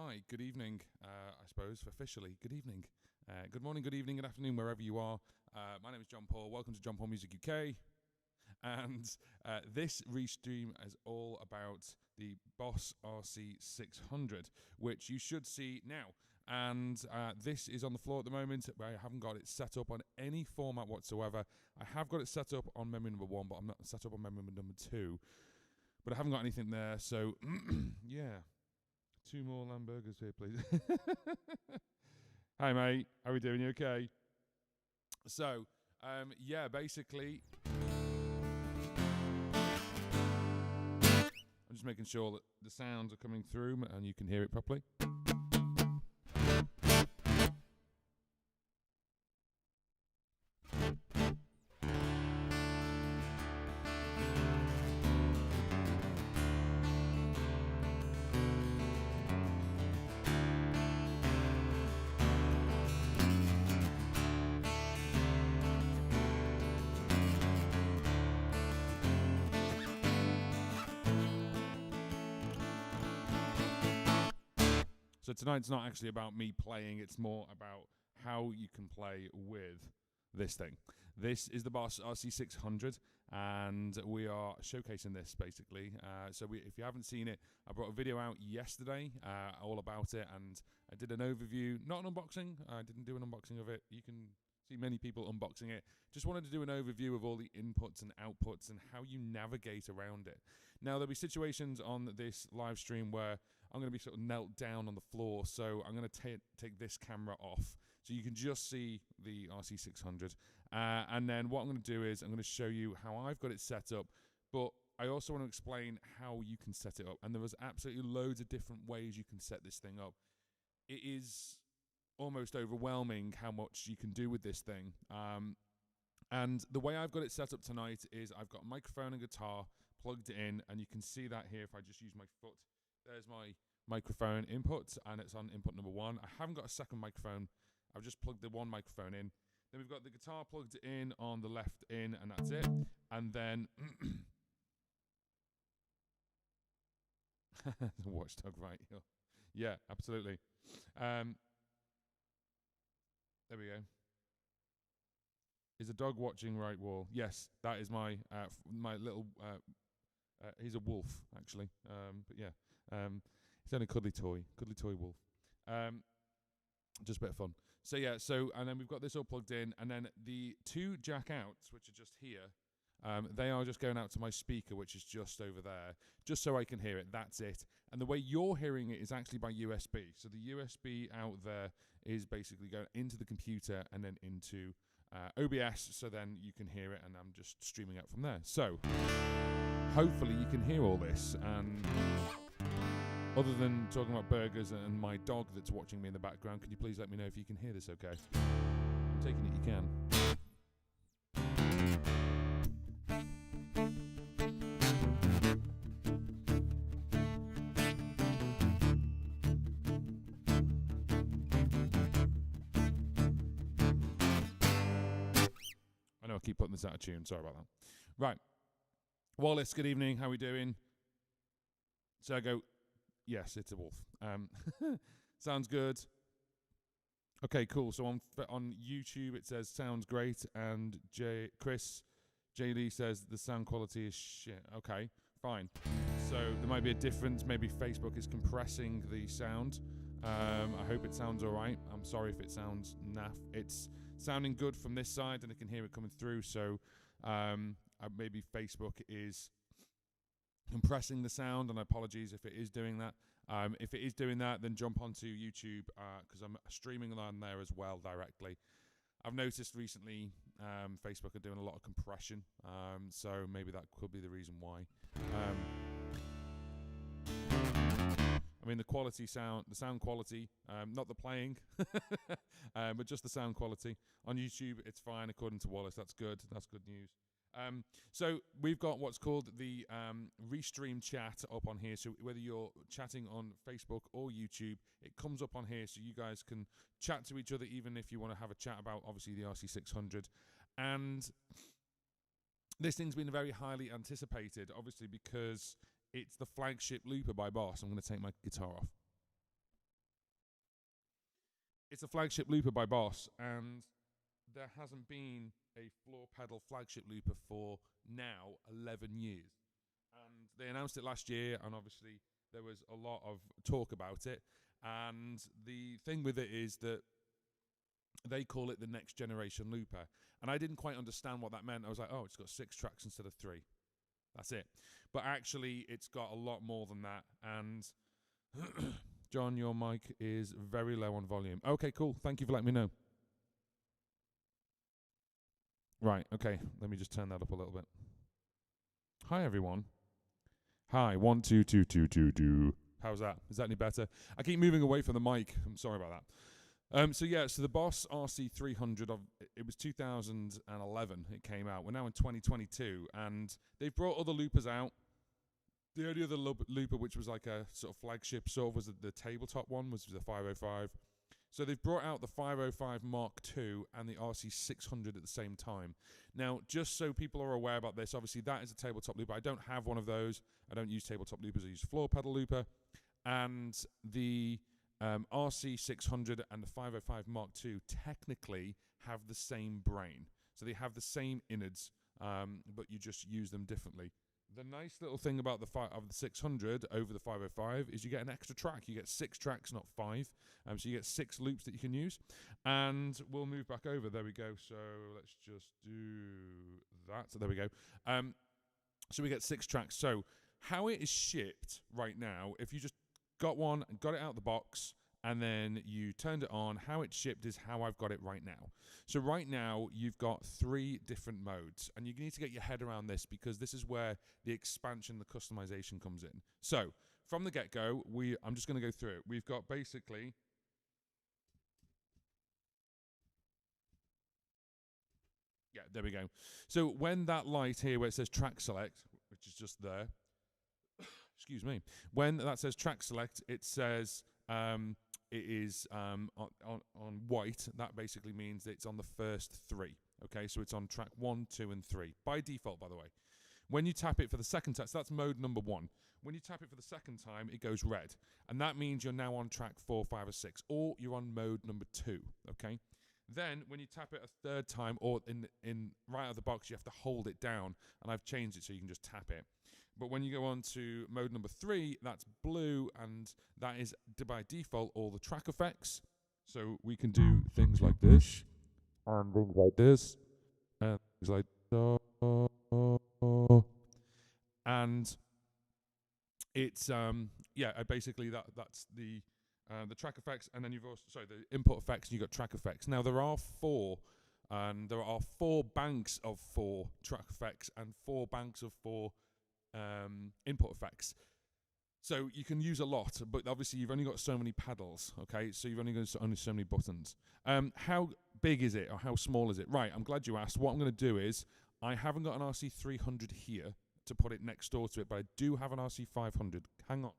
hi, good evening, I suppose, officially. Good evening. Good morning, good evening, good afternoon, wherever you are. My name is John Paul. Welcome to John Paul Music UK. And this restream is all about the Boss RC-600, which you should see now. And this is on the floor at the moment. I haven't got it set up on any format whatsoever. I have got it set up on memory number 1, but I'm not set up on memory number 2. But I haven't got anything there, so yeah. 2 more lamb burgers here, please. Hi, mate. How are we doing? You okay? So, yeah, basically, I'm just making sure that the sounds are coming through and you can hear it properly. So tonight's not actually about me playing, it's more about how you can play with this thing. This is the Boss RC-600, and we are showcasing this, basically. If you haven't seen it, I brought a video out yesterday all about it, and I did an overview, not an unboxing. I didn't do an unboxing of it. You can see many people unboxing it. Just wanted to do an overview of all the inputs and outputs and how you navigate around it. Now, there'll be situations on this live stream where I'm going to be sort of knelt down on the floor, so I'm going to take this camera off so you can just see the RC-600. And then what I'm going to do is I'm going to show you how I've got it set up, but I also want to explain how you can set it up. And there was absolutely loads of different ways you can set this thing up. It is almost overwhelming how much you can do with this thing. And the way I've got it set up tonight is I've got a microphone and guitar plugged in, and you can see that here if I just use my foot. There's my microphone input, and it's on input number 1. I haven't got a second microphone. I've just plugged the one microphone in. Then we've got the guitar plugged in on the left in, and that's it. And then the watchdog, right? Yeah, absolutely. There we go. Is a dog watching right wall? Yes, that is my my little. He's a wolf, actually. But yeah. It's only a cuddly toy wolf. Just a bit of fun. So yeah, and then we've got this all plugged in, and then the 2 jack outs, which are just here, they are just going out to my speaker, which is just over there, just so I can hear it. That's it. And the way you're hearing it is actually by USB. So the USB out there is basically going into the computer and then into OBS, so then you can hear it, and I'm just streaming out from there. So hopefully you can hear all this, and other than talking about burgers and my dog that's watching me in the background, can you please let me know if you can hear this okay? I'm taking it you can. I know I keep putting this out of tune, sorry about that. Right. Wallace, good evening, how are we doing? So I go, yes, it's a wolf. Sounds good. Okay, cool. So on YouTube it says sounds great, and Chris J Lee says the sound quality is shit. Okay, fine. So there might be a difference. Maybe Facebook is compressing the sound. I hope it sounds all right. I'm sorry if it sounds naff. It's sounding good from this side, and I can hear it coming through. So maybe Facebook is compressing the sound, and apologies if it is doing that. If it is doing that, then jump onto YouTube, because I'm streaming on there as well directly. I've noticed recently Facebook are doing a lot of compression, so maybe that could be the reason why. I mean, the sound quality, not the playing, but just the sound quality. On YouTube, it's fine, according to Wallace. That's good. That's good news. So we've got what's called the restream chat up on here. So whether you're chatting on Facebook or YouTube, it comes up on here so you guys can chat to each other, even if you want to have a chat about, obviously, the RC-600. And this thing's been very highly anticipated, obviously, because it's the flagship looper by Boss. I'm going to take my guitar off. It's a flagship looper by Boss, and there hasn't been a floor pedal flagship looper for now 11 years. And they announced it last year, and obviously there was a lot of talk about it. And the thing with it is that they call it the next generation looper. And I didn't quite understand what that meant. I was like, oh, it's got 6 tracks instead of 3. That's it. But actually, it's got a lot more than that. And John, your mic is very low on volume. Okay, cool. Thank you for letting me know. Right, okay. Let me just turn that up a little bit. Hi, everyone. Hi, 1, 2, 2, 2, 2, 2. How's that? Is that any better? I keep moving away from the mic. I'm sorry about that. So the Boss RC-300, it was 2011 it came out. We're now in 2022, and they've brought other loopers out. The only other looper which was like a sort of flagship was the tabletop one, was the 505. So they've brought out the 505 Mark II and the RC-600 at the same time. Now, just so people are aware about this, obviously that is a tabletop looper. I don't have one of those. I don't use tabletop loopers. I use floor pedal looper. And the RC-600 and the 505 Mark II technically have the same brain. So they have the same innards, but you just use them differently. The nice little thing about the 600 over the 505 is you get an extra track. You get 6 tracks, not 5. So you get 6 loops that you can use. And we'll move back over. There we go. So let's just do that. So there we go. So we get 6 tracks. So how it is shipped right now, if you just got one and got it out of the box and then you turned it on, how it's shipped is how I've got it right now. So right now you've got 3 different modes, and you need to get your head around this because this is where the expansion, the customization comes in. So from the get-go, I'm just going to go through it. We've got basically there we go. So when that light here where it says track select, which is just there, excuse me, when that says track select, it says it is on white. That basically means that it's on the first 3. Okay, so it's on track 1, 2, and 3 by default, by the way. When you tap it for the second time, so that's mode number 1. When you tap it for the second time, it goes red, and that means you're now on track 4, 5, or 6, or you're on mode number 2. Okay. Then when you tap it a third time, or in right out of the box, you have to hold it down, and I've changed it so you can just tap it. But when you go on to mode number 3, that's blue, and that is by default all the track effects. So we can do things like this, and things like this, and things like and it's basically that's the track effects, and then you've also the input effects, and you've got track effects. Now there are 4. And there are 4 banks of 4 track effects and 4 banks of 4 input effects. So you can use a lot, but obviously you've only got so many pedals, okay? So you've only got so many buttons. How big is it, or how small is it? Right, I'm glad you asked. What I'm going to do is, I haven't got an RC-300 here to put it next door to it, but I do have an RC-500. Hang on.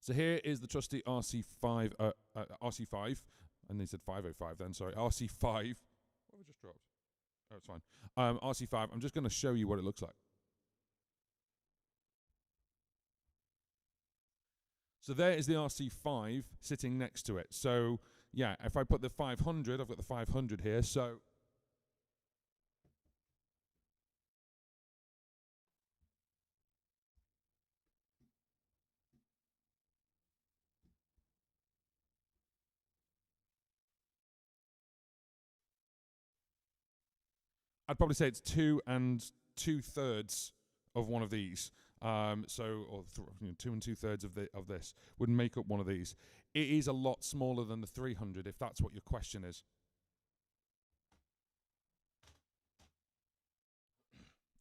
So here is the trusty RC5, and they said 505 then, sorry, RC5. What have I just dropped? Oh, it's fine. RC5, I'm just going to show you what it looks like. So there is the RC5 sitting next to it. So, yeah, if I put the 500, I've got the 500 here, so I'd probably say it's 2 2/3 of one of these. Or 2 2/3 of this would make up one of these. It is a lot smaller than the 300, if that's what your question is.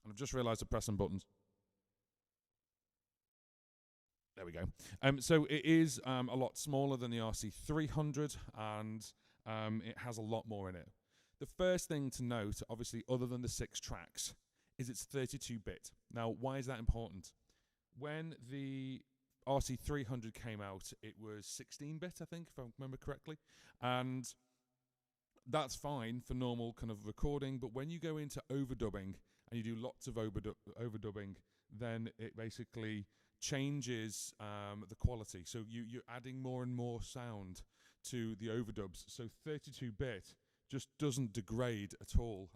And I've just realised I'm pressing buttons. There we go. So it is a lot smaller than the RC-300, and it has a lot more in it. The first thing to note, obviously, other than the 6 tracks, is it's 32-bit. Now, why is that important? When the RC-300 came out, it was 16-bit, I think, if I remember correctly. And That's fine for normal kind of recording, but when you go into overdubbing and you do lots of overdubbing, then it basically changes the quality. So you're adding more and more sound to the overdubs. So 32-bit just doesn't degrade at all.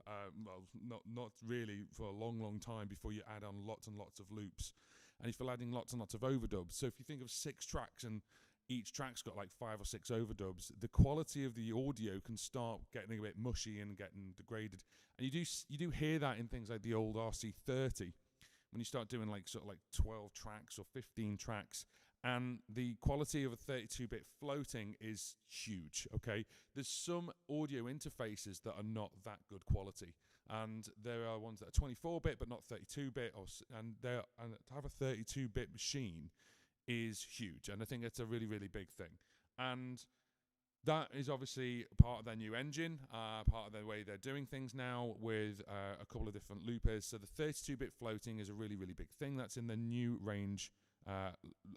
Well, not really for a long time before you add on lots and lots of loops. And if you're adding lots and lots of overdubs, so if you think of 6 tracks and each track's got like 5 or 6 overdubs, the quality of the audio can start getting a bit mushy and getting degraded. And you do hear that in things like the old RC-30 when you start doing like sort of like 12 tracks or 15 tracks, and the quality of a 32-bit floating is huge. Okay, there's some audio interfaces that are not that good quality, and there are ones that are 24-bit but not 32-bit, and to have a 32-bit machine is huge, and I think it's a really, really big thing. And that is obviously part of their new engine, part of the way they're doing things now with a couple of different loopers. So the 32-bit floating is a really, really big thing. That's in the new range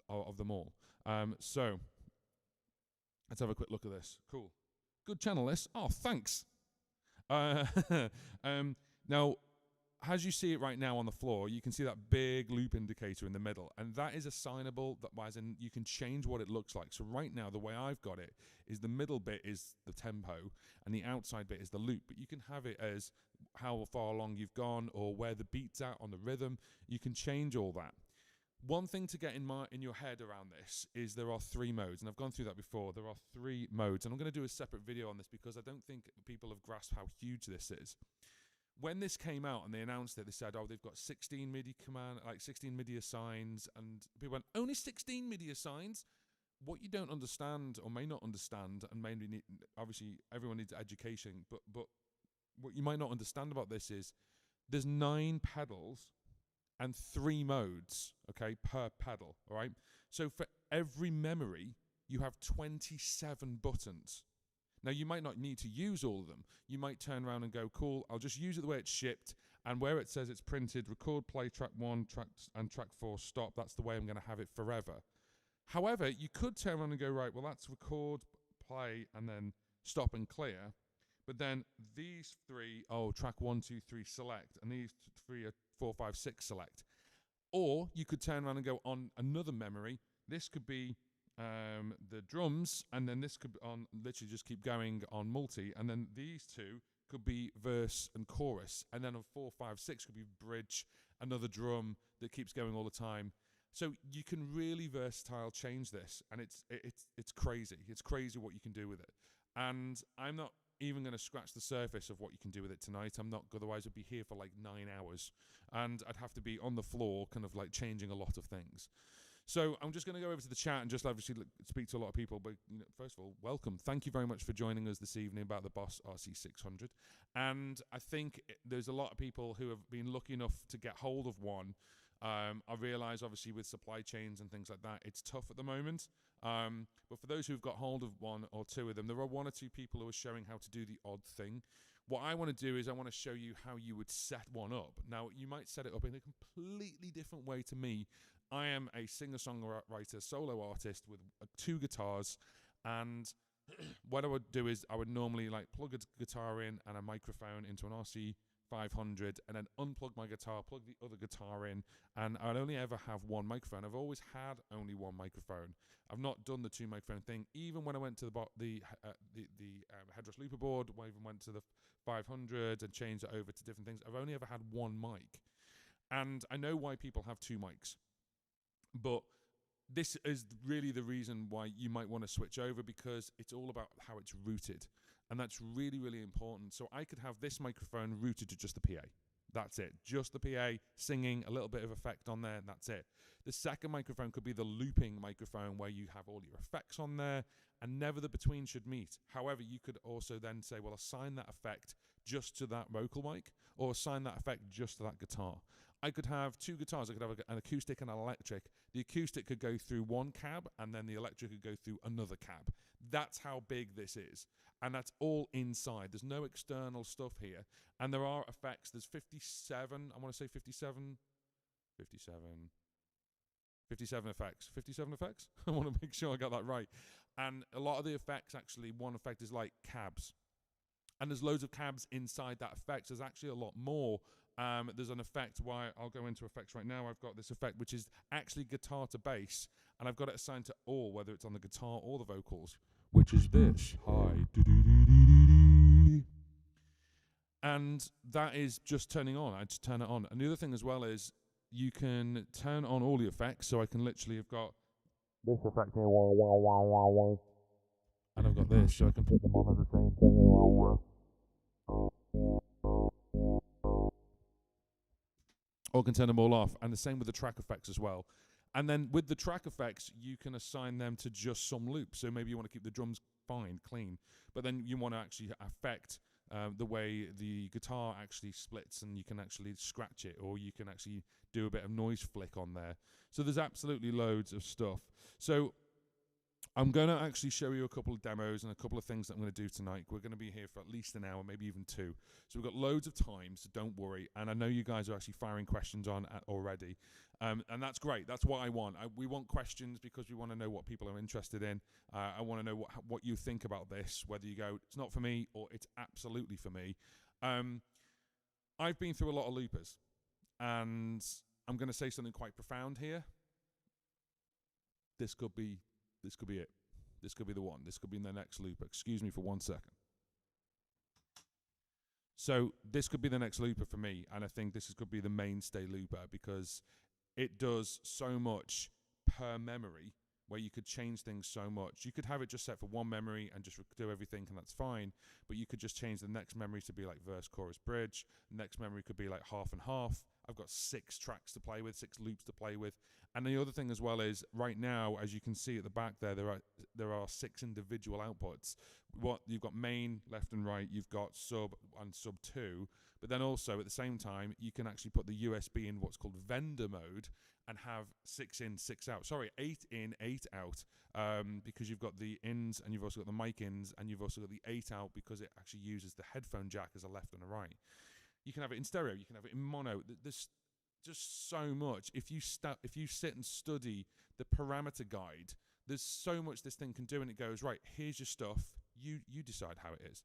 of them all. So let's have a quick look at this. Cool. Good channel, this. Oh, thanks. Now, as you see it right now on the floor, you can see that big loop indicator in the middle, and that is assignable, as in you can change what it looks like. So right now, the way I've got it is the middle bit is the tempo, and the outside bit is the loop, but you can have it as how far along you've gone or where the beat's at on the rhythm. You can change all that. One thing to get in your head around this is there are 3 modes, and I've gone through that before. There are 3 modes, and I'm going to do a separate video on this because I don't think people have grasped how huge this is. When this came out and they announced it, they said, oh, they've got 16 MIDI like 16 MIDI assigns, and people went, only 16 MIDI assigns? What you don't understand or may not understand, and maybe obviously everyone needs education, but what you might not understand about this is there's 9 pedals and 3 modes, okay, per pedal, all right? So for every memory, you have 27 buttons. Now, you might not need to use all of them. You might turn around and go, cool, I'll just use it the way it's shipped, and where it says it's printed, record, play, track 1, track 4, stop, that's the way I'm going to have it forever. However, you could turn around and go, right, well, that's record, play, and then stop and clear. But then these 3, track 1, 2, 3, select, and these 3 are 4, 5, 6, select. Or you could turn around and go on another memory. This could be the drums, and then this could on literally just keep going on multi, and then these 2 could be verse and chorus, and then on 4, 5, 6 could be bridge, another drum that keeps going all the time. So you can really versatile change this, and it's crazy. It's crazy what you can do with it. And I'm not even going to scratch the surface of what you can do with it tonight. I'm not, otherwise I'd be here for like 9 hours, and I'd have to be on the floor kind of like changing a lot of things. So I'm just going to go over to the chat and just obviously speak to a lot of people. But first of all, welcome. Thank you very much for joining us this evening about the Boss RC-600. And I think there's a lot of people who have been lucky enough to get hold of one. I realise, obviously, with supply chains and things like that, it's tough at the moment. But for those who've got hold of 1 or 2 of them, there are 1 or 2 people who are showing how to do the odd thing. What I want to do is I want to show you how you would set one up. Now, you might set it up in a completely different way to me. I am a singer-songwriter, solo artist with 2 guitars, and what I would do is I would normally like plug a guitar in and a microphone into an RC-500, and then unplug my guitar, plug the other guitar in, and I'd only ever have 1 microphone. I've always had only 1 microphone. I've not done the 2 microphone thing. Even when I went to the headrest looper board, when I even went to the 500 and changed it over to different things, I've only ever had 1 mic. And I know why people have 2 mics. But this is really the reason why you might want to switch over, because it's all about how it's routed. And that's really, really important. So I could have this microphone routed to just the PA. That's it. Just the PA, singing, a little bit of effect on there, and that's it. The second microphone could be the looping microphone, where you have all your effects on there, and never the between should meet. However, you could also then say, well, assign that effect just to that vocal mic, or assign that effect just to that guitar. I could have 2 guitars. I could have an acoustic and an electric. The acoustic could go through 1 cab, and then the electric could go through another cab. That's how big this is. And that's all inside. There's no external stuff here. And there are effects. There's 57, I want to say 57 effects. 57 effects? I want to make sure I got that right. And a lot of the effects, actually, one effect is like cabs. And there's loads of cabs inside that effect. There's actually a lot more. There's an effect why I'll go into effects right now. I've got this effect which is actually guitar to bass, and I've got it assigned to all, whether it's on the guitar or the vocals, which is this. Hi. And that is just turning on. I just turn it on. And the other thing as well is you can turn on all the effects. So I can literally have got this effect here, and I've got this, so I can put them on at the same time. Or can turn them all off, and the same with the track effects as well. And then with the track effects, you can assign them to just some loop. So maybe you want to keep the drums fine, clean, but then you want to actually affect the way the guitar actually splits, and you can actually scratch it, or you can actually do a bit of noise flick on there. So there's absolutely loads of stuff. So I'm going to actually show you a couple of demos and a couple of things that I'm going to do tonight. We're going to be here for at least an hour, maybe even 2. So we've got loads of time, so don't worry. And I know you guys are actually firing questions on already. And that's great. That's what I want. We want questions because we want to know what people are interested in. I want to know what you think about this, whether you go, it's not for me, or it's absolutely for me. I've been through a lot of loopers, and I'm going to say something quite profound here. This could be it. This could be the one. This could be the next looper. Excuse me for 1 second. So this could be the next looper for me, and I think this could be the mainstay looper because it does so much per memory, where you could change things so much. You could have it just set for one memory and just do everything, and that's fine. But you could just change the next memory to be like verse, chorus, bridge. The next memory could be like half and half. I've got 6 tracks to play with, 6 loops to play with. And the other thing as well is, right now, as you can see at the back there are 6 individual outputs. You've got main, left and right, you've got sub and sub 2, but then also at the same time, you can actually put the USB in what's called vendor mode and have 6 in, 6 out. Sorry, 8 in, 8 out, because you've got the ins and you've also got the mic ins, and you've also got the 8 out because it actually uses the headphone jack as a left and a right. You can have it in stereo, you can have it in mono. There's just so much. If you sit and study the parameter guide, there's so much this thing can do, and it goes, right, here's your stuff, you decide how it is.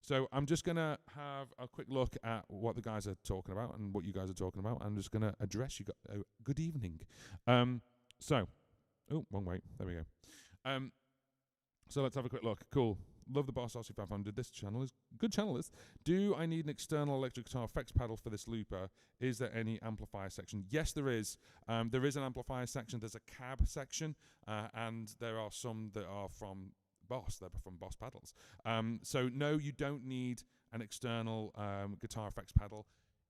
So I'm just going to have a quick look at what the guys are talking about and what you guys are talking about. I'm just going to address you. Good evening. Oh, wrong way. There we go. So let's have a quick look. Cool. Love the Boss RC-500. This channel is good channel. Do I need an external electric guitar effects pedal for this looper? Is there any amplifier section? Yes, there is. There is an amplifier section. There's a cab section, and there are some that are from Boss. They're from Boss pedals. So no, you don't need an external guitar effects pedal.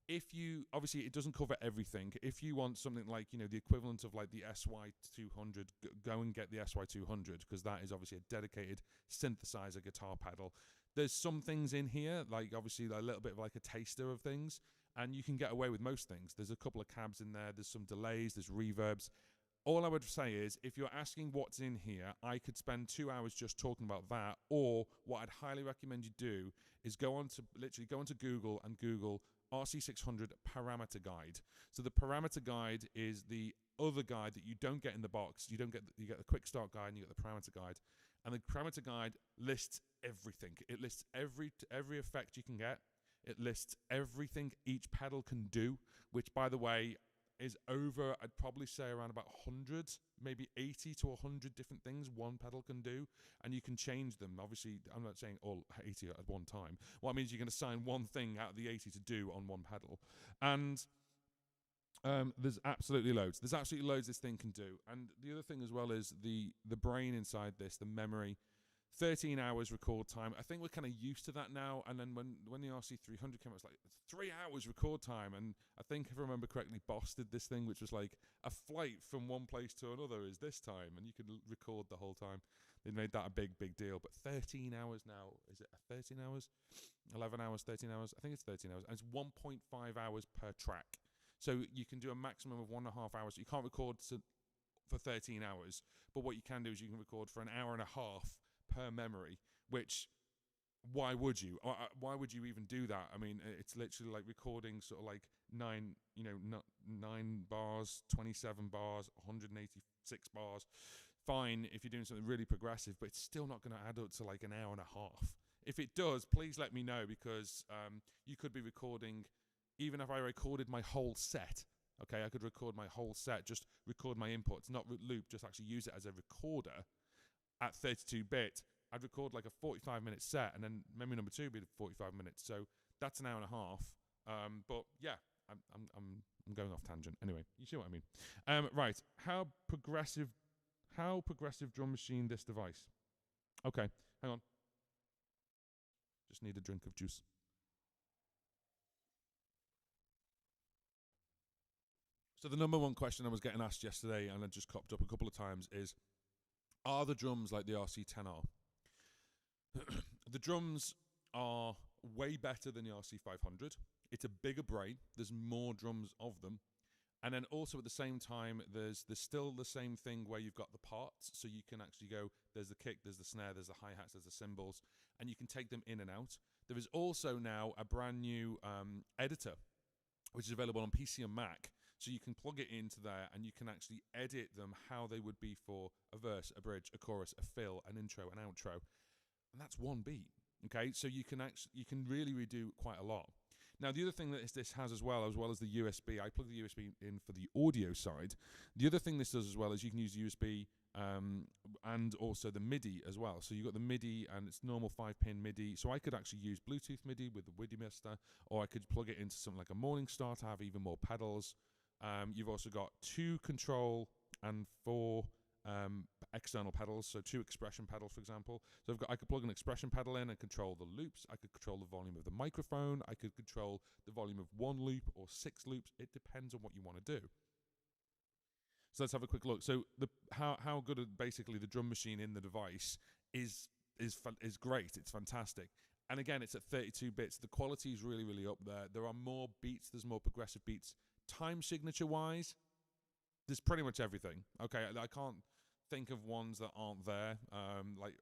If you, obviously it doesn't cover everything. If you want something like, the equivalent of like the SY200, go and get the SY200, because that is obviously a dedicated synthesizer guitar pedal. There's some things in here, like obviously a little bit of like a taster of things, and you can get away with most things. There's a couple of cabs in there, there's some delays, there's reverbs. All I would say is, if you're asking what's in here, I could spend 2 hours just talking about that, or what I'd highly recommend you do is literally go onto Google and Google RC-600 parameter guide. So the parameter guide is the other guide that you don't get in the box. You get the quick start guide and you get the parameter guide. And the parameter guide lists everything. It lists every effect you can get. It lists everything each pedal can do, which, by the way, is over, I'd probably say around about 100, maybe 80 to 100 different things one pedal can do, and you can change them. Obviously, I'm not saying all 80 at one time. What I mean is you can assign one thing out of the 80 to do on one pedal. And there's absolutely loads. There's absolutely loads this thing can do. And the other thing as well is the brain inside this, the memory. 13 hours record time. I think we're kind of used to that now. And then when the RC-300 came out, it was like 3 hours record time. And I think, if I remember correctly, Boss did this thing, which was like a flight from one place to another is this time. And you could record the whole time. They made that a big, big deal. But 13 hours now, is it 13 hours? 11 hours, 13 hours? I think it's 13 hours. And it's 1.5 hours per track. So you can do a maximum of 1.5 hours. You can't record for 13 hours. But what you can do is you can record for an hour and a half per memory, which, why would you? Why would you even do that? I mean, it's literally like recording sort of like 9 bars, 27 bars, 186 bars. Fine if you're doing something really progressive, but it's still not going to add up to like an hour and a half. If it does, please let me know, because you could be recording, even if I recorded my whole set. Okay, I could record my whole set, just record my inputs, not loop, just actually use it as a recorder at 32-bit. I'd record like a 45-minute set, and then memory number 2 would be 45 minutes. So that's an hour and a half. But yeah, I'm going off tangent. Anyway, you see what I mean. Right, how progressive drum machine this device. Okay, hang on. Just need a drink of juice. So the number one question I was getting asked yesterday, and it just cropped up a couple of times, is, are the drums like the RC-10R? The drums are way better than the RC-500. It's a bigger brain. There's more drums of them. And then also at the same time, there's still the same thing where you've got the parts. So you can actually go, there's the kick, there's the snare, there's the hi-hats, there's the cymbals, and you can take them in and out. There is also now a brand new editor, which is available on PC and Mac. So you can plug it into there, and you can actually edit them how they would be for a verse, a bridge, a chorus, a fill, an intro, an outro. And that's one beat. Okay, so you can really redo quite a lot. Now, the other thing that this has as well as the USB, I plug the USB in for the audio side. The other thing this does as well is you can use USB and also the Midi as well. So you've got the Midi, and it's normal 5-pin Midi. So I could actually use Bluetooth Midi with the Midi Mister, or I could plug it into something like a Morningstar to have even more pedals. You've also got 2 control and 4 external pedals, so 2 expression pedals, for example. So I could plug an expression pedal in and control the loops. I could control the volume of the microphone. I could control the volume of 1 loop or 6 loops. It depends on what you want to do. So let's have a quick look. So how good basically the drum machine in the device is great. It's fantastic. And again, it's at 32 bits. The quality is really, really up there. There are more beats. There's more progressive beats. Time signature wise, there's pretty much everything. Okay, I can't think of ones that aren't there, like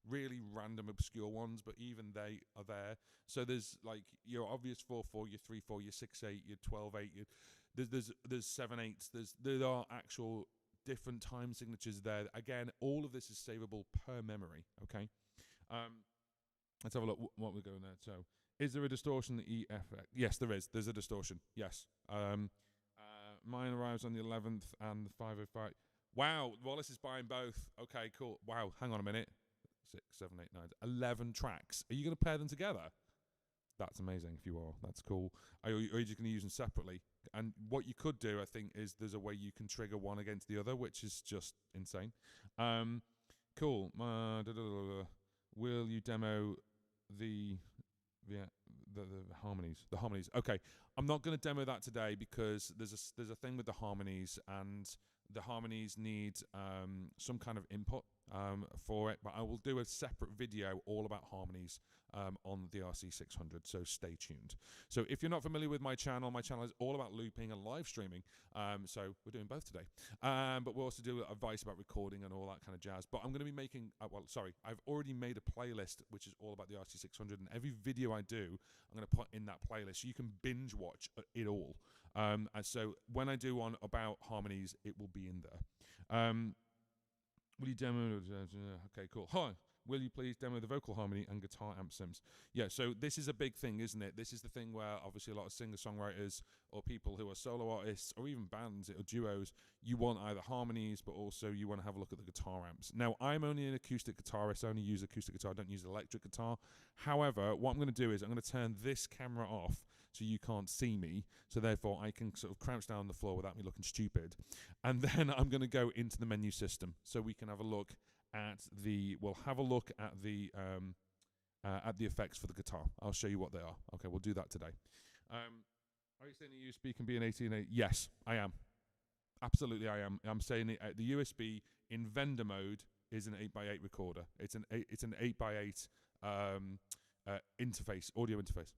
really random, obscure ones, but even they are there. So there's like your obvious 4/4, your 3/4, your 6/8, your 12/8. There's 7/8. There are actual different time signatures there. Again, all of this is savable per memory. Okay, let's have a look what we're going there. So, is there a distortion in the EFX? Yes, there is. There's a distortion. Yes. Mine arrives on the 11th and the 505. Wow, Wallace is buying both. Okay, cool. Wow, hang on a minute. 6, 7, 8, 9, 11 tracks. Are you going to pair them together? That's amazing if you are. That's cool. Or are you just going to use them separately? And what you could do, I think, is there's a way you can trigger one against the other, which is just insane. Cool. Will you demo the Harmonies? The Harmonies. Okay. I'm not going to demo that today because there's a thing with the Harmonies, and the Harmonies need some kind of input for it, but I will do a separate video all about Harmonies on the RC-600, so stay tuned. So if you're not familiar with my channel is all about looping and live streaming, so we're doing both today. But we'll also do advice about recording and all that kind of jazz. But I'm going to be making, I've already made a playlist which is all about the RC-600, and every video I do, I'm going to put in that playlist so you can binge watch it all. And so when I do one about Harmonies, it will be in there. Will you demo? Okay, cool. Hi. Will you please demo the vocal harmony and guitar amp sims? Yeah, so this is a big thing, isn't it? This is the thing where obviously a lot of singer-songwriters or people who are solo artists or even bands or duos, you want either harmonies, but also you want to have a look at the guitar amps. Now, I'm only an acoustic guitarist. I only use acoustic guitar. I don't use electric guitar. However, what I'm going to do is I'm going to turn this camera off so you can't see me, so therefore I can sort of crouch down on the floor without me looking stupid. And then I'm going to go into the menu system so we can have a look at the, effects for the guitar. I'll show you what they are. Okay, we'll do that today. Are you saying the USB can be an 18/8? Yes, I am. Absolutely, I am. I'm saying the USB in vendor mode is an 8x8 recorder. It's an 8x8 interface, audio interface.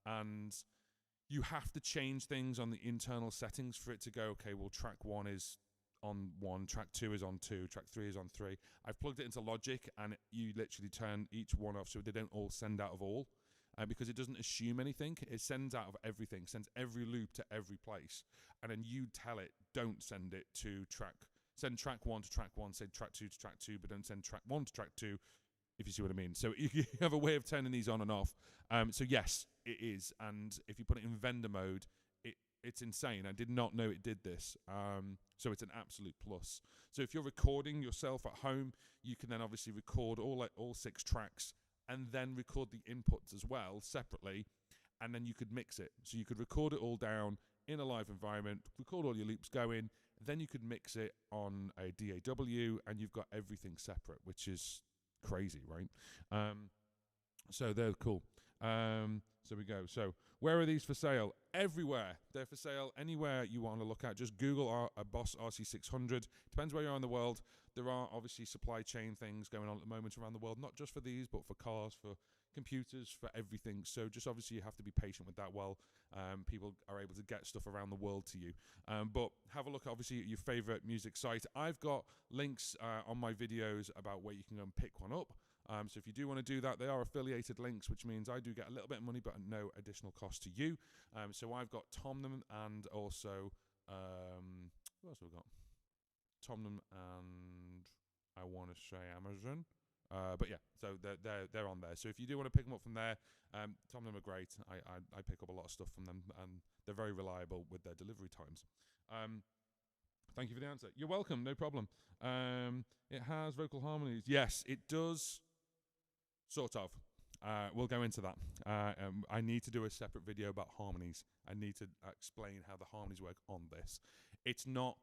And you have to change things on the internal settings for it to go, okay, well, track 1 is on 1, track 2 is on 2, track 3 is on 3. I've plugged it into Logic, and you literally turn each one off so they don't all send out of all, because it doesn't assume anything. It sends out of everything, sends every loop to every place, and then you tell it, don't send it to send track 1 to track 1, send track 2 to track 2, but don't send track 1 to track 2. if you see what I mean. So you have a way of turning these on and off. So yes, it is. And if you put it in vendor mode, it's insane. I did not know it did this. So it's an absolute plus. So if you're recording yourself at home, you can then obviously record all 6 tracks and then record the inputs as well separately, and then you could mix it. So you could record it all down in a live environment, record all your loops going, then you could mix it on a DAW, and you've got everything separate, which is crazy, right? So they're cool. So we go. So where are these for sale? Everywhere. They're for sale anywhere you want to look at. Just Google a Boss RC-600. Depends where you are in the world. There are obviously supply chain things going on at the moment around the world, not just for these, but for cars, for computers, for everything. So just obviously you have to be patient with that while people are able to get stuff around the world to you. But have a look at obviously your favorite music site. I've got links on my videos about where you can go and pick one up. So if you do want to do that, they are affiliated links, which means I do get a little bit of money, but no additional cost to you. So I've got Tomnum and also, who else have we got? Tomnum and I want to say Amazon. But yeah, so they're on there. So if you do want to pick them up from there, Tomnum are great. I pick up a lot of stuff from them, and they're very reliable with their delivery times. Thank you for the answer. You're welcome, no problem. It has vocal harmonies. Yes, it does. Sort of. We'll go into that. I need to do a separate video about harmonies. I need to explain how the harmonies work on this. It's not,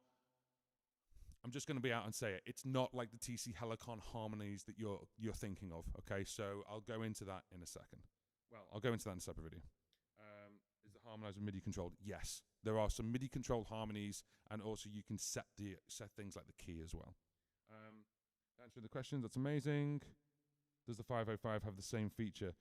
I'm just going to be out and say it. It's not like the TC Helicon harmonies that you're thinking of. Okay, so I'll go into that in a second. Well, I'll go into that in a separate video. Is the harmonizer MIDI controlled? Yes. There are some MIDI controlled harmonies, and also you can set things like the key as well. Answering the questions, that's amazing. Does the 505 have the same feature?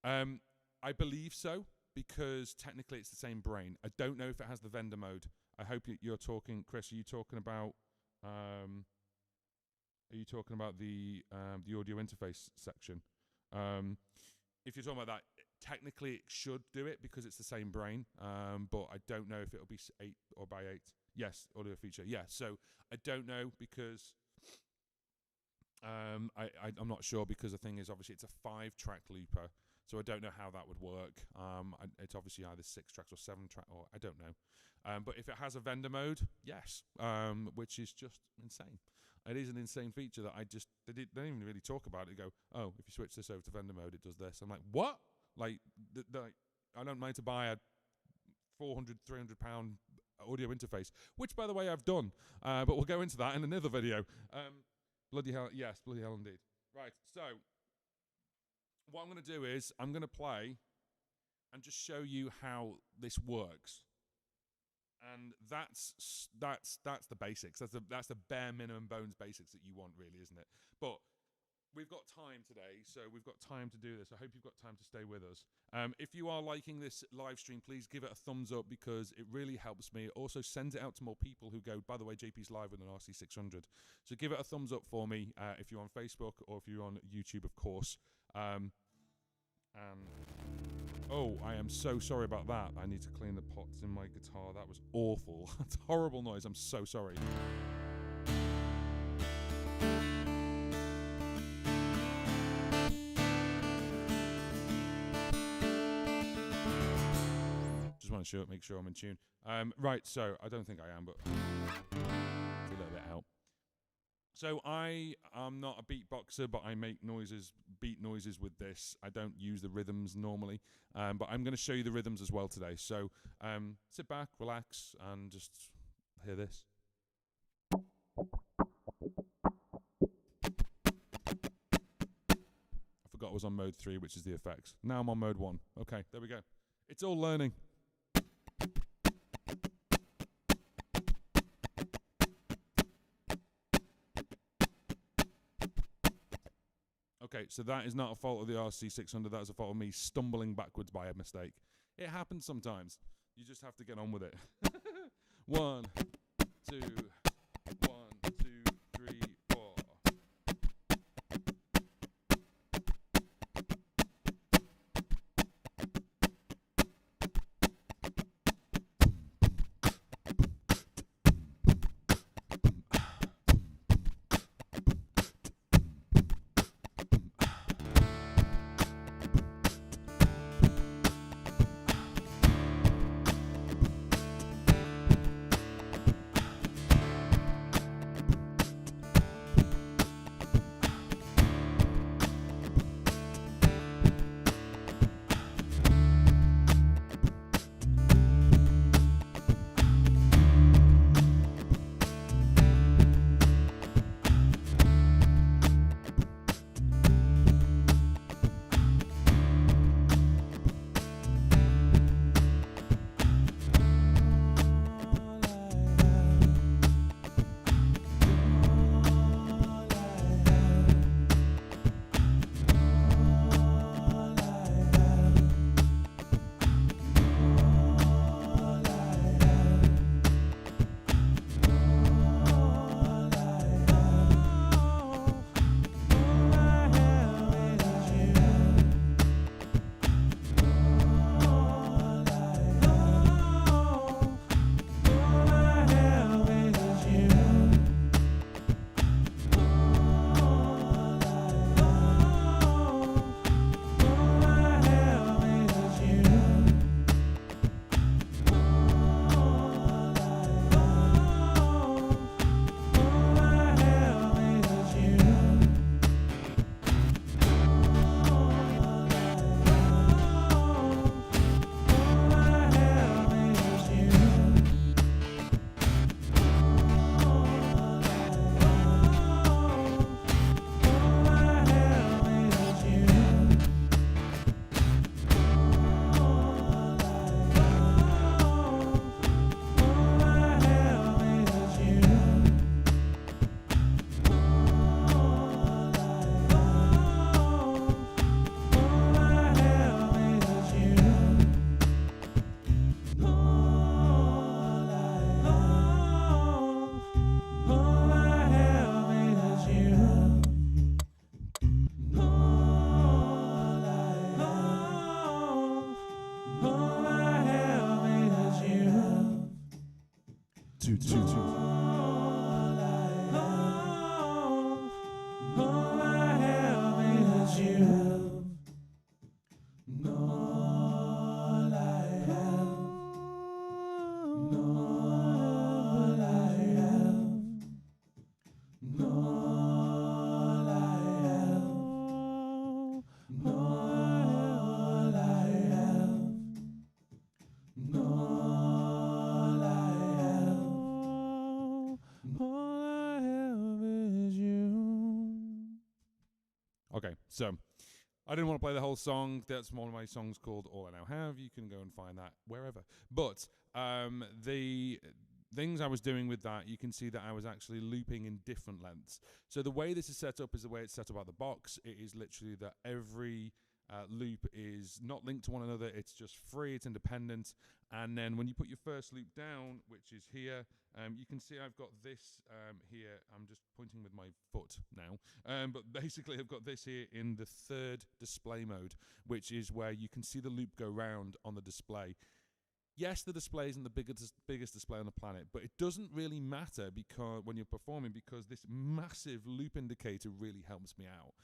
I believe so, because technically it's the same brain. I don't know if it has the vendor mode. I hope you're talking, Chris. Are you talking about? Are you talking about the audio interface section? If you're talking about that, technically it should do it because it's the same brain. But I don't know if it'll be 8 or by 8. Yes, audio feature. Yeah. So I don't know because. I'm not sure, because the thing is, obviously it's a 5-track looper, so I don't know how that would work. It's obviously either 6 tracks or 7 track, or I don't know. But if it has a vendor mode, yes, which is just insane. It is an insane feature that they didn't even really talk about it. They go, oh, if you switch this over to vendor mode, it does this. I'm like, what? Like, I don't mind to buy a 400, 300 pound audio interface, which by the way I've done, but we'll go into that in another video. Bloody hell, yes, bloody hell indeed. Right, so what I'm going to do is I'm going to play and just show you how this works. And that's the basics. That's the bare minimum bones basics that you want, really, isn't it? But we've got time today, so we've got time to do this. I hope you've got time to stay with us. If you are liking this live stream, please give it a thumbs up, because it really helps me. Also, send it out to more people who go, by the way, JP's live with an RC-600. So give it a thumbs up for me if you're on Facebook, or if you're on YouTube, of course. And oh, I am so sorry about that. I need to clean the pots in my guitar. That was awful. That's a horrible noise. I'm so sorry. Make sure I'm in tune. Right, so I don't think I am, but it's a little bit out. So I am not a beatboxer, but I make beat noises with this. I don't use the rhythms normally, but I'm going to show you the rhythms as well today. So sit back, relax, and just hear this. I forgot I was on mode 3, which is the effects. Now I'm on mode 1. Okay, there we go. It's all learning. Okay, so that is not a fault of the RC-600. That is a fault of me stumbling backwards by a mistake. It happens sometimes. You just have to get on with it. 1, 2, 1, 2, 3, 4. All I have is you. Okay, so I didn't want to play the whole song. That's one of my songs called All I Now Have. You can go and find that wherever. But the things I was doing with that, you can see that I was actually looping in different lengths. So the way this is set up is the way it's set up out the box. It is literally that every loop is not linked to one another. It's just free. It's independent. And then when you put your first loop down, which is here, you can see I've got this here. I'm just pointing with my foot now. But basically, I've got this here in the third display mode, which is where you can see the loop go round on the display. Yes, the display isn't the biggest display on the planet, but it doesn't really matter because when you're performing, because this massive loop indicator really helps me out.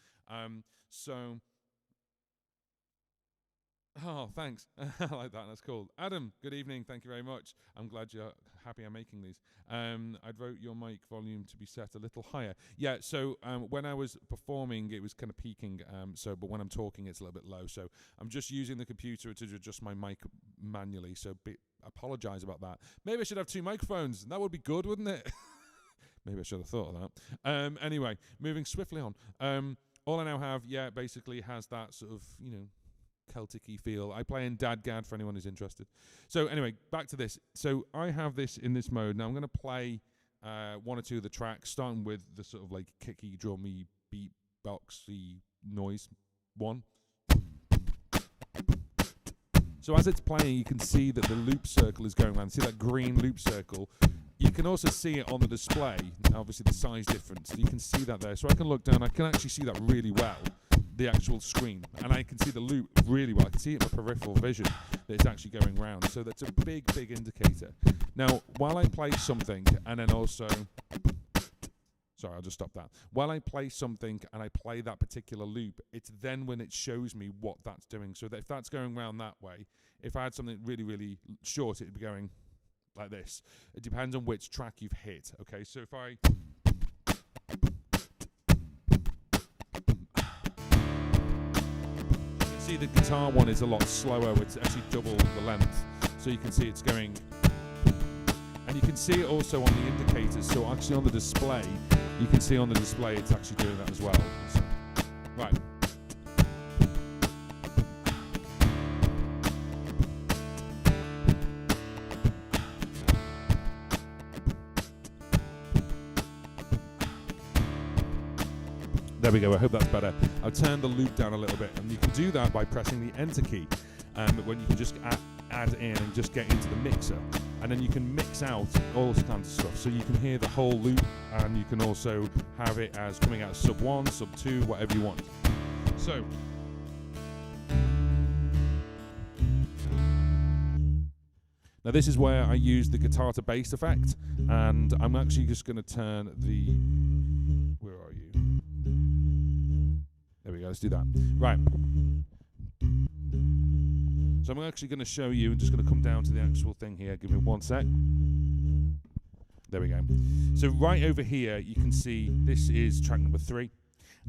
Oh, thanks. I like that. That's cool. Adam, good evening. Thank you very much. I'm glad you're happy I'm making these. I'd wrote your mic volume to be set a little higher. Yeah, so when I was performing, it was kind of peaking. But when I'm talking, it's a little bit low. So I'm just using the computer to adjust my mic manually. So apologize about that. Maybe I should have two microphones. That would be good, wouldn't it? Maybe I should have thought of that. Anyway, moving swiftly on. All I Now Have, yeah, basically has that sort of, Celtic-y feel. I play in Dadgad for anyone who's interested. So anyway, back to this. So I have this in this mode. Now I'm going to play one or two of the tracks, starting with the sort of like kicky, drummy, beatboxy noise one. So as it's playing, you can see that the loop circle is going around. See that green loop circle? You can also see it on the display. Obviously the size difference. You can see that there. So I can look down. I can actually see that really well. The actual screen, and I can see the loop really well. I can see it in my peripheral vision that it's actually going round. So that's a big indicator. Now, while I play something, and then also, sorry, I'll just stop that. While I play something and I play that particular loop, it's then when it shows me what that's doing. So that if that's going round that way, if I had something really, really short, it'd be going like this. It depends on which track you've hit. Okay, so if I see the guitar one is a lot slower. It's actually double the length, so you can see it's going, and you can see it also on the indicators. So actually on the display, you can see on the display it's actually doing that as well. So, right. There we go, I hope that's better. I'll turn the loop down a little bit, and you can do that by pressing the Enter key, when you can just add in and just get into the mixer, and then you can mix out all kinds of stuff. So you can hear the whole loop, and you can also have it as coming out sub 1, sub 2, whatever you want. So now this is where I use the guitar to bass effect, and I'm actually just going to turn the, where are you? There we go, let's do that. Right. So I'm actually going to show you, I'm just going to come down to the actual thing here. Give me one sec. There we go. So right over here, you can see this is track number 3.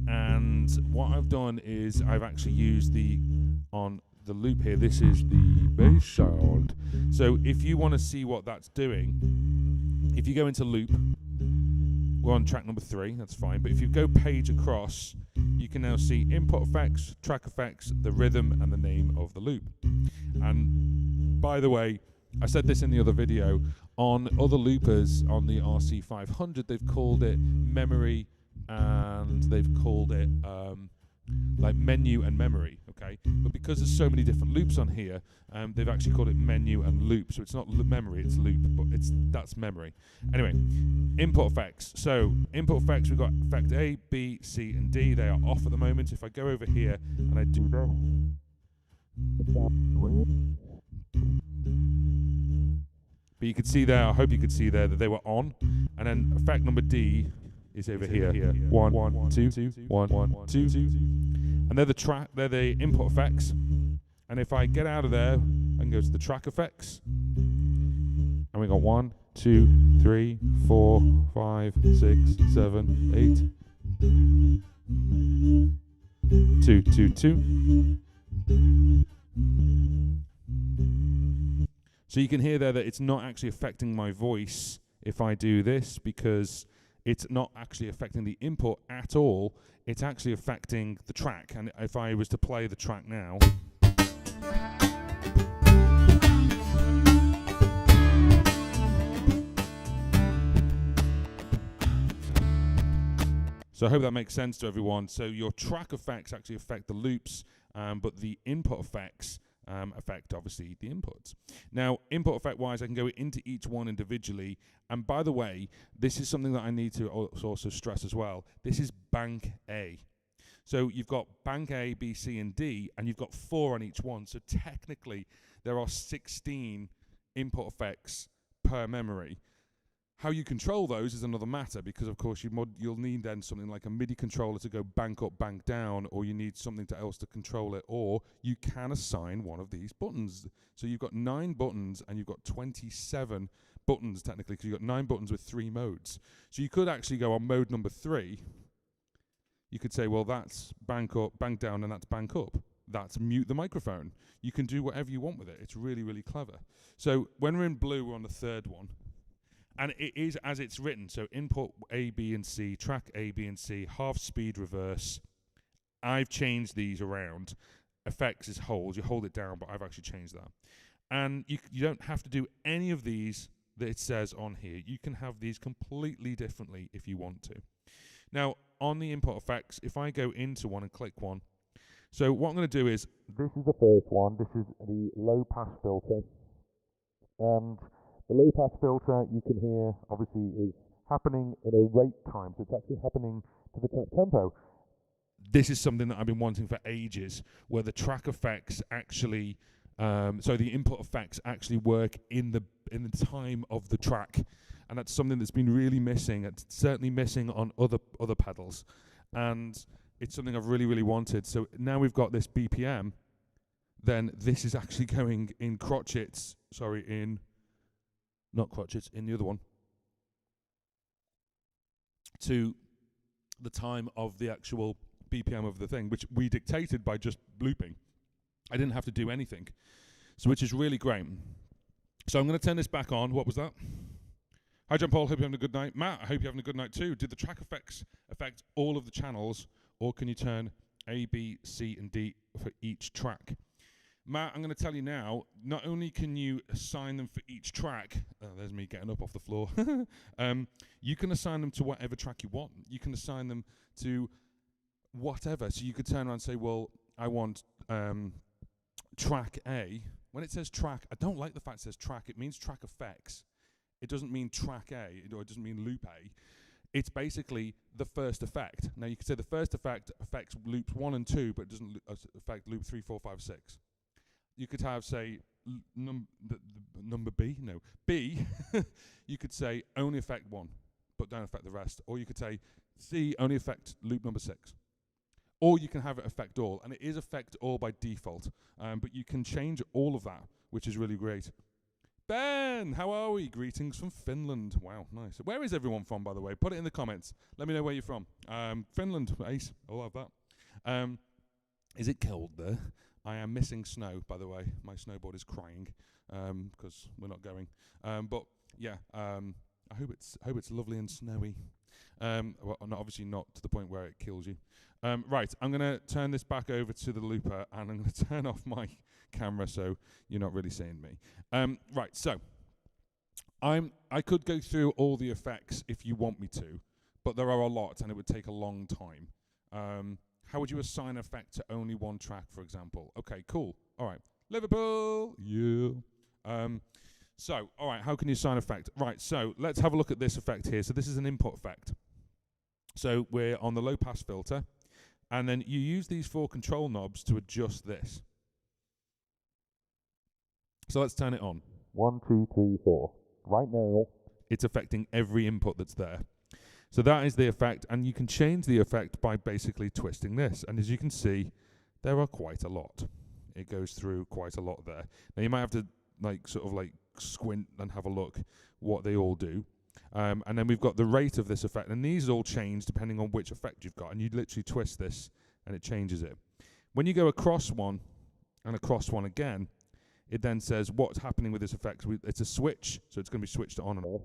And what I've done is I've actually used on the loop here, this is the bass sound. So if you want to see what that's doing, if you go into loop, we're on track number 3, that's fine. But if you go page across, you can now see input effects, track effects, the rhythm, and the name of the loop. And by the way, I said this in the other video, on other loopers on the RC-500, they've called it memory, and they've called it like menu and memory, okay? But because there's so many different loops on here, they've actually called it menu and loop. So it's not memory, it's loop, but that's memory. Anyway, input effects. So input effects, we've got effect A, B, C, and D. They are off at the moment. If I go over here and I do that, But you could see there, I hope you could see there that they were on. And then effect number D is over here. 1, 2, 1, 2. And they're the input effects. And if I get out of there and go to the track effects, and we got 1, 2, 3, 4, 5, 6, 7, 8. 2, 2, 2. So you can hear there that it's not actually affecting my voice if I do this, because it's not actually affecting the input at all. It's actually affecting the track. And if I was to play the track now, so I hope that makes sense to everyone. So your track effects actually affect the loops, but the input effects affect, obviously, the inputs. Now, input effect wise, I can go into each one individually. And by the way, this is something that I need to also stress as well. This is bank A. So you've got bank A, B, C, and D, and you've got 4 on each one. So technically, there are 16 input effects per memory. How you control those is another matter, because of course you'll need then something like a MIDI controller to go bank up, bank down, or you need something else to control it, or you can assign one of these buttons. So you've got 9 buttons and you've got 27 buttons technically, because you've got 9 buttons with 3 modes. So you could actually go on mode number 3. You could say, well, that's bank up, bank down, and that's bank up. That's mute the microphone. You can do whatever you want with it. It's really, really clever. So when we're in blue, we're on the 3rd one. And it is as it's written. So input A, B, and C, track A, B, and C, half speed reverse. I've changed these around. Effects is hold. You hold it down, but I've actually changed that. And you don't have to do any of these that it says on here. You can have these completely differently if you want to. Now, on the input effects, if I go into one and click one, so what I'm going to do is, this is the first one. This is the low pass filter. And the low pass filter, you can hear, obviously, is happening in a rate time. So it's actually happening to the track tempo. This is something that I've been wanting for ages, where the track effects actually, so the input effects actually work in the time of the track. And that's something that's been really missing. It's certainly missing on other pedals. And it's something I've really, really wanted. So now we've got this BPM, then this is actually going in crotchets, not crotchets, in the other one, to the time of the actual BPM of the thing, which we dictated by just looping. I didn't have to do anything, so which is really great. So I'm going to turn this back on. What was that? Hi, John Paul. Hope you're having a good night. Matt, I hope you're having a good night too. Did the track effects affect all of the channels, or can you turn A, B, C, and D for each track? Matt, I'm going to tell you now, not only can you assign them for each track, there's me getting up off the floor, you can assign them to whatever track you want. You can assign them to whatever. So you could turn around and say, well, I want track A. When it says track, I don't like the fact it says track. It means track effects. It doesn't mean track A, or it doesn't mean loop A. It's basically the first effect. Now, you could say the first effect affects loops 1 and 2, but it doesn't affect loop 3, 4, 5, 6. You could have, say, number B. No, B. You could say only affect 1, but don't affect the rest. Or you could say C only affect loop number 6. Or you can have it affect all, and it is affect all by default. But you can change all of that, which is really great. Ben, how are we? Greetings from Finland. Wow, nice. Where is everyone from, by the way? Put it in the comments. Let me know where you're from. Finland, ace. I'll have that. Is it cold there? I am missing snow, by the way. My snowboard is crying because we're not going. But yeah, I hope it's lovely and snowy. Well, obviously not to the point where it kills you. Right, I'm going to turn this back over to the looper, and I'm going to turn off my camera so you're not really seeing me. Right, so I could go through all the effects if you want me to, but there are a lot, and it would take a long time. How would you assign effect to only one track, for example? Okay, cool. All right. Liverpool, yeah. So, all right, how can you assign effect? Right, so let's have a look at this effect here. So this is an input effect. So we're on the low pass filter, and then you use these 4 control knobs to adjust this. So let's turn it on. 1, 2, 3, 4. right now, it's affecting every input that's there. So that is the effect, and you can change the effect by basically twisting this. And as you can see, there are quite a lot. It goes through quite a lot there. Now you might have to sort of squint and have a look what they all do. And then we've got the rate of this effect, and these all change depending on which effect you've got. And you literally twist this, and it changes it. When you go across one and across one again, it then says what's happening with this effect. It's a switch, so it's going to be switched on and off.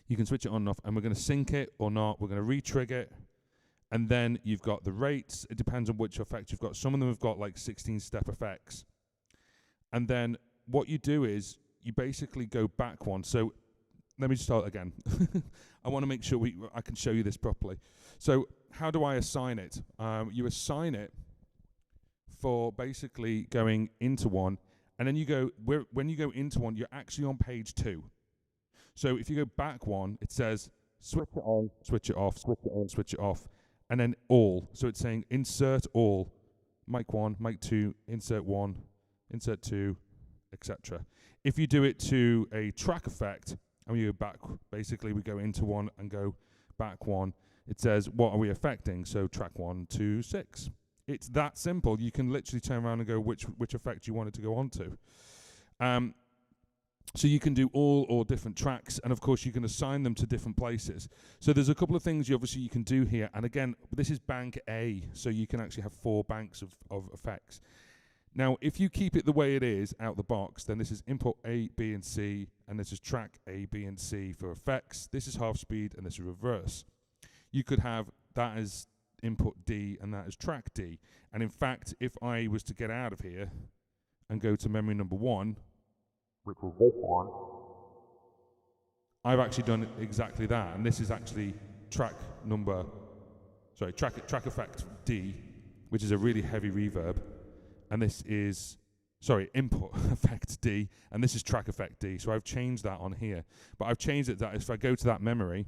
You can switch it on and off, and we're going to sync it or not. We're going to re-trigger it, and then you've got the rates. It depends on which effect you've got. Some of them have got 16-step effects. And then what you do is you basically go back one. So let me just start again. I want to make sure I can show you this properly. So how do I assign it? You assign it for basically going into one, and then you go, when you go into one, you're actually on page 2. So if you go back one, it says switch it on, switch it off, switch it on, switch it off, and then all. So it's saying insert all, mic 1, mic 2, insert 1, insert 2, etc. If you do it to a track effect, and we go back, basically we go into one and go back one, it says what are we affecting? So track 1 to 6. It's that simple. You can literally turn around and go which effect you want it to go on to. So you can do all or different tracks, and of course you can assign them to different places. So there's a couple of things you can do here, and again, this is bank A, so you can actually have 4 banks of effects. Now, if you keep it the way it is out the box, then this is input A, B, and C, and this is track A, B, and C for effects. This is half speed, and this is reverse. You could have that as input D, and that is track D. And in fact, if I was to get out of here and go to memory number 1, which is this one, I've actually done exactly that, and this is actually track effect D, which is a really heavy reverb, and this is, input effect D, and this is track effect D, so I've changed that on here. But I've changed it that if I go to that memory,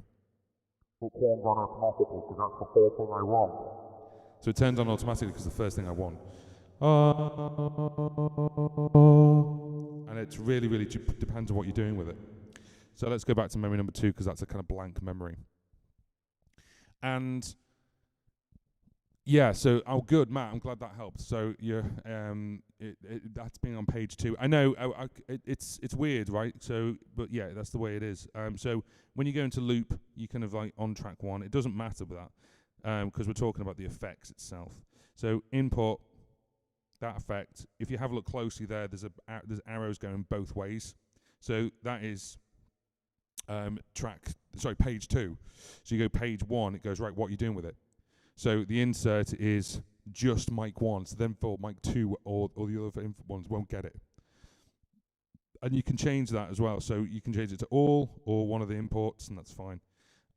it turns on automatically, because that's the first thing I want. So it turns on automatically because it's the first thing I want. And it's really, really depends on what you're doing with it. So let's go back to memory number 2, because that's a kind of blank memory. And yeah, so good, Matt. I'm glad that helped. So you're that's being on page 2. I know it's weird, right? So, but yeah, that's the way it is. So when you go into loop, you kind of on track 1. It doesn't matter with that because we're talking about the effects itself. So input. That effect, if you have a look closely there, there's arrows going both ways. So that is page 2. So you go page 1, it goes, right, what are you doing with it? So the insert is just mic 1, so then for mic 2 or the other ones won't get it. And you can change that as well. So you can change it to all or one of the imports, and that's fine.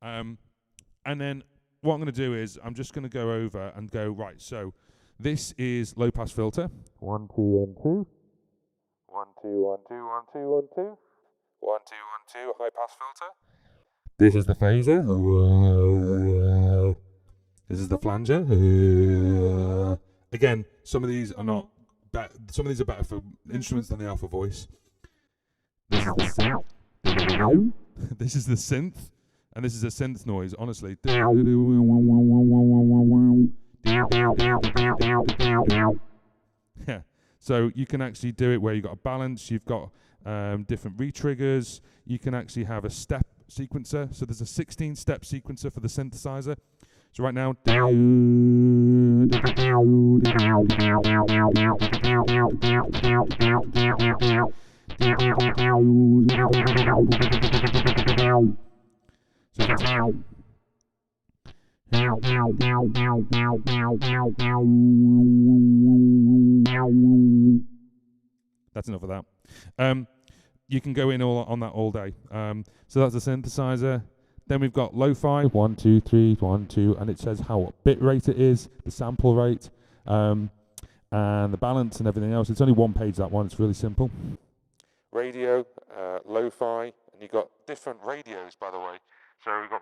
And then what I'm going to do is I'm just going to go over and go, right, so this is low pass filter. 1, 2, 1, 2. 1, 2, 1, 2, 1, 2, 1, 2. 1, 2, 1, 2, high pass filter. This is the phaser. This is the flanger. Again, some of these are not some of these are better for instruments than they are for voice. This is the synth. This is the synth, and this is a synth noise, honestly. Yeah, so you can actually do it where you've got a balance, you've got different re-triggers, you can actually have a step sequencer. So there's a 16-step sequencer for the synthesizer. So right now, that's enough of that. You can go in on that all day. So that's the synthesizer. Then we've got lo-fi, 1, 2, 3, 1, 2, and it says what bit rate it is, the sample rate, and the balance and everything else. It's only one page, that one. It's really simple. Radio, lo-fi, and you've got different radios, by the way. So I've got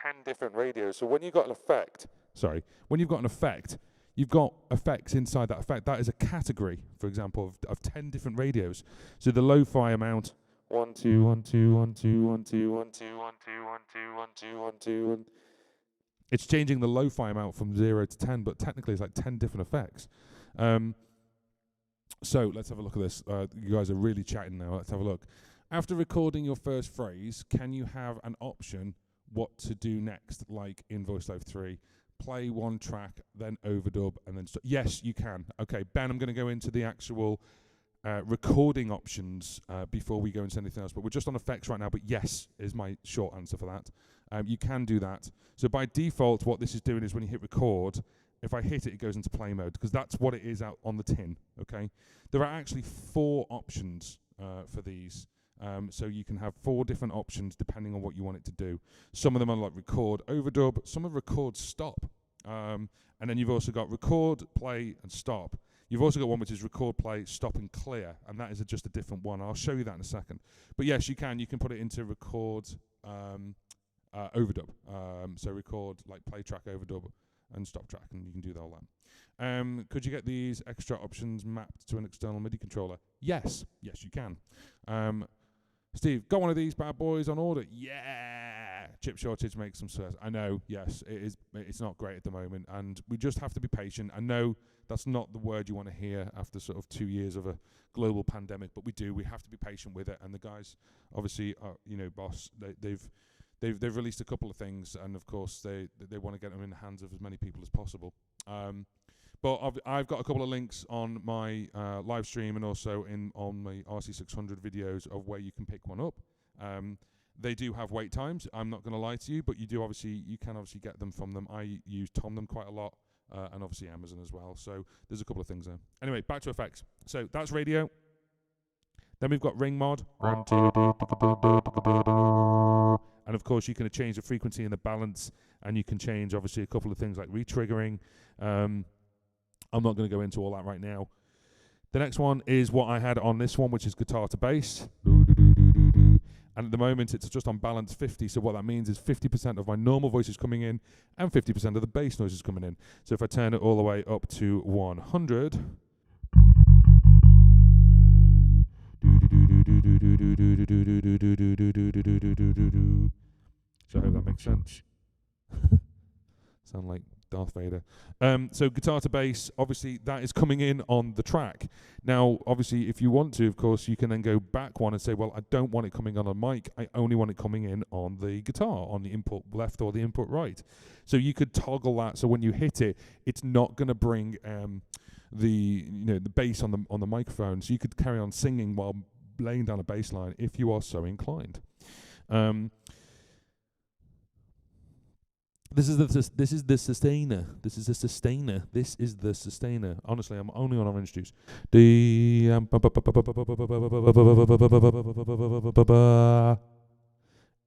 10 different radios. So when you've got an effect, you've got effects inside that effect. That is a category, for example, of 10 different radios. So the lo-fi amount, 1, 1 2 1 2 1 2 1 2 1 2 1 2 1 2 1 2 1 2 1. It's changing the lo-fi amount from 0 to 10, but technically it's like 10 different effects. So let's have a look at this. You guys are really chatting now. Let's have a look. After recording your first phrase, can you have an option what to do next, like in Voice Live 3? Play one track, then overdub, and then yes, you can. Okay, Ben, I'm going to go into the actual recording options before we go into anything else, but we're just on effects right now, but yes is my short answer for that. You can do that. So by default, what this is doing is when you hit record, if I hit it, it goes into play mode, because that's what it is out on the tin, okay? There are actually 4 options for these. So you can have 4 different options depending on what you want it to do. Some of them are like record, overdub. Some are record, stop. And then you've also got record, play, and stop. You've also got one which is record, play, stop, and clear. And that is just a different one. I'll show you that in a second. But yes, you can. You can put it into record, overdub. So record, like play track, overdub, and stop track. And you can do all that. Could you get these extra options mapped to an external MIDI controller? Yes. Yes, you can. Steve, got one of these bad boys on order. Yeah, chip shortage makes some sense. I know, yes, it is. It's not great at the moment, and we just have to be patient. I know that's not the word you want to hear after sort of 2 years of a global pandemic, but we do. We have to be patient with it. And the guys, obviously, Boss, they've released a couple of things, and of course they want to get them in the hands of as many people as possible. But I've got a couple of links on my live stream and also on my RC-600 videos of where you can pick one up. They do have wait times. I'm not going to lie to you, but you can obviously get them from them. I use Tom them quite a lot, and obviously Amazon as well. So there's a couple of things there. Anyway, back to effects. So that's radio. Then we've got ring mod. And of course you can change the frequency and the balance, and you can change obviously a couple of things like retriggering. I'm not going to go into all that right now. The next one is what I had on this one, which is guitar to bass. And at the moment, it's just on balance 50. So what that means is 50% of my normal voice is coming in and 50% of the bass noise is coming in. So if I turn it all the way up to 100. So I hope that makes sense. Sound like Darth Vader. So guitar to bass, obviously that is coming in on the track. Now, obviously, if you want to, of course, you can then go back one and say, well, I don't want it coming on a mic. I only want it coming in on the guitar, on the input left or the input right. So you could toggle that so when you hit it, it's not going to bring the bass on the microphone. So you could carry on singing while laying down a bass line if you are so inclined. This is the sustainer. This is the sustainer. This is the sustainer. Honestly, I'm only on orange juice.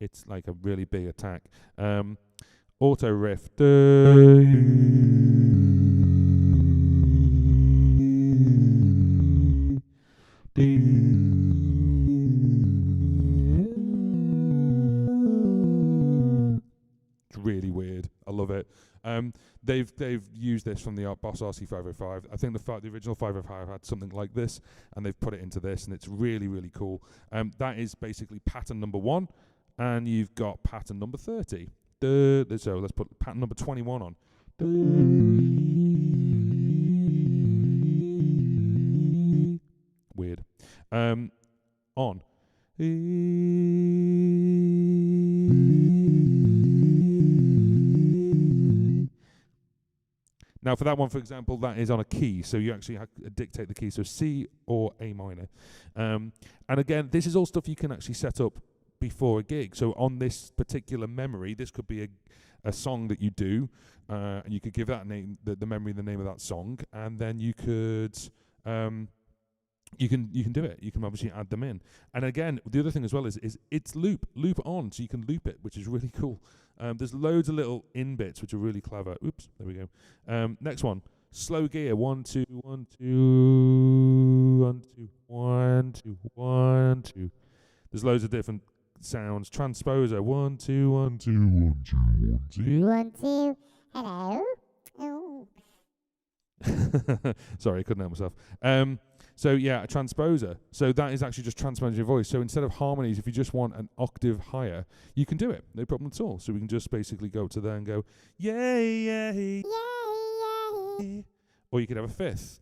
It's like a really big attack. Auto riff. Really weird. I love it. They've used this from the Boss RC-505. I think the original 505 had something like this, and they've put it into this, and it's really, really cool. That is basically pattern number 1, and you've got pattern number 30. So let's put pattern number 21 on. Weird. On. Now, for that one, for example, that is on a key, so you actually have to dictate the key, so C or A minor. And again, this is all stuff you can actually set up before a gig. So on this particular memory, this could be a song that you do, and you could give that name, the memory, the name of that song, and then you could you can do it. You can obviously add them in. And again, the other thing as well is it's loop on, so you can loop it, which is really cool. There's loads of little in bits which are really clever. Oops, there we go. Next one, slow gear. 1 2 1 2 1 2 1 2 1 2. There's loads of different sounds. Transposer. 1 2 1 2 1 2 1 2 1 2. Hello. Oh. Sorry, I couldn't help myself. So yeah, a transposer. So that is actually just transposing your voice. So instead of harmonies, if you just want an octave higher, you can do it. No problem at all. So we can just basically go to there and go, yay, yay, yay. Or you could have a fifth.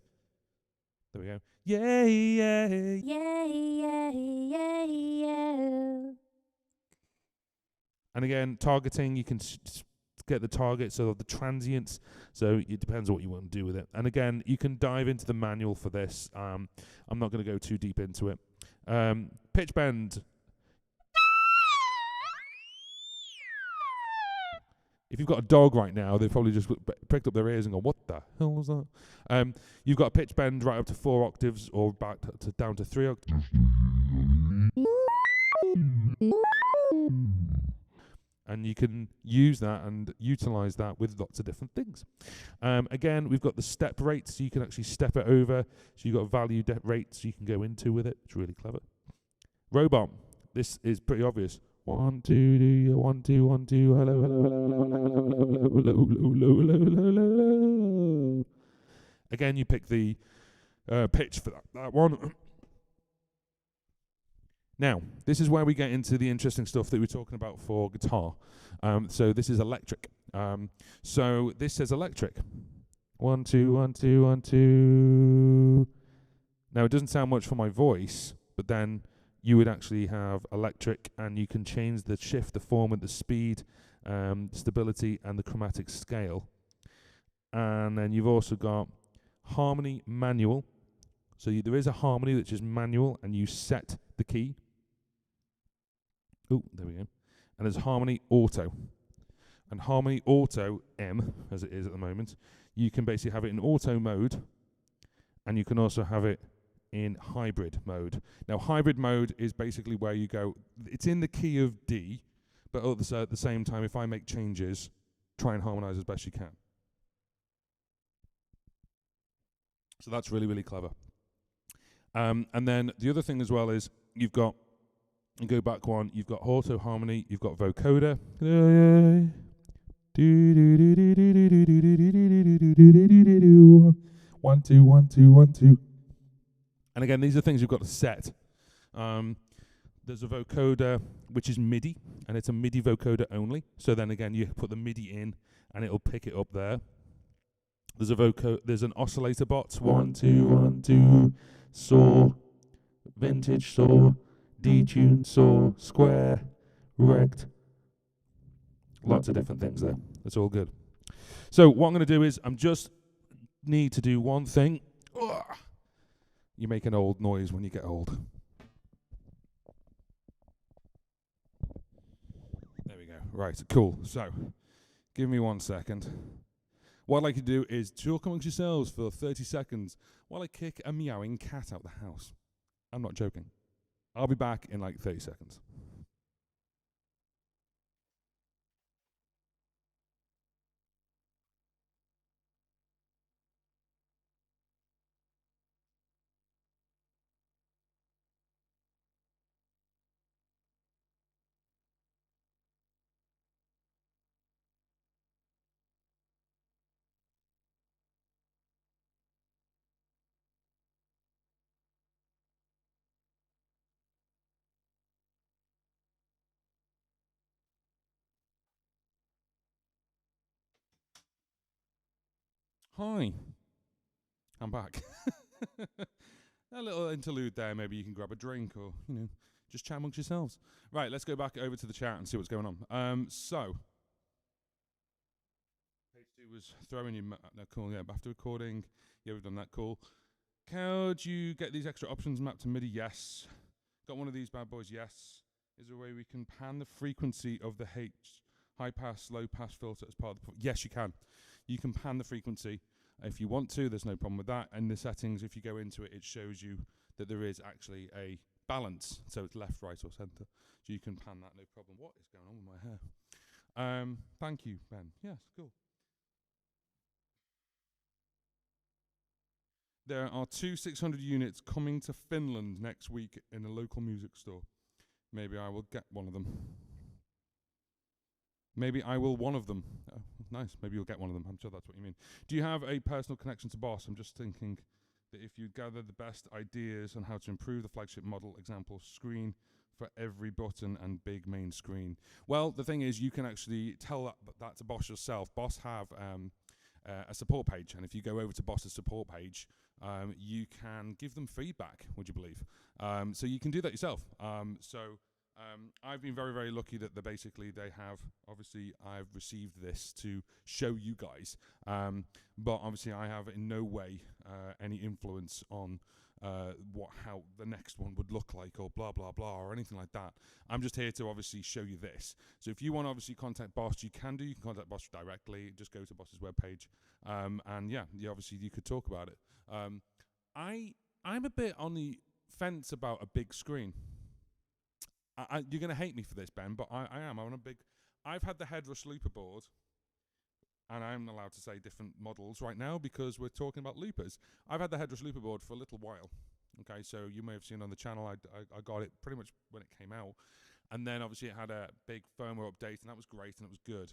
There we go. Yay, yay, yay, yay, yay, yay. And again, targeting, you can get the target, so the transients. So it depends on what you want to do with it. And again, you can dive into the manual for this. I'm not going to go too deep into it. Pitch bend. If you've got a dog right now, they've probably just pricked up their ears and gone, what the hell was that? You've got a pitch bend right up to 4 octaves or back to down to 3 octaves. And you can use that and utilize that with lots of different things. Again, we've got the step rates, so you can actually step it over. So you've got value rates you can go into with it. It's really clever. Robot. This is pretty obvious. 1, 2, do you 1, 2, 1, 2, hello, hello, hello, hello, hello, hello, hello, hello, hello, hello, hello. Again, you pick the pitch for that one. Now, this is where we get into the interesting stuff that we were talking about for guitar. So this is electric. So this says electric. 1, 2, 1, 2, 1, 2. Now, it doesn't sound much for my voice, but then you would actually have electric, and you can change the shift, the form, and the speed, stability, and the chromatic scale. And then you've also got harmony manual. So there is a harmony which is manual, and you set the key. Oh, there we go. And there's harmony auto. And harmony auto M, as it is at the moment, you can basically have it in auto mode, and you can also have it in hybrid mode. Now, hybrid mode is basically where you go, it's in the key of D, but also at the same time, if I make changes, try and harmonize as best you can. So that's really, really clever. And then the other thing as well is you've got, and go back one, you've got auto harmony, you've got vocoder. 1, 2, 1, 2, 1, 2. And again, these are things you've got to set. There's a vocoder, which is Midi, and it's a Midi vocoder only. So then again, you put the Midi in, and it'll pick it up there. There's an oscillator box. 1, 2, 1, 2. Saw, vintage saw, detune saw, square, rect. Lots of different things there. That's all good. So what I'm going to do is I'm just need to do one thing. Ugh. You make an old noise when you get old. There we go. Right, cool. So, give me 1 second. What I'd like to do is talk amongst yourselves for 30 seconds while I kick a meowing cat out the house. I'm not joking. I'll be back in like 30 seconds. Hi, I'm back. A little interlude there. Maybe you can grab a drink or, just chat amongst yourselves. Right, let's go back over to the chat and see what's going on. So, page 2 was throwing you. No, cool. Yeah, after recording, yeah, we've done that. Cool. How do you get these extra options mapped to MIDI? Yes. Got one of these bad boys? Yes. Is there a way we can pan the frequency of the high pass, low pass filter as part of the? Yes, you can. You can pan the frequency if you want to. There's no problem with that. And the settings, if you go into it, it shows you that there is actually a balance. So it's left, right, or center. So you can pan that, no problem. What is going on with my hair? Thank you, Ben. Yes, cool. There are 2 600 units coming to Finland next week in a local music store. Maybe I will get one of them. Maybe I will one of them. Oh, nice. Maybe you'll get one of them. I'm sure that's what you mean. Do you have a personal connection to Boss? I'm just thinking that if you gather the best ideas on how to improve the flagship model example screen for every button and big main screen. Well, the thing is, you can actually tell that to Boss yourself. Boss have a support page, and if you go over to Boss's support page, you can give them feedback, would you believe? So you can do that yourself. I've been very, very lucky that they have, obviously I've received this to show you guys, but obviously I have in no way any influence on how the next one would look like, or blah blah blah, or anything like that. I'm just here to obviously show you this. So if you want to obviously contact Boss, you can contact Boss directly. Just go to Boss's webpage, and yeah, obviously you could talk about it. I'm a bit on the fence about a big screen. You're going to hate me for this, Ben, but I am. I'm on a big... I've had the Headrush looper board, and I'm allowed to say different models right now because we're talking about loopers. I've had the Headrush looper board for a little while. Okay, so you may have seen on the channel, I got it pretty much when it came out. And then obviously it had a big firmware update, and that was great, and it was good.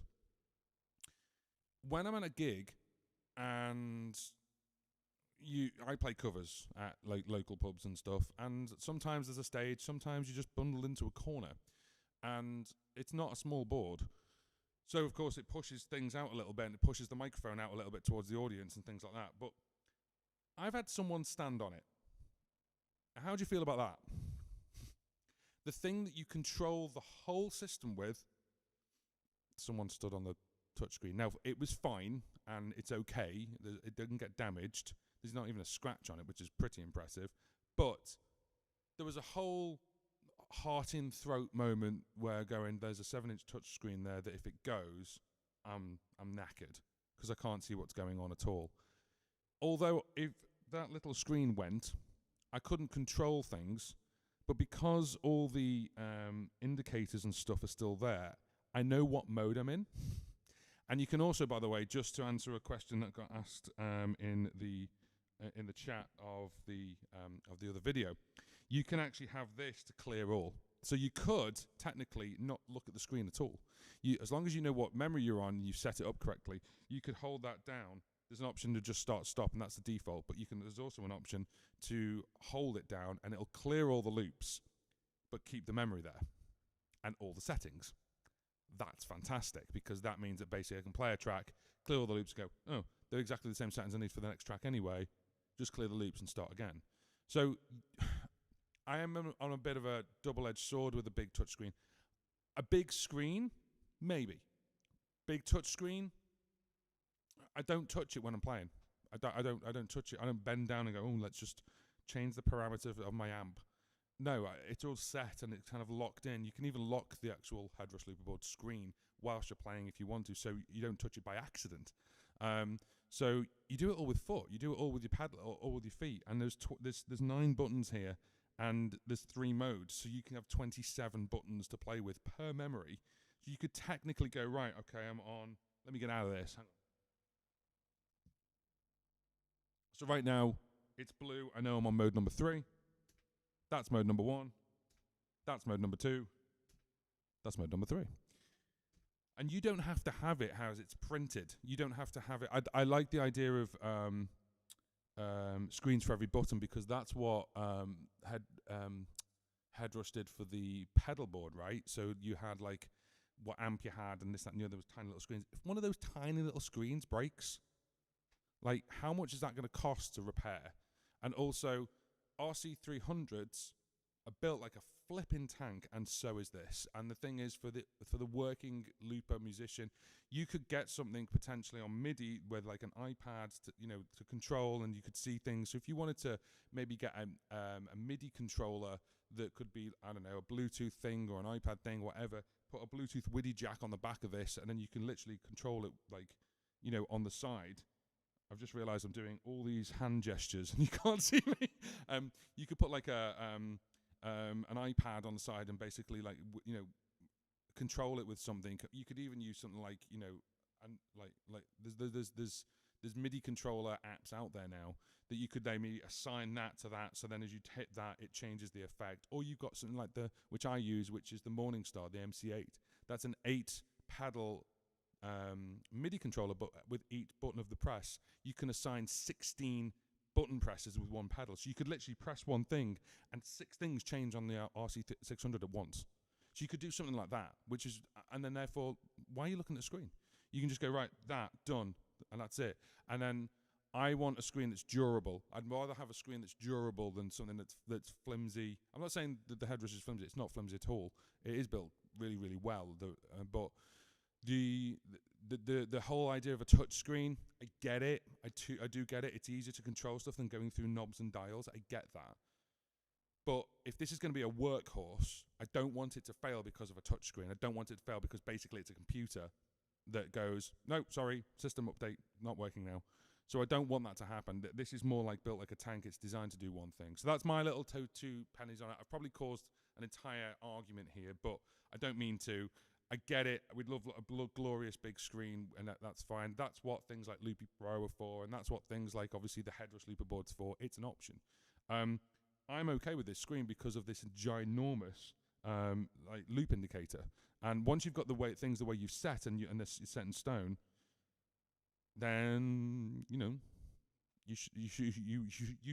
When I'm at a gig, and I play covers at like local pubs and stuff, and sometimes there's a stage, sometimes you just bundle into a corner, and it's not a small board, so of course it pushes things out a little bit, and it pushes the microphone out a little bit towards the audience and things like that. But I've had someone stand on it. How do you feel about that? The thing that you control the whole system with, someone stood on the touchscreen. Now, it was fine, and it's okay, it didn't get damaged. There's not even a scratch on it, which is pretty impressive. But there was a whole heart in throat moment where there's a 7-inch touchscreen there that if it goes, I'm knackered because I can't see what's going on at all. Although if that little screen went, I couldn't control things, but because all the indicators and stuff are still there, I know what mode I'm in. And you can also, by the way, just to answer a question that got asked in the chat of the other video, you can actually have this to clear all. So you could technically not look at the screen at all. As long as you know what memory you're on and you set it up correctly, you could hold that down. There's an option to just stop, and that's the default. But there's also an option to hold it down, and it'll clear all the loops, but keep the memory there and all the settings. That's fantastic, because that means that basically I can play a track, clear all the loops, and go, oh, they're exactly the same settings I need for the next track anyway. Just clear the loops and start again. So I am on a bit of a double-edged sword with a big touchscreen. A big screen, maybe. Big touchscreen, I don't touch it when I'm playing. I don't touch it. I don't bend down and go, oh, let's just change the parameter of my amp. No, it's all set and it's kind of locked in. You can even lock the actual Headrush looper board screen whilst you're playing if you want to, so you don't touch it by accident. So you do it all with foot. You do it all with your paddle or with your feet. And there's 9 buttons here, and there's 3 modes, so you can have 27 buttons to play with per memory. So you could technically go, right, okay, I'm on. Let me get out of this. Hang on. So right now it's blue. I know I'm on mode number 3. That's mode number 1. That's mode number 2. That's mode number 3. And you don't have to have it as it's printed. You don't have to have it. I like the idea of screens for every button, because that's what Headrush did for the pedal board, right? So you had like what amp you had and this, that, and the other. There was tiny little screens. If one of those tiny little screens breaks, like how much is that going to cost to repair? And also, RC-300s are built like a flipping tank, and so is this. And the thing is, for the working looper musician, you could get something potentially on Midi with like an iPad to control, and you could see things. So if you wanted to maybe get a MIDI controller that could be, I don't know, a Bluetooth thing or an iPad thing, whatever, put a Bluetooth WIDI jack on the back of this, and then you can literally control it like, on the side. I've just realised I'm doing all these hand gestures and you can't see me. You could put like an iPad on the side and basically like control it with something. You could even use something like and like there's MIDI controller apps out there now that you could maybe assign that to that. So then as you hit that, it changes the effect. Or you've got something like which I use, which is the Morningstar, the MC8. That's an 8 paddle MIDI controller, but with each button of the press, you can assign 16 button presses with one pedal. So you could literally press one thing and 6 things change on the RC-600 at once. So you could do something like that, which is, and then therefore, why are you looking at the screen? You can just go, right, that, done, and that's it. And then I want a screen that's durable. I'd rather have a screen that's durable than something that's flimsy. I'm not saying that the headrest is flimsy. It's not flimsy at all. It is built really, really well. But the whole idea of a touch screen, I get it. I do get it. It's easier to control stuff than going through knobs and dials. I get that. But if this is going to be a workhorse, I don't want it to fail because of a touch screen. I don't want it to fail because basically it's a computer that goes, no, sorry, system update, not working now. So I don't want that to happen. This is more like built like a tank. It's designed to do one thing. So that's my little two pennies on it. I've probably caused an entire argument here, but I don't mean to. I get it. We'd love a glorious big screen, and that's fine. That's what things like Loopy Pro are for, and that's what things like, obviously, the headrest looper board's for. It's an option. I'm okay with this screen because of this ginormous like loop indicator. And once you've got things the way you've set and this is set in stone, then you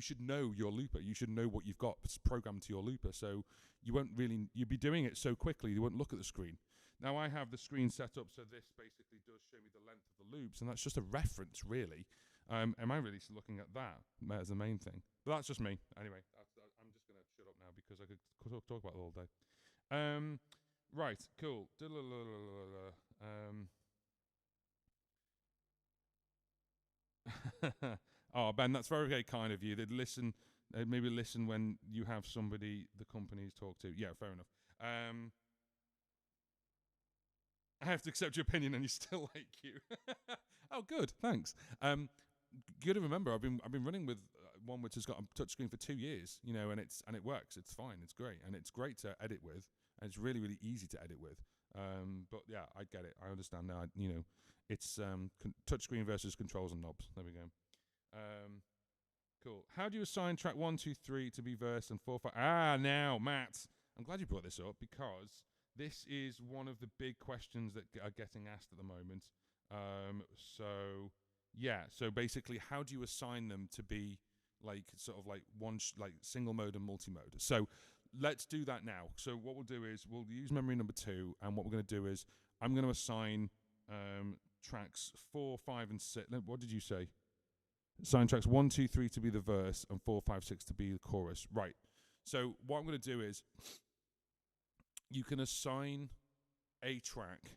should know your looper. You should know what you've got programmed to your looper. So you'd be doing it so quickly you won't look at the screen. Now I have the screen set up so this basically does show me the length of the loops, and that's just a reference, really. Am I really looking at that as the main thing? But that's just me. Anyway, I'm just going to shut up now because I could talk about it all day. Right, cool. Oh, Ben, that's very, very kind of you. They'd maybe listen when you have somebody the companies talk to. Yeah, fair enough. I have to accept your opinion, and you still like you. Oh, good, thanks. Good to remember. I've been running with one which has got a touchscreen for 2 years, and it works. It's fine. It's great, and it's great to edit with, and it's really, really easy to edit with. But yeah, I get it. I understand now. It's touchscreen versus controls and knobs. There we go. Cool. How do you assign track 1, 2, 3 to be verse and 4, 5? Now, Matt, I'm glad you brought this up because this is one of the big questions that are getting asked at the moment. So basically, how do you assign them to be like sort of like single mode and multi-mode? So let's do that now. So what we'll do is we'll use memory number 2, and what we're going to do is I'm going to assign tracks 4, 5, and 6. What did you say? Assign tracks 1, 2, 3 to be the verse and 4, 5, 6 to be the chorus. Right. So what I'm going to do is you can assign a track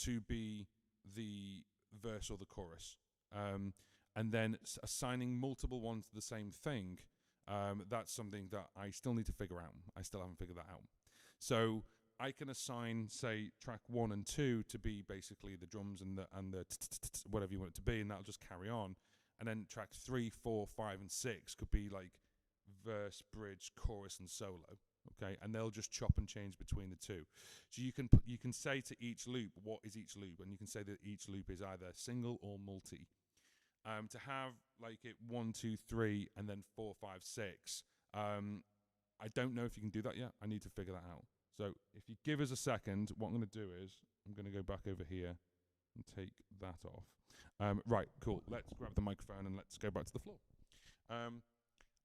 to be the verse or the chorus, and then assigning multiple ones to the same thing. That's something that I still need to figure out. I still haven't figured that out. So I can assign, say, track 1 and 2 to be basically the drums and the whatever you want it to be, and that'll just carry on. And then track 3, 4, 5, and 6 could be like verse, bridge, chorus, and solo. Okay, and they'll just chop and change between the two. So you can say to each loop what is each loop, and you can say that each loop is either single or multi. To have like it 1, 2, 3, and then 4, 5, 6. I don't know if you can do that yet. I need to figure that out. So if you give us a second, what I'm going to do is I'm going to go back over here and take that off. Right, cool. Let's grab the microphone and let's go back to the floor.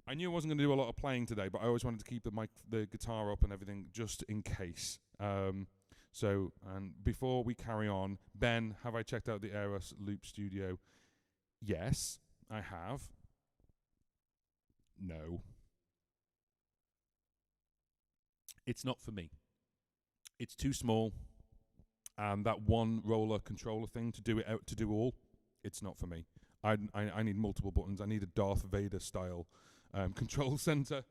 I knew I wasn't going to do a lot of playing today, but I always wanted to keep the guitar up and everything just in case. So before we carry on, Ben, have I checked out the Eros Loop Studio? Yes, I have. No. It's not for me. It's too small. And that one roller controller thing to do it out to do all, it's not for me. I need multiple buttons. I need a Darth Vader style control center.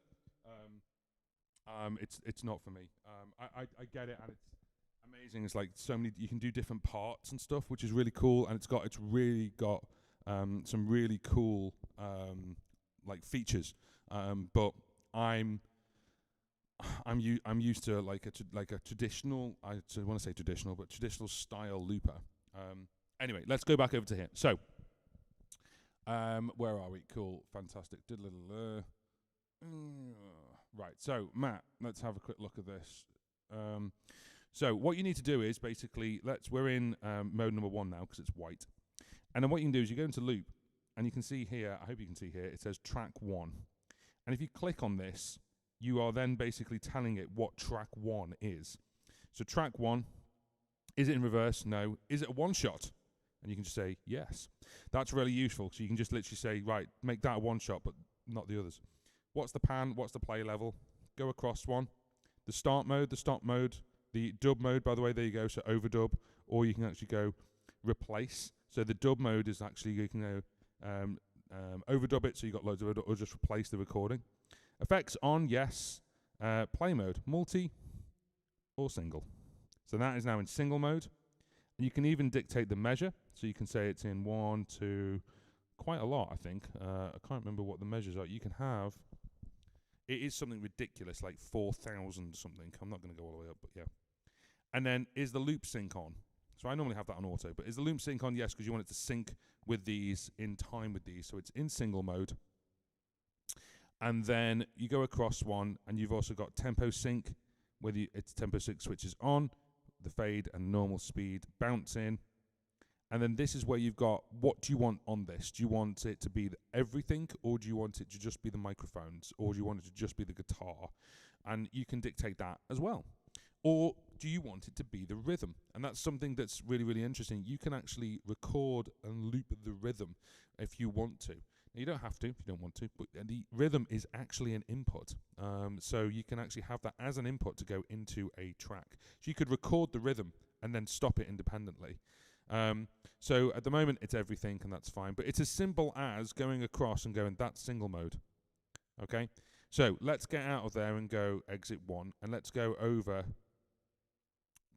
It's not for me. I get it, and it's amazing. It's like so many. You can do different parts and stuff, which is really cool. And it's really got some really cool like features. But I'm used to like a traditional. I want to say traditional, but traditional style looper. Anyway, let's go back over to here. So, where are we? Cool, fantastic. Right. So, Matt, let's have a quick look at this. So, what you need to do is basically we're in mode number 1 now because it's white, and then what you can do is you go into loop, and you can see here, I hope you can see here, it says track 1. And if you click on this, you are then basically telling it what track 1 is. So track 1, is it in reverse? No. Is it a one-shot? And you can just say yes. That's really useful, so you can just literally say, right, make that a one-shot, but not the others. What's the pan? What's the play level? Go across one. The start mode, the stop mode, the dub mode, by the way, there you go, so overdub, or you can actually go replace. So the dub mode is actually, you can overdub it, so you got loads of it, or just replace the recording. Effects on, yes. Play mode, multi or single. So that is now in single mode. And you can even dictate the measure, so you can say it's in 1, 2, quite a lot, I think. I can't remember what the measures are. You can have, it is something ridiculous, like 4,000 something. I'm not going to go all the way up, but yeah. And then, is the loop sync on? So I normally have that on auto, but is the loop sync on? Yes, because you want it to sync with these, in time with these. So it's in single mode. And then you go across one, and you've also got tempo sync, whether it's tempo sync switches on, the fade and normal speed bounce in. And then this is where you've got, what do you want on this? Do you want it to be everything, or do you want it to just be the microphones, or do you want it to just be the guitar? And you can dictate that as well. Or do you want it to be the rhythm? And that's something that's really, really interesting. You can actually record and loop the rhythm if you want to. Now, you don't have to if you don't want to, but the rhythm is actually an input. So you can actually have that as an input to go into a track. So you could record the rhythm and then stop it independently. So at the moment it's everything, and that's fine. But it's as simple as going across and going, that's single mode. Okay? So let's get out of there and go exit 1, and let's go over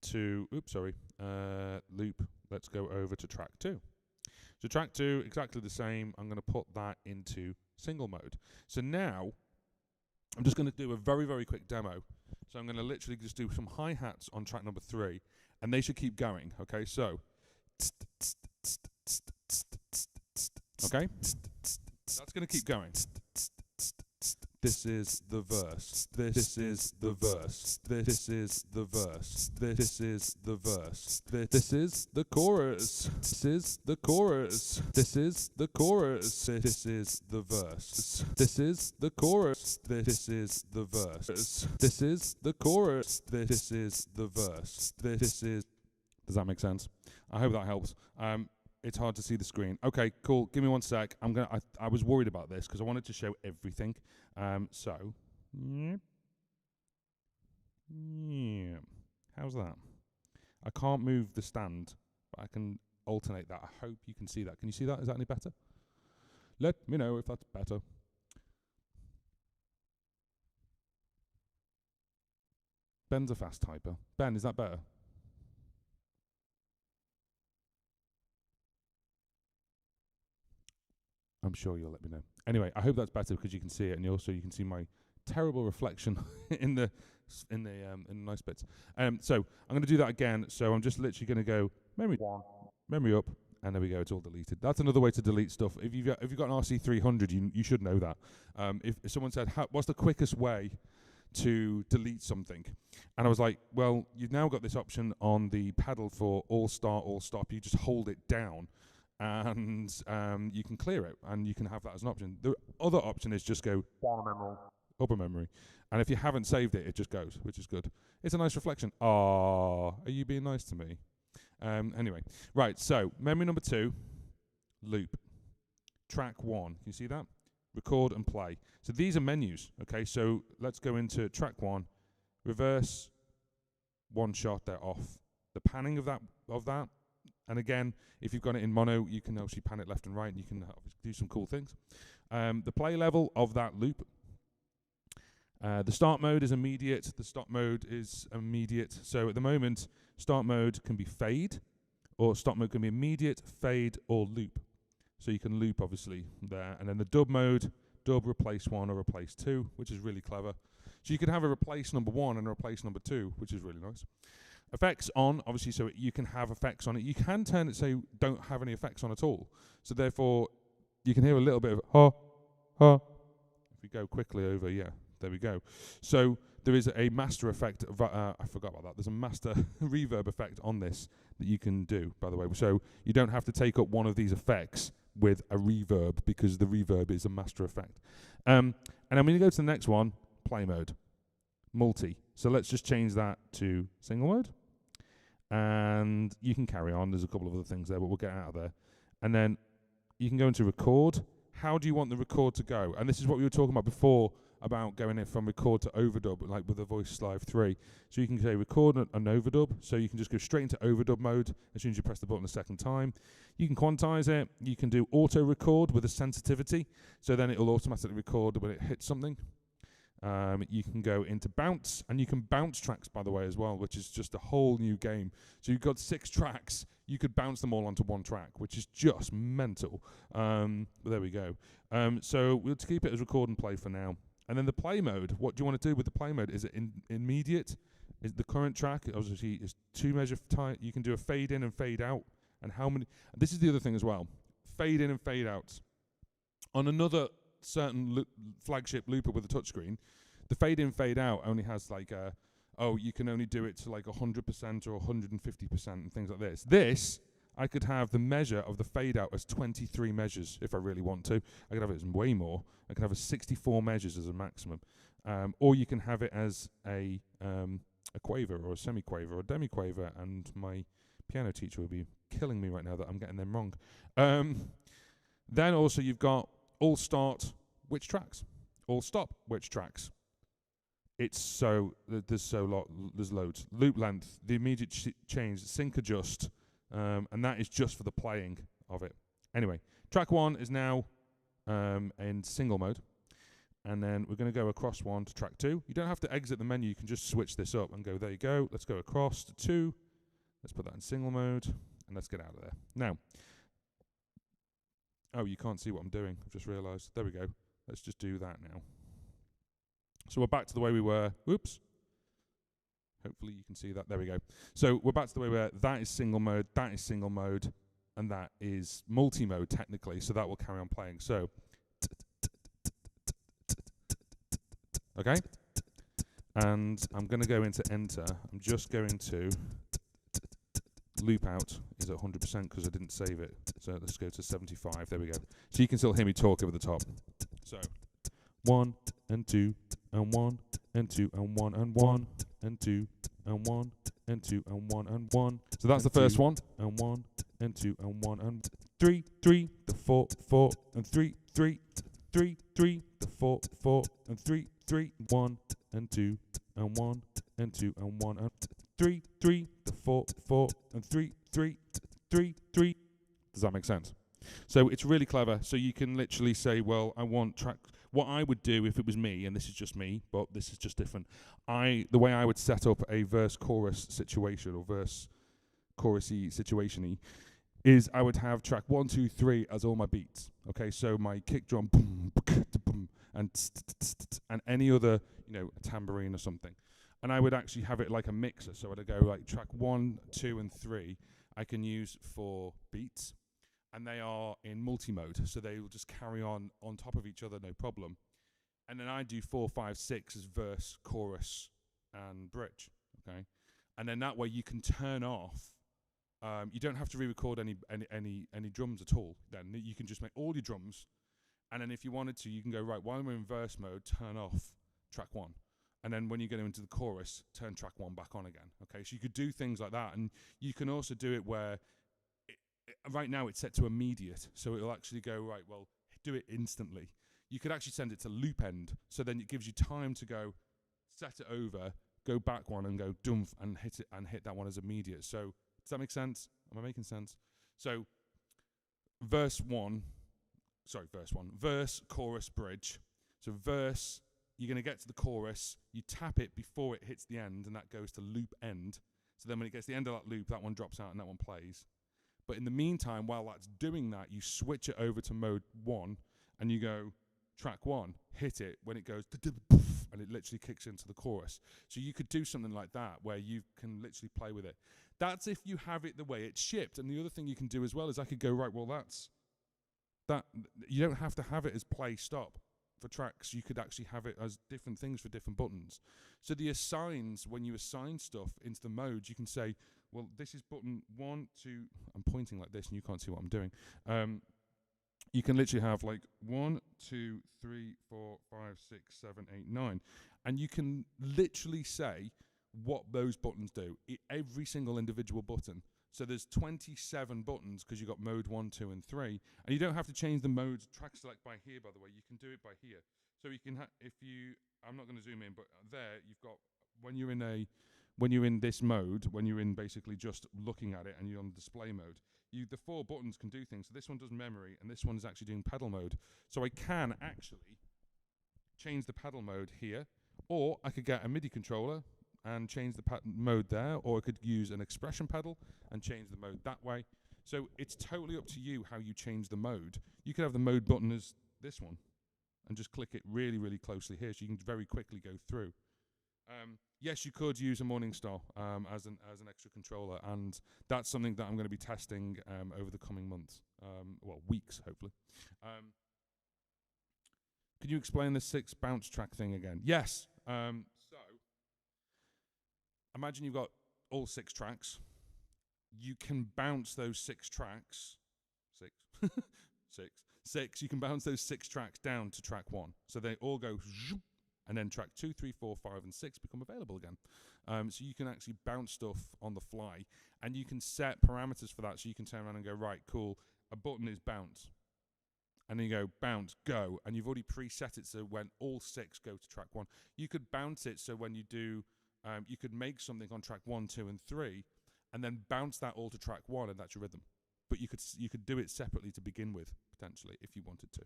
to, loop. Let's go over to track 2. So track 2, exactly the same. I'm going to put that into single mode. So now I'm just going to do a very, very quick demo. So I'm going to literally just do some hi-hats on track number 3, and they should keep going. Okay, so okay, that's going to keep going. This is the verse. This is the verse. This is the verse. This is the verse. This is the chorus. This is the chorus. This is the chorus. This is the verse. This is the chorus. This is the verse. This is the chorus. This is the verse. This is. Does that make sense? I hope that helps. It's hard to see the screen. Okay, cool. Give me 1 sec. I was worried about this because I wanted to show everything. How's that? I can't move the stand, but I can alternate that. I hope you can see that. Can you see that? Is that any better? Let me know if that's better. Ben's a fast typer. Ben, is that better? I'm sure you'll let me know. Anyway, I hope that's better because you can see it, and also you can see my terrible reflection in the nice bits. So I'm going to do that again. So I'm just literally going to go memory down, memory up, and there we go. It's all deleted. That's another way to delete stuff. If you've got an RC-300, you should know that. If someone said, what's the quickest way to delete something? And I was like, well, you've now got this option on the pedal for all start, all stop. You just hold it down, and you can clear it, and you can have that as an option. The other option is just go down memory, upper memory, and if you haven't saved it, it just goes, which is good. It's a nice reflection. Are you being nice to me? Anyway, right, so memory number 2, loop. Track 1, can you see that? Record and play. So these are menus, okay? So let's go into track 1, reverse, 1 shot, they're off. The panning of that, and again, if you've got it in mono, you can actually pan it left and right, and you can do some cool things. The play level of that loop. The start mode is immediate. The stop mode is immediate. So at the moment, start mode can be fade, or stop mode can be immediate, fade, or loop. So you can loop, obviously, there. And then the dub mode, dub, replace 1 or replace 2, which is really clever. So you can have a replace number 1 and a replace number 2, which is really nice. Effects on, obviously, so you can have effects on it. You can turn it so don't have any effects on at all. So therefore, you can hear a little bit of ha, ha. If we go quickly over, yeah, there we go. So there is a master effect. I forgot about that. There's a master reverb effect on this that you can do, by the way. So you don't have to take up one of these effects with a reverb, because the reverb is a master effect. And then when you go to the next one, play mode, multi. So let's just change that to single mode. And you can carry on. There's a couple of other things there, but we'll get out of there. And then you can go into record. How do you want the record to go? And this is what we were talking about before, about going in from record to overdub, like with the Voice Live 3. So you can say record and overdub, so you can just go straight into overdub mode as soon as you press the button the second time. You can quantize it. You can do auto record with a sensitivity, so then it will automatically record when it hits something. You can go into bounce, and you can bounce tracks, by the way, as well, which is just a whole new game. So you've got 6 tracks. You could bounce them all onto one track, which is just mental. But there we go. So we'll keep it as record and play for now. And then the play mode, what do you want to do with the play mode? Is it immediate? Is the current track, obviously, is 2 measure time. You can do a fade in and fade out. And how many? This is the other thing as well. Fade in and fade out. On another certain flagship looper with a touchscreen, the fade in, fade out only has like you can only do it to like 100% or 150% and things like this. This, I could have the measure of the fade out as 23 measures if I really want to. I could have it as way more. I can have it 64 measures as a maximum. Or you can have it as a quaver or a semi-quaver or a demi-quaver, and my piano teacher will be killing me right now that I'm getting them wrong. Then also you've got all start, which tracks? All stop, which tracks? It's there's loads. Loop length, the immediate change, sync adjust, and that is just for the playing of it. Anyway, track 1 is now in single mode, and then we're going to go across 1 to track 2. You don't have to exit the menu, you can just switch this up and go, there you go, let's go across to 2, let's put that in single mode, and let's get out of there. Now, oh, you can't see what I'm doing, I've just realised. There we go, let's just do that now. So we're back to the way we were. Whoops. Hopefully you can see that. There we go. So we're back to the way we were. That is single mode, that is single mode, and that is multi-mode technically, so that will carry on playing. So, okay? And I'm going to go into enter. I'm just going to loop out is at 100% because I didn't save it. So let's go to 75. There we go. So you can still hear me talk over the top. So 1 and 2 and 1 and 2 and 1 and 1 and 2 and 1 and 2 and 1 and 1. So that's the first one. And 1 and 2 and 1 and 3, 3, the 4, 4 and 3, 3, 3, 3, the 4, 4 and 3, 3, 1 and 2 and 1 and 2 and 1 and 3, 3, the 4, 4 and 3, 3, 3, 3. Does that make sense? So it's really clever. So you can literally say, well, I want track. What I would do if it was me, and this is just me, but this is just different. The way I would set up a verse-chorus situation or verse-chorusy situation-y is I would have track 1, 2, 3 as all my beats. Okay, so my kick drum, boom, boom, and any other, tambourine or something. And I would actually have it like a mixer. So I'd go like track 1, 2, and 3 I can use for beats. And they are in multi-mode, so they will just carry on top of each other, no problem. And then I do 4, 5, 6 as verse, chorus, and bridge, okay? And then that way you can turn off. You don't have to re-record any drums at all. Then you can just make all your drums, and then if you wanted to, you can go, right, while we're in verse mode, turn off track 1. And then when you get into the chorus, turn track 1 back on again, okay? So you could do things like that, and you can also do it where right now it's set to immediate, so it'll actually go, right, well, do it instantly. You could actually send it to loop end, so then it gives you time to go, set it over, go back one and go dumph and hit it and hit that one as immediate. So does that make sense? Am I making sense? So verse, chorus, bridge. So verse, you're going to get to the chorus, you tap it before it hits the end, and that goes to loop end. So then when it gets to the end of that loop, that one drops out and that one plays. But in the meantime, while that's doing that, you switch it over to mode 1, and you go track 1, hit it when it goes, and it literally kicks into the chorus. So you could do something like that where you can literally play with it. That's if you have it the way it's shipped. And the other thing you can do as well is I could go, right, well, that's that. You don't have to have it as play stop for tracks. You could actually have it as different things for different buttons. So the assigns, when you assign stuff into the modes, you can say, well, this is button 1, 2. I'm pointing like this, and you can't see what I'm doing. you can literally have like 1, 2, 3, 4, 5, 6, 7, 8, 9. And you can literally say what those buttons do, every single individual button. So there's 27 buttons because you've got mode 1, 2, and 3. And you don't have to change the mode track select by here, by the way. You can do it by here. So you can, I'm not going to zoom in, but there you've got, when you're in this mode, when you're in basically just looking at it and you're on display mode, the 4 buttons can do things. So this one does memory, and this one is actually doing pedal mode. So I can actually change the pedal mode here, or I could get a MIDI controller and change the mode there, or I could use an expression pedal and change the mode that way. So it's totally up to you how you change the mode. You could have the mode button as this one and just click it really, really closely here, so you can very quickly go through. Yes, you could use a Morningstar as an extra controller, and that's something that I'm going to be testing over the coming months, well, weeks, hopefully. Can you explain the 6 bounce track thing again? Yes. So imagine you've got all 6 tracks. You can bounce those 6 tracks. 6. 6. You can bounce those 6 tracks down to track 1. So they all go zoop, and then track 2, 3, 4, 5, and 6 become available again. So you can actually bounce stuff on the fly, and you can set parameters for that. So you can turn around and go, right, cool, a button is bounce. And then you go, bounce, go. And you've already preset it so when all 6 go to track 1. You could bounce it so when you do, you could make something on track 1, 2, and 3, and then bounce that all to track 1, and that's your rhythm. But you could do it separately to begin with, potentially, if you wanted to.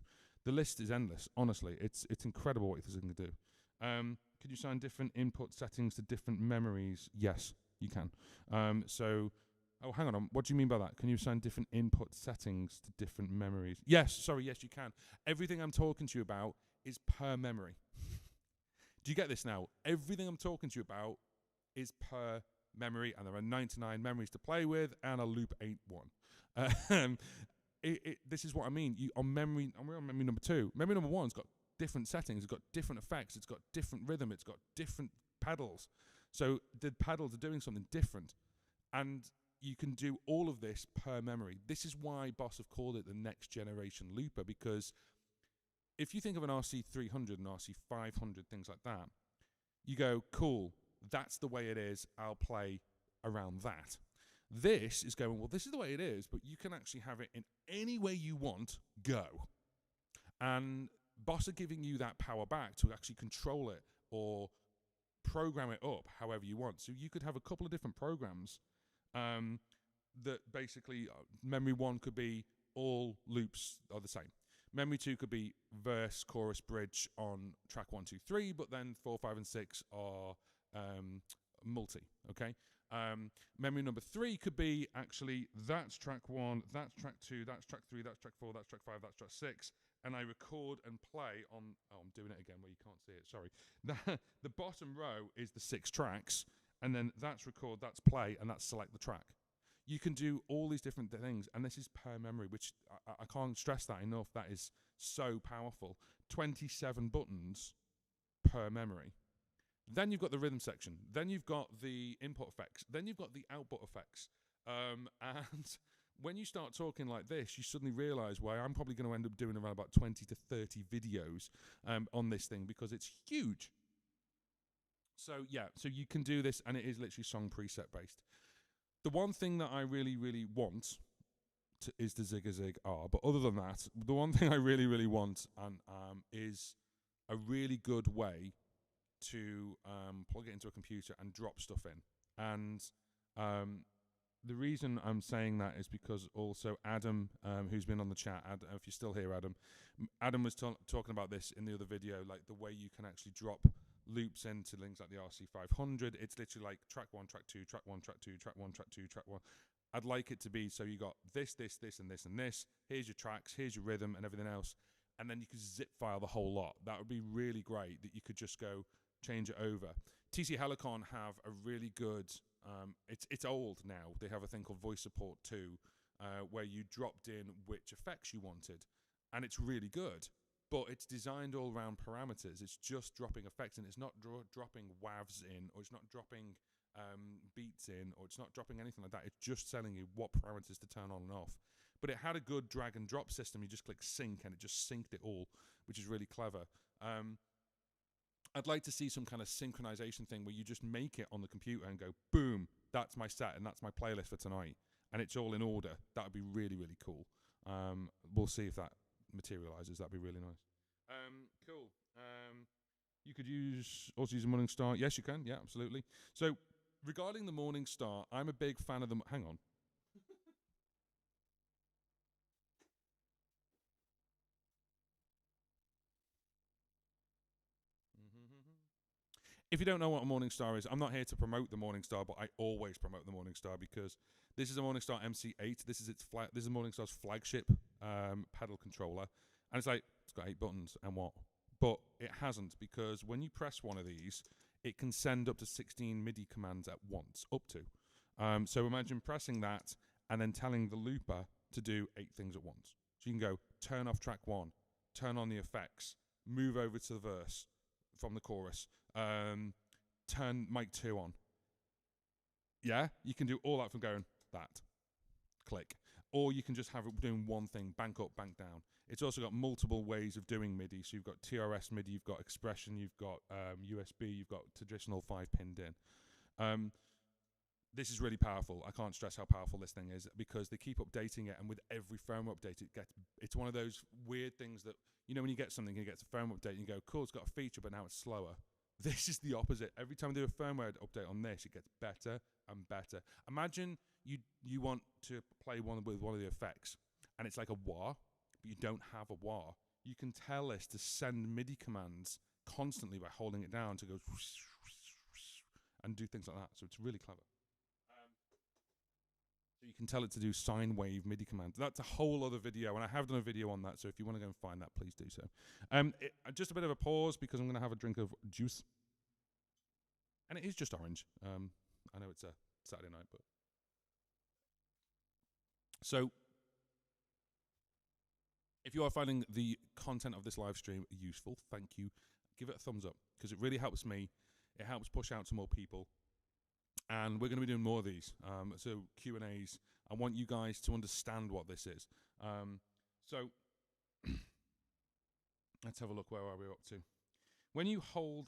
The list is endless, honestly. It's incredible what this thing can do. Could you assign different input settings to different memories? Yes, you can. Oh, hang on. What do you mean by that? Can you assign different input settings to different memories? Yes, sorry, yes, you can. Everything I'm talking to you about is per memory. Do you get this now? Everything I'm talking to you about is per memory, and there are 99 memories to play with, and a loop ain't one. This is what I mean. We're on memory number 2. Memory number 1's got different settings, it's got different effects, it's got different rhythm, it's got different pedals. So the pedals are doing something different. And you can do all of this per memory. This is why Boss have called it the next generation looper, because if you think of an RC-300 and RC-500, things like that, you go, cool, that's the way it is, I'll play around that. This is going, well, this is the way it is, but you can actually have it in any way you want, go. And Boss are giving you that power back to actually control it or program it up however you want. So you could have a couple of different programs that basically, memory 1 could be all loops are the same. Memory 2 could be verse, chorus, bridge on track 1, 2, 3, but then 4, 5, and 6 are multi, okay? Memory number 3 could be actually that's track 1, that's track 2, that's track 3, that's track 4, that's track 5, that's track 6, and I record and play on, oh, I'm doing it again where you can't see it, sorry. The bottom row is the 6 tracks, and then that's record, that's play, and that's select the track. You can do all these different things, and this is per memory, which I can't stress that enough. That is so powerful. 27 buttons per memory. Then you've got the rhythm section. Then you've got the input effects. Then you've got the output effects. And when you start talking like this, you suddenly realize why I'm probably going to end up doing around about 20 to 30 videos on this thing, because it's huge. So yeah, so you can do this, and it is literally song preset based. The one thing that I really, really want is the Zigga Zig R. But other than that, the one thing I really, really want is a really good way to plug it into a computer and drop stuff in. And the reason I'm saying that is because also Adam, who's been on the chat, if you're still here, Adam was talking about this in the other video, like the way you can actually drop loops into things like the RC-500. It's literally like track 1, track 2, track 1, track 2, track 1, track 2, track 1. I'd like it to be so you got this, this, this, and this, and this. Here's your tracks, here's your rhythm, and everything else. And then you could zip file the whole lot. That would be really great, that you could just go change it over. TC Helicon have a really good, it's old now. They have a thing called Voice Support 2, where you dropped in which effects you wanted. And it's really good. But it's designed all around parameters. It's just dropping effects, and it's not dropping WAVs in, or it's not dropping beats in, or it's not dropping anything like that. It's just telling you what parameters to turn on and off. But it had a good drag and drop system. You just click sync and it just synced it all, which is really clever. I'd like to see some kind of synchronization thing where you just make it on the computer and go, boom, that's my set and that's my playlist for tonight. And it's all in order. That would be really, really cool. We'll see if that materializes. That'd be really nice. Cool. You could also use a Morning Star. Yes, you can. Yeah, absolutely. So regarding the Morning Star, I'm a big fan of them. Hang on. If you don't know what a Morning Star is, I'm not here to promote the Morning Star, but I always promote the Morning Star because this is a Morning Star MC8. This is this is Morning Star's flagship pedal controller, and it's got 8 buttons and what, but it hasn't, because when you press one of these, it can send up to 16 MIDI commands at once, up to. So imagine pressing that and then telling the looper to do 8 things at once. So you can go turn off track 1, turn on the effects, move over to the verse from the chorus, turn mic 2 on. Yeah, you can do all that from going that, click. Or you can just have it doing one thing, bank up, bank down. It's also got multiple ways of doing MIDI. So you've got TRS MIDI, you've got expression, you've got USB, you've got traditional 5-pinned in. This is really powerful. I can't stress how powerful this thing is, because they keep updating it, and with every firmware update, it's one of those weird things that, you know, when you get something, you get a firmware update, and you go, cool, it's got a feature, but now it's slower. This is the opposite. Every time they do a firmware update on this, it gets better and better. Imagine you want to play with one of the effects, and it's like a wah, but you don't have a wah. You can tell this to send MIDI commands constantly by holding it down to go and do things like that. So it's really clever. So you can tell it to do sine wave MIDI commands. That's a whole other video, and I have done a video on that, so if you want to go and find that, please do so. Just a bit of a pause, because I'm going to have a drink of juice. And it is just orange. I know it's a Saturday night, but... So, if you are finding the content of this live stream useful, thank you. Give it a thumbs up, because it really helps me. It helps push out to more people. And we're going to be doing more of these. So Q&As. I want you guys to understand what this is. So let's have a look. Where are we up to? When you hold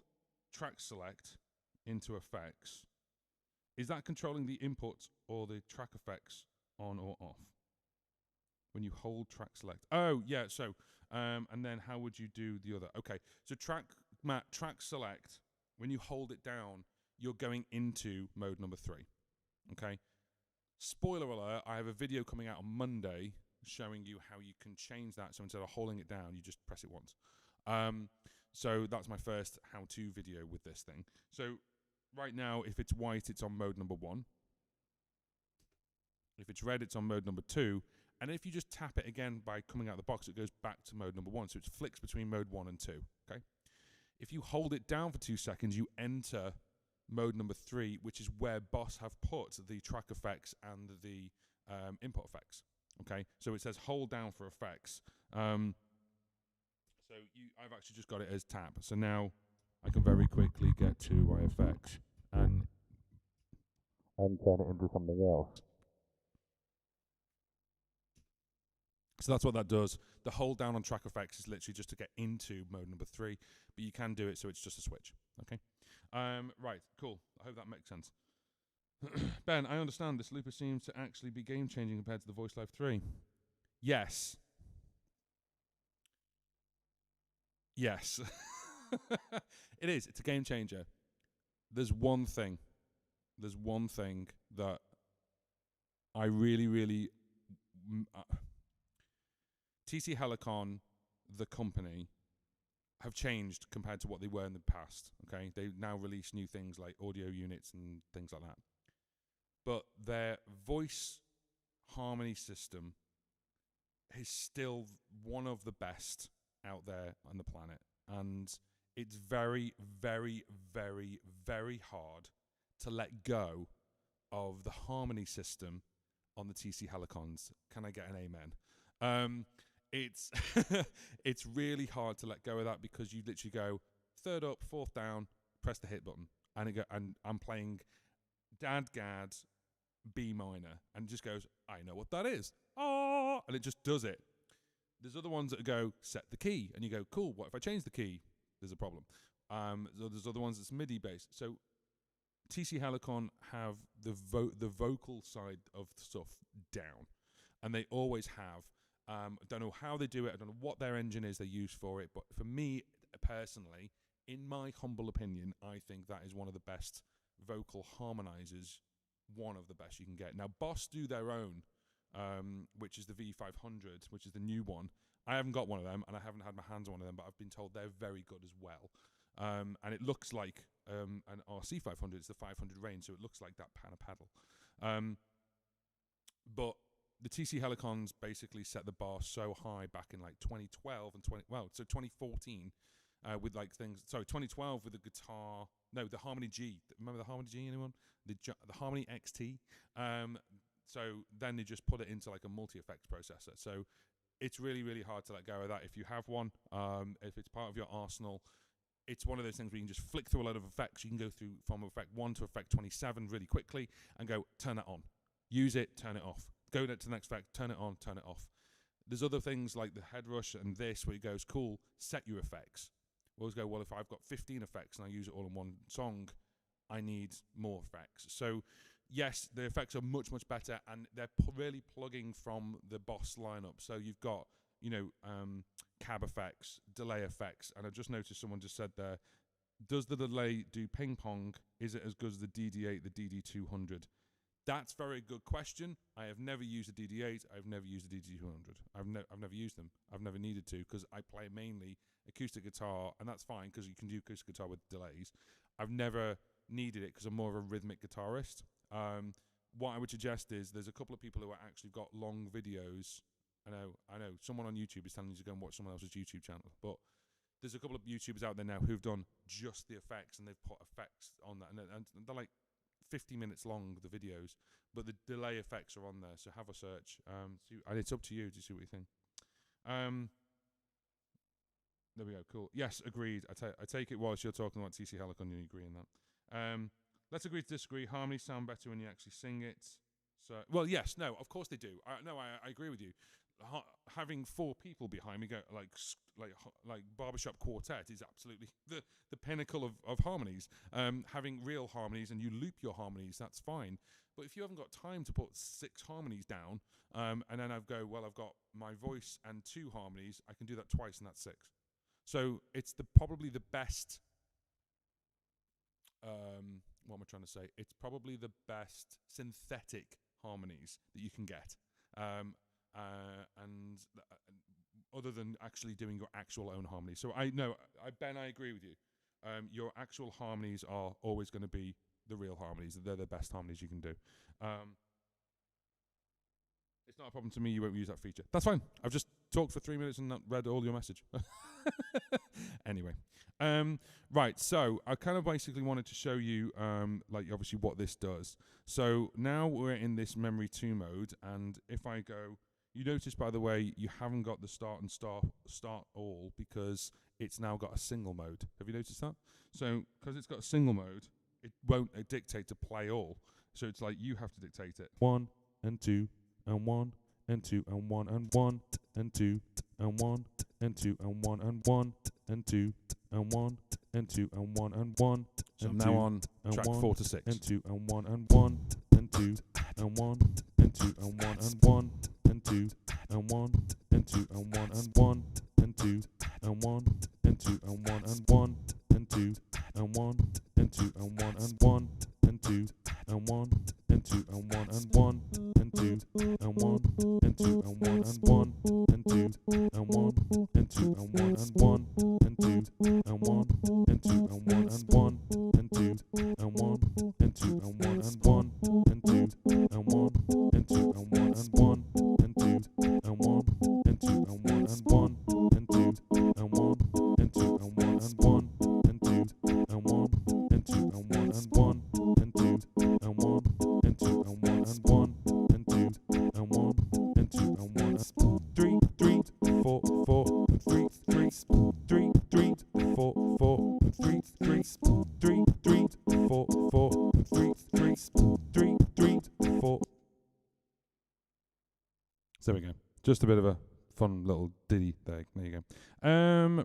track select into effects, is that controlling the input or the track effects on or off? When you hold track select. Oh, yeah. So, and then how would you do the other? Okay. So track select, when you hold it down, you're going into mode number 3, okay? Spoiler alert, I have a video coming out on Monday showing you how you can change that. So instead of holding it down, you just press it once. So that's my first how-to video with this thing. So right now, if it's white, it's on mode number 1. If it's red, it's on mode number 2. And if you just tap it again by coming out of the box, it goes back to mode number 1. So it flicks between mode 1 and 2, okay? If you hold it down for 2 seconds, you enter mode number 3, which is where Boss have put the track effects and the input effects. Okay, so it says hold down for effects. I've actually just got it as tap. So now I can very quickly get to my effects and turn it into something else. So that's what that does. The hold down on track effects is literally just to get into mode number 3, but you can do it so it's just a switch. Okay. Right, cool. I hope that makes sense. Ben, I understand this looper seems to actually be game-changing compared to the Voice Live 3. Yes. Yes. It is. It's a game changer. There's one thing that I really... TC Helicon, the company, have changed compared to what they were in the past, okay? They now release new things like audio units and things like that. But their voice harmony system is still one of the best out there on the planet. And it's very, very, very, very hard to let go of the harmony system on the TC Helicons. Can I get an amen? It's it's really hard to let go of that, because you literally go 3rd up, 4th down, press the hit button, and I'm playing dadgad B minor, and just goes, I know what that is. Oh, and it just does it. There's other ones that go, set the key, and you go, cool, what if I change the key? There's a problem. So there's other ones that's MIDI based. So TC Helicon have the vocal side of stuff down, and they always have. I don't know how they do it. I don't know what their engine is they use for it, but for me personally, in my humble opinion, I think that is one of the best vocal harmonizers, one of the best you can get. Now, Boss do their own, which is the V500, which is the new one. I haven't got one of them, and I haven't had my hands on one of them, but I've been told they're very good as well. And it looks like an RC-500. It's the 500 range, so it looks like that kind of pedal. But the TC Helicons basically set the bar so high back in like 2012 and 2014 with like things. Sorry, 2012 with the guitar. No, the Harmony G. Remember the Harmony G? Anyone? The Harmony XT. So then they just put it into like a multi-effects processor. So it's really, really hard to let go of that if you have one. If it's part of your arsenal, it's one of those things where you can just flick through a lot of effects. You can go through from effect 1 to effect 27 really quickly and go, turn it on. Use it, turn it off. Go to the next effect, turn it on, turn it off. There's other things like the head rush and this where it goes, cool, set your effects. We'll always go, well, if I've got 15 effects and I use it all in one song, I need more effects. So yes, the effects are much, much better, and they're really plugging from the Boss lineup. So you've got, cab effects, delay effects, and I just noticed someone just said there, does the delay do ping pong? Is it as good as the DD8, the DD200? That's a very good question. I have never used a DD8. I've never used a DD200. I've never used them. I've never needed to because I play mainly acoustic guitar, and that's fine because you can do acoustic guitar with delays. I've never needed it because I'm more of a rhythmic guitarist. What I would suggest is there's a couple of people who have actually got long videos. I know. Someone on YouTube is telling you to go and watch someone else's YouTube channel, but there's a couple of YouTubers out there now who've done just the effects, and they've put effects on that, and they're like 50 minutes long, the videos, but the delay effects are on there, so have a search. And it's up to you to see what you think. There we go, cool. Yes, agreed. I take it whilst you're talking about TC Helicon, you agree in that. Let's agree to disagree. Harmonies sound better when you actually sing it. So, well, yes, no, of course they do. I agree with you. Having 4 people behind me go like barbershop quartet is absolutely the pinnacle of harmonies. Having real harmonies and you loop your harmonies, that's fine. But if you haven't got time to put 6 harmonies down, and then I've got my voice and 2 harmonies, I can do that twice and that's 6. So it's probably the best. What am I trying to say? It's probably the best synthetic harmonies that you can get. And other than actually doing your actual own harmonies. So Ben, I agree with you. Your actual harmonies are always going to be the real harmonies. They're the best harmonies you can do. It's not a problem to me. You won't use that feature. That's fine. I've just talked for 3 minutes and not read all your message. Anyway. Right, so I kind of basically wanted to show you, obviously what this does. So now we're in this memory 2 mode, and if I go, you notice, by the way, you haven't got the start and start all because it's now got a single mode. Have you noticed that? So because it's got a single mode, it won't dictate to play all. So it's like you have to dictate it. 1 and 2 and 1 and 2 and 1 and 1 and 2 and 1 and 2 and 1 and 1 and 2 and 1 and 2 and 1 and 1. So now on track 4 to 6. And 2 and 1 and 1 and 2 and 1 and 2 and 1 and 1 and 2 and 1 and 2 and 1 and 1 and 2 and 1 and 2 and 1 and 1 and 2 and 1 and 2 and 1 and 1 and 2 and 1 and 2 and 1 and 1 and 2 and 1 and 2 and 1 and 1 and 2 and 1 and 2 and 1 and 1 and 2 and 1 and 2 and 1 and 1 and 2 and 1 and 2 and 1 and 1 and 2 and 1 and 2 and 1 and 1 and 2 and 1 and 2 and 1 and 1 and 2 and 1 and 2 and 1 and 1 and 2 and 1 and 2 and 1 and 1 and 2 and 1 and 2 and 1 and 1 and 2 and 1 and 2 and 1 and 3 3 4 4 and 3 3 3 3 4 4 and 3 3 3 3 4 4 and 3 3 So there we go. Just a bit of a fun little ditty there. There you go.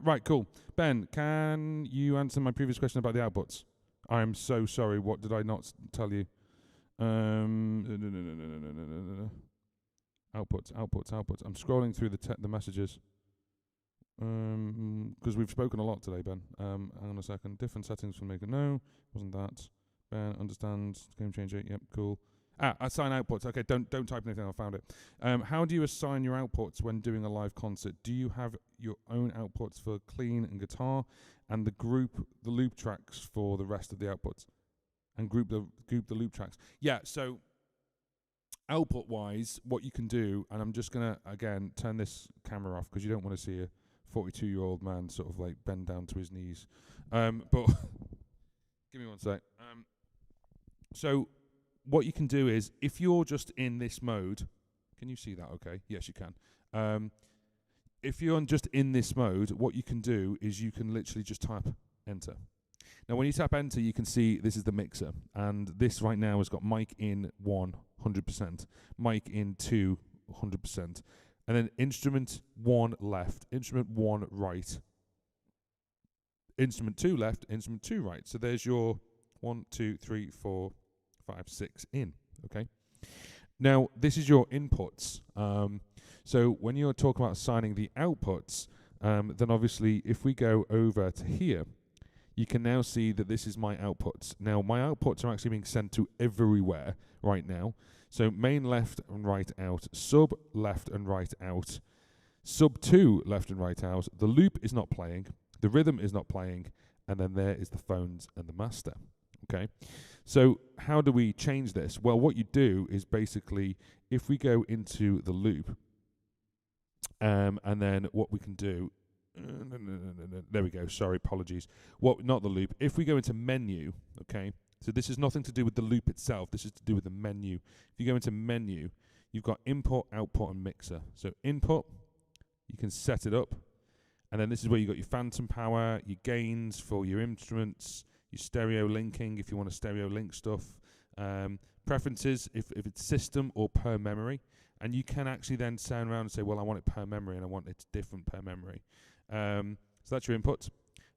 Right, cool. Ben, can you answer my previous question about the outputs? I'm so sorry. What did I not tell you? Outputs. I'm scrolling through the messages. Because we've spoken a lot today, Ben. Hang on a second. Different settings for maker. No, wasn't that. Ben, understand. Game changer. Yep, cool. Assign outputs. Okay, don't type anything. I found it. How do you assign your outputs when doing a live concert? Do you have your own outputs for clean and guitar, and the loop tracks for the rest of the outputs, and group the loop tracks? Yeah. So output wise, what you can do, and I'm just gonna again turn this camera off because you don't want to see a 42-year-old man sort of like bend down to his knees. But give me one sec. So what you can do is, if you're just in this mode, can you see that okay? Yes, you can. If you're just in this mode, what you can do is you can literally just type enter. Now, when you tap enter, you can see this is the mixer. And this right now has got mic in 1, 100%, mic in 2, 100%. And then instrument 1 left, instrument 1 right, instrument 2 left, instrument 2 right. So there's your 1, 2, 3, 4, 5, 6 in, okay? Now, this is your inputs. So when you're talking about assigning the outputs, then obviously if we go over to here, you can now see that this is my outputs. Now, my outputs are actually being sent to everywhere right now. So main left and right out, sub left and right out, sub 2 left and right out. The loop is not playing, the rhythm is not playing, and then there is the phones and the master. Okay, so how do we change this? Well, what you do is basically, if we go into the loop, and then what we can do, there we go, sorry, apologies. Not the loop. If we go into menu, okay, so this is nothing to do with the loop itself, this is to do with the menu. If you go into menu, you've got input, output, and mixer. So input, you can set it up, and then this is where you got your phantom power, your gains for your instruments, your stereo linking if you want to stereo link stuff, preferences if it's system or per memory, and you can actually then turn around and say, well, I want it per memory and I want it different per memory. So that's your input.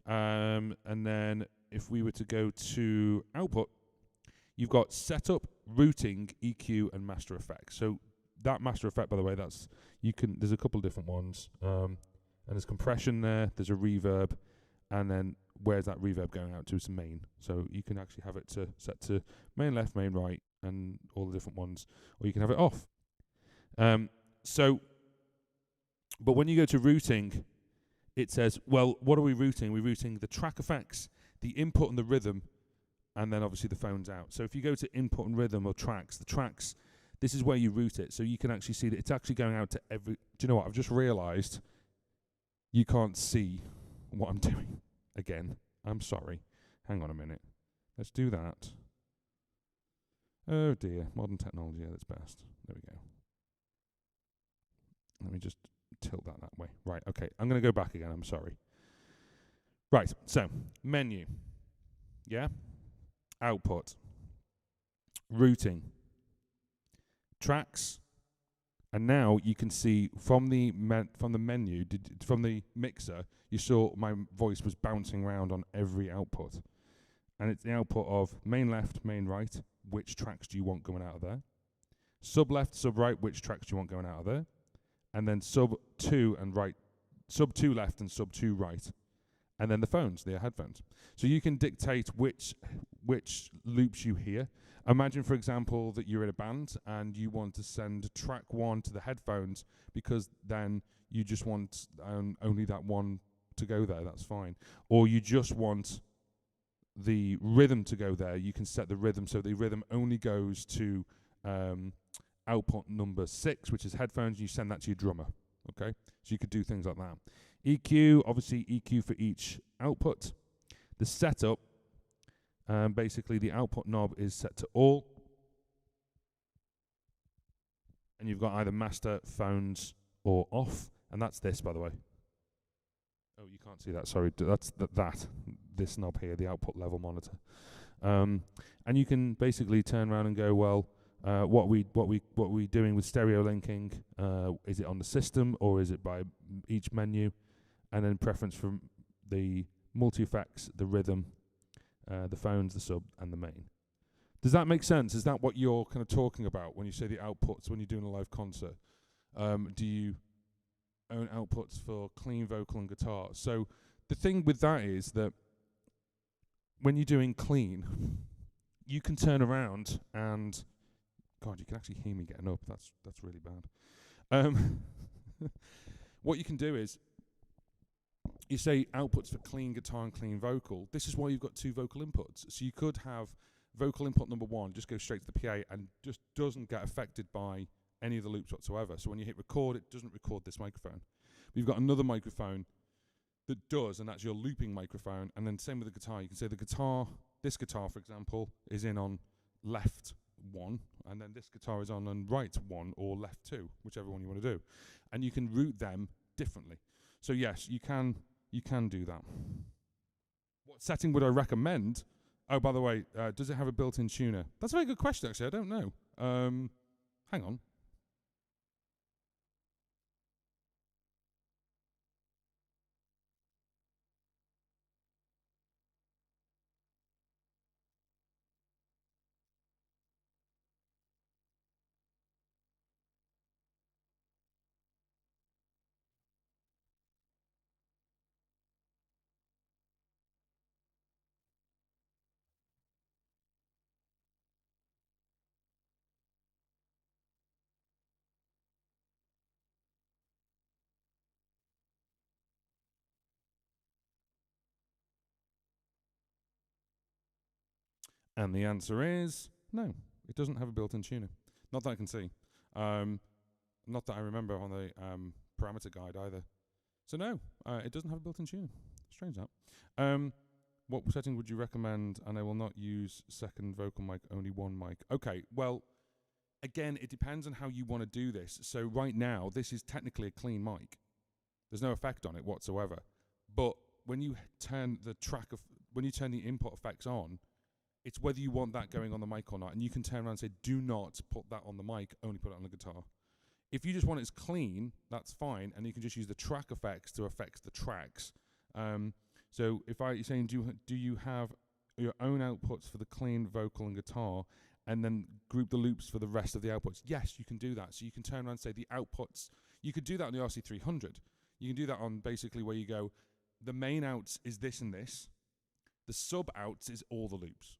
And then if we were to go to output, you've got setup, routing, EQ, and master effect. So that master effect, by the way, there's a couple of different ones. And there's compression there, there's a reverb, and then where's that reverb going out to? It's main. So you can actually have it set to main left, main right, and all the different ones, or you can have it off. But when you go to routing, it says, well, what are we routing? We're routing the track effects, the input and the rhythm, and then obviously the phones out. So if you go to input and rhythm or tracks, the tracks, this is where you route it. So you can actually see that it's actually going out to every... Do you know what? I've just realised you can't see what I'm doing again. I'm sorry. Hang on a minute. Let's do that. Oh dear, modern technology at its best. There we go. Let me just tilt that way. Right, okay. I'm going to go back again. I'm sorry. Right, so menu. Yeah? Output. Routing. Tracks. And now you can see from the menu, from the mixer, you saw my voice was bouncing around on every output. And it's the output of main left, main right, which tracks do you want going out of there? Sub left, sub right, which tracks do you want going out of there? And then sub 2 and right, sub 2 left and sub 2 right. And then the phones, the headphones. So you can dictate which loops you hear. Imagine, for example, that you're in a band and you want to send track 1 to the headphones because then you just want only that one to go there, that's fine. Or you just want the rhythm to go there, you can set the rhythm so the rhythm only goes to output number 6, which is headphones, you send that to your drummer, okay? So you could do things like that. EQ, obviously EQ for each output. The setup, basically the output knob is set to all. And you've got either master, phones, or off. And that's this, by the way. Oh, you can't see that, sorry. That's this knob here, the output level monitor. And you can basically turn around and go, well, what we doing with stereo linking? Is it on the system or is it by each menu? And then preference from the multi-effects, the rhythm, the phones, the sub, and the main. Does that make sense? Is that what you're kind of talking about when you say the outputs when you're doing a live concert? Do you own outputs for clean vocal and guitar? So the thing with that is that when you're doing clean, you can turn around and God, you can actually hear me getting up. That's really bad. What you can do is you say outputs for clean guitar and clean vocal. This is why you've got two vocal inputs. So you could have vocal input number 1 just go straight to the PA and just doesn't get affected by any of the loops whatsoever. So when you hit record, it doesn't record this microphone. But you've got another microphone that does, and that's your looping microphone. And then same with the guitar. You can say the guitar, this guitar, for example, is in on left 1, and then this guitar is on right 1 or left 2, whichever one you want to do. And you can route them differently. So yes, you can do that. What setting would I recommend? Oh, by the way, does it have a built-in tuner? That's a very good question, actually. I don't know. Hang on. And the answer is no. It doesn't have a built-in tuner. Not that I can see. Not that I remember on the parameter guide either. So no, it doesn't have a built-in tuner. Strange that. What setting would you recommend? And I will not use second vocal mic, only one mic. Okay, well, again, it depends on how you want to do this. So right now, this is technically a clean mic. There's no effect on it whatsoever. But when you turn the input effects on, it's whether you want that going on the mic or not. And you can turn around and say, do not put that on the mic, only put it on the guitar. If you just want it as clean, that's fine. And you can just use the track effects to affect the tracks. So if you're saying, do you have your own outputs for the clean vocal and guitar, and then group the loops for the rest of the outputs? Yes, you can do that. So you can turn around and say the outputs. You could do that on the RC-300. You can do that on basically where you go, the main outs is this and this. The sub outs is all the loops.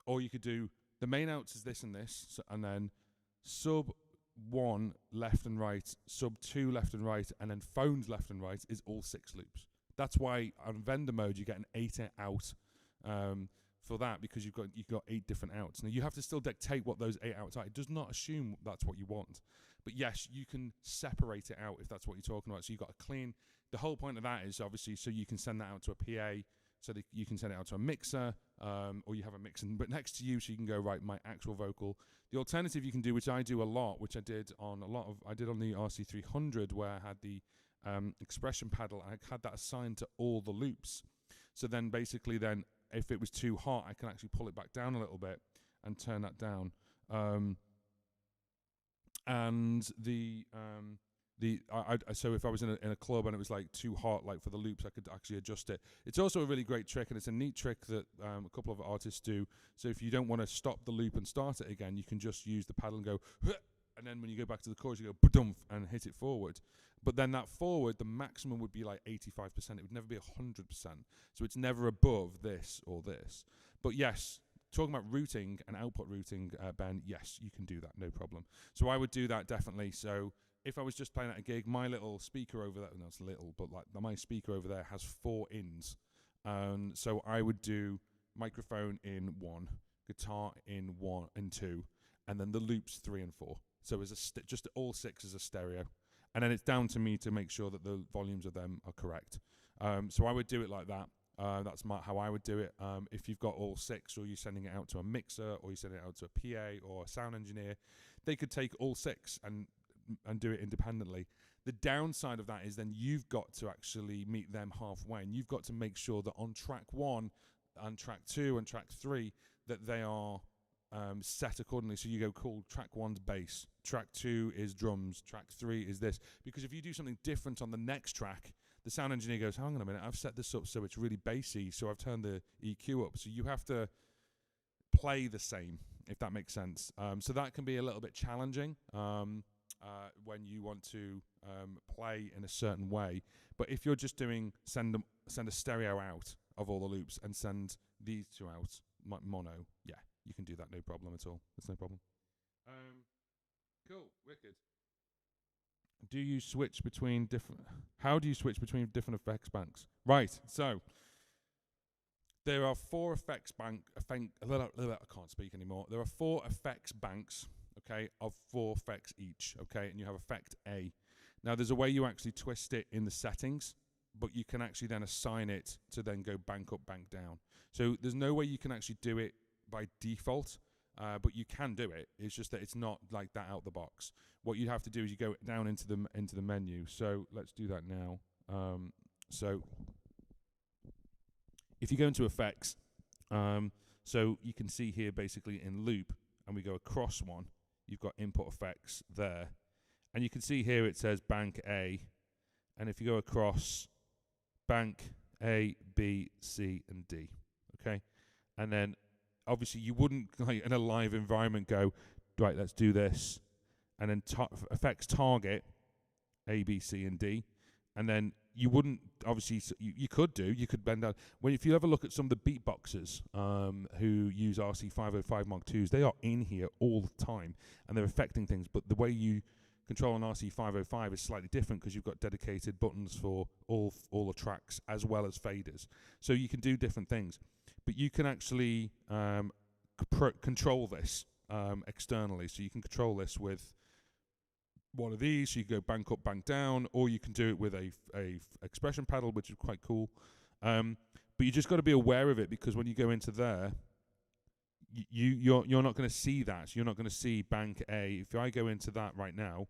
Or you could do the main outs is this and this, so, and then sub 1 left and right, sub 2 left and right, and then phones left and right is all 6 loops. That's why on vendor mode you get an 8 out for that, because you've got 8 different outs. Now you have to still dictate what those 8 outs are. It does not assume that's what you want. But yes, you can separate it out if that's what you're talking about. So you've got a clean. The whole point of that is obviously so you can send that out to a PA. So that you can send it out to a mixer, or you have a mixer but next to you, so you can go, right, my actual vocal. The alternative you can do, which I do a lot, which I did on the RC-300, where I had the expression pedal, I had that assigned to all the loops. So then basically if it was too hot, I can actually pull it back down a little bit and turn that down. So if I was in a club and it was like too hot, like for the loops, I could actually adjust it. It's also a really great trick, and it's a neat trick that a couple of artists do. So if you don't want to stop the loop and start it again, you can just use the pedal and go, and then when you go back to the chorus, you go ba-dumph and hit it forward. But then that forward, the maximum would be like 85%. It would never be 100%. So it's never above this or this. But yes, talking about routing and output routing, Ben, yes, you can do that, no problem. So I would do that definitely. So if I was just playing at a gig, my little speaker over there, no, it's little, but like my speaker over there has 4 ins. So I would do microphone in 1, guitar in 1 and 2, and then the loops 3 and 4. So as just all 6 as a stereo. And then it's down to me to make sure that the volumes of them are correct. So I would do it like that. That's how I would do it. If you've got all 6, or you're sending it out to a mixer, or you're sending it out to a PA or a sound engineer, they could take all 6 and do it independently. The downside of that is then you've got to actually meet them halfway, and you've got to make sure that on track 1 and track 2 and track 3 that they are set accordingly. So you go, cool, track 1's bass, track 2 is drums, track 3 is this. Because if you do something different on the next track, the sound engineer goes, hang on a minute, I've set this up so it's really bassy, so I've turned the EQ up. So you have to play the same, if that makes sense. So that can be a little bit challenging when you want to play in a certain way. But if you're just doing send a stereo out of all the loops and send these two out mono, yeah, you can do that, no problem at all. It's no problem. Cool, wicked. Do you switch between different? How do you switch between different effects banks? Right, so there are 4 effects bank. I can't speak anymore. There are 4 effects banks, okay, of 4 effects each, okay, and you have effect A. Now, there's a way you actually twist it in the settings, but you can actually then assign it to then go bank up, bank down. So there's no way you can actually do it by default, but you can do it. It's just that it's not like that out the box. What you have to do is you go down into the menu. So let's do that now. So if you go into effects, so you can see here basically in loop, and we go across one, you've got input effects there. And you can see here it says bank A. And if you go across, bank A, B, C, and D. Okay? And then obviously you wouldn't, like in a live environment, go, right, let's do this. And then effects target A, B, C, and D. And then you wouldn't, obviously, you could bend down. If you ever look at some of the beatboxers who use RC-505 Mark IIs, they are in here all the time, and they're affecting things. But the way you control an RC-505 is slightly different because you've got dedicated buttons for all the tracks as well as faders. So you can do different things. But you can actually control this externally. So you can control this with one of these, so you go bank up, bank down, or you can do it with a expression pedal, which is quite cool. But you just got to be aware of it, because when you go into there, you're not going to see that. So you're not going to see bank A. If I go into that right now,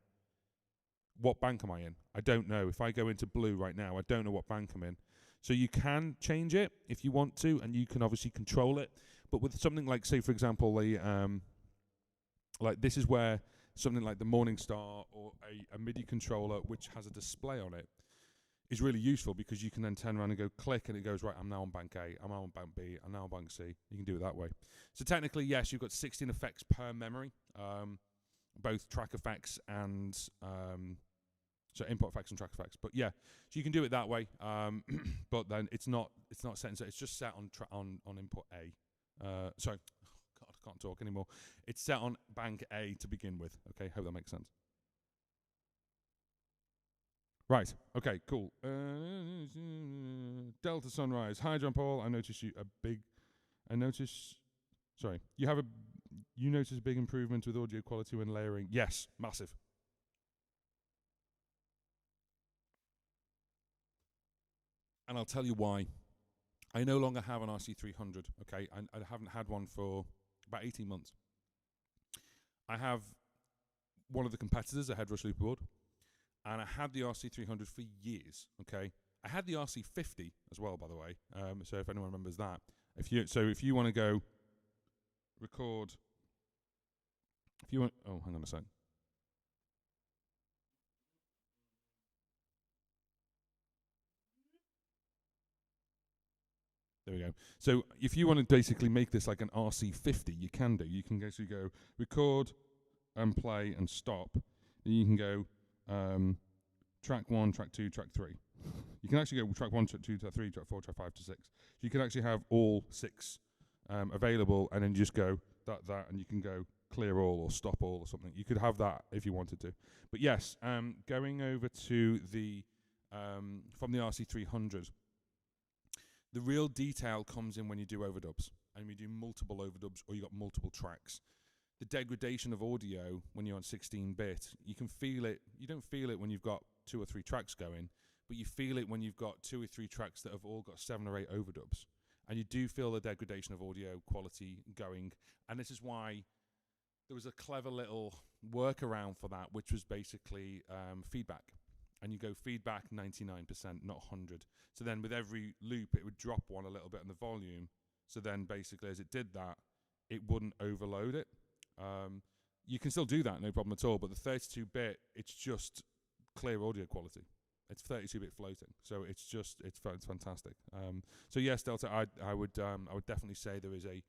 what bank am I in? I don't know. If I go into blue right now, I don't know what bank I'm in. So you can change it if you want to, and you can obviously control it. But with something like, say, for example, like this is where something like the Morningstar or a MIDI controller which has a display on it is really useful, because you can then turn around and go click, and it goes, right, I'm now on bank A, I'm now on bank B, I'm now on bank C. You can do it that way. So technically, yes, you've got 16 effects per memory, both track effects and so input effects and track effects. But yeah, so you can do it that way. But then it's not set in, so it's just set on input A. Sorry. God, I can't talk anymore. It's set on bank A to begin with. Okay, hope that makes sense. Right. Okay. Cool. Delta Sunrise. Hi, John Paul. I noticed you a big. Sorry. You notice a big improvement with audio quality when layering. Yes, massive. And I'll tell you why. I no longer have an RC-300. Okay, I haven't had one for about 18 months. I have one of the competitors, a headrush looper board, and I had the RC-300 for years. Okay, I had the RC-50 as well, by the way. So if anyone remembers that, if you want to go record, oh, hang on a sec. There we go. So if you want to basically make this like an RC-50, you can do. You can basically go record and play and stop. And you can go track 1, track 2, track 3. You can actually go track 1, track 2, track 3, track 4, track 5 to 6. So you can actually have all 6 available, and then you just go that, and you can go clear all or stop all or something. You could have that if you wanted to. But yes, going over to the from the RC-300, the real detail comes in when you do overdubs, and you do multiple overdubs, or you got multiple tracks. The degradation of audio when you're on 16-bit, you can feel it. You don't feel it when you've got 2 or 3 tracks going, but you feel it when you've got 2 or 3 tracks that have all got 7 or 8 overdubs. And you do feel the degradation of audio quality going. And this is why there was a clever little workaround for that, which was basically feedback. And you go feedback 99%, not 100. So then with every loop, it would drop one a little bit in the volume. So then basically as it did that, it wouldn't overload it. You can still do that, no problem at all, but the 32-bit, it's just clear audio quality. It's 32-bit floating, so it's fantastic. So yes, Delta, I would definitely say there is a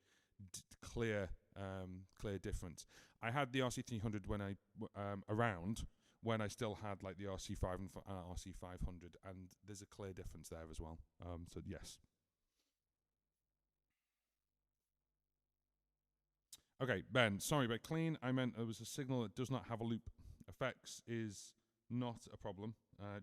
clear difference. I had the RC-300 when I around when I still had like the RC-5 and RC-500, and there's a clear difference there as well. So yes. Okay, Ben, sorry, but clean, I meant it was a signal that does not have a loop. Effects is not a problem,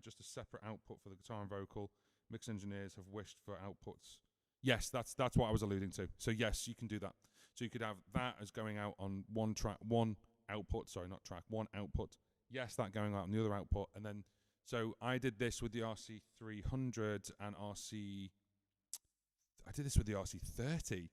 just a separate output for the guitar and vocal. Mix engineers have wished for outputs. Yes, that's what I was alluding to. So yes, you can do that. So you could have that as going out on one output. Yes, that going out on the other output, and then so I did this with the RC-300 and I did this with the RC-30,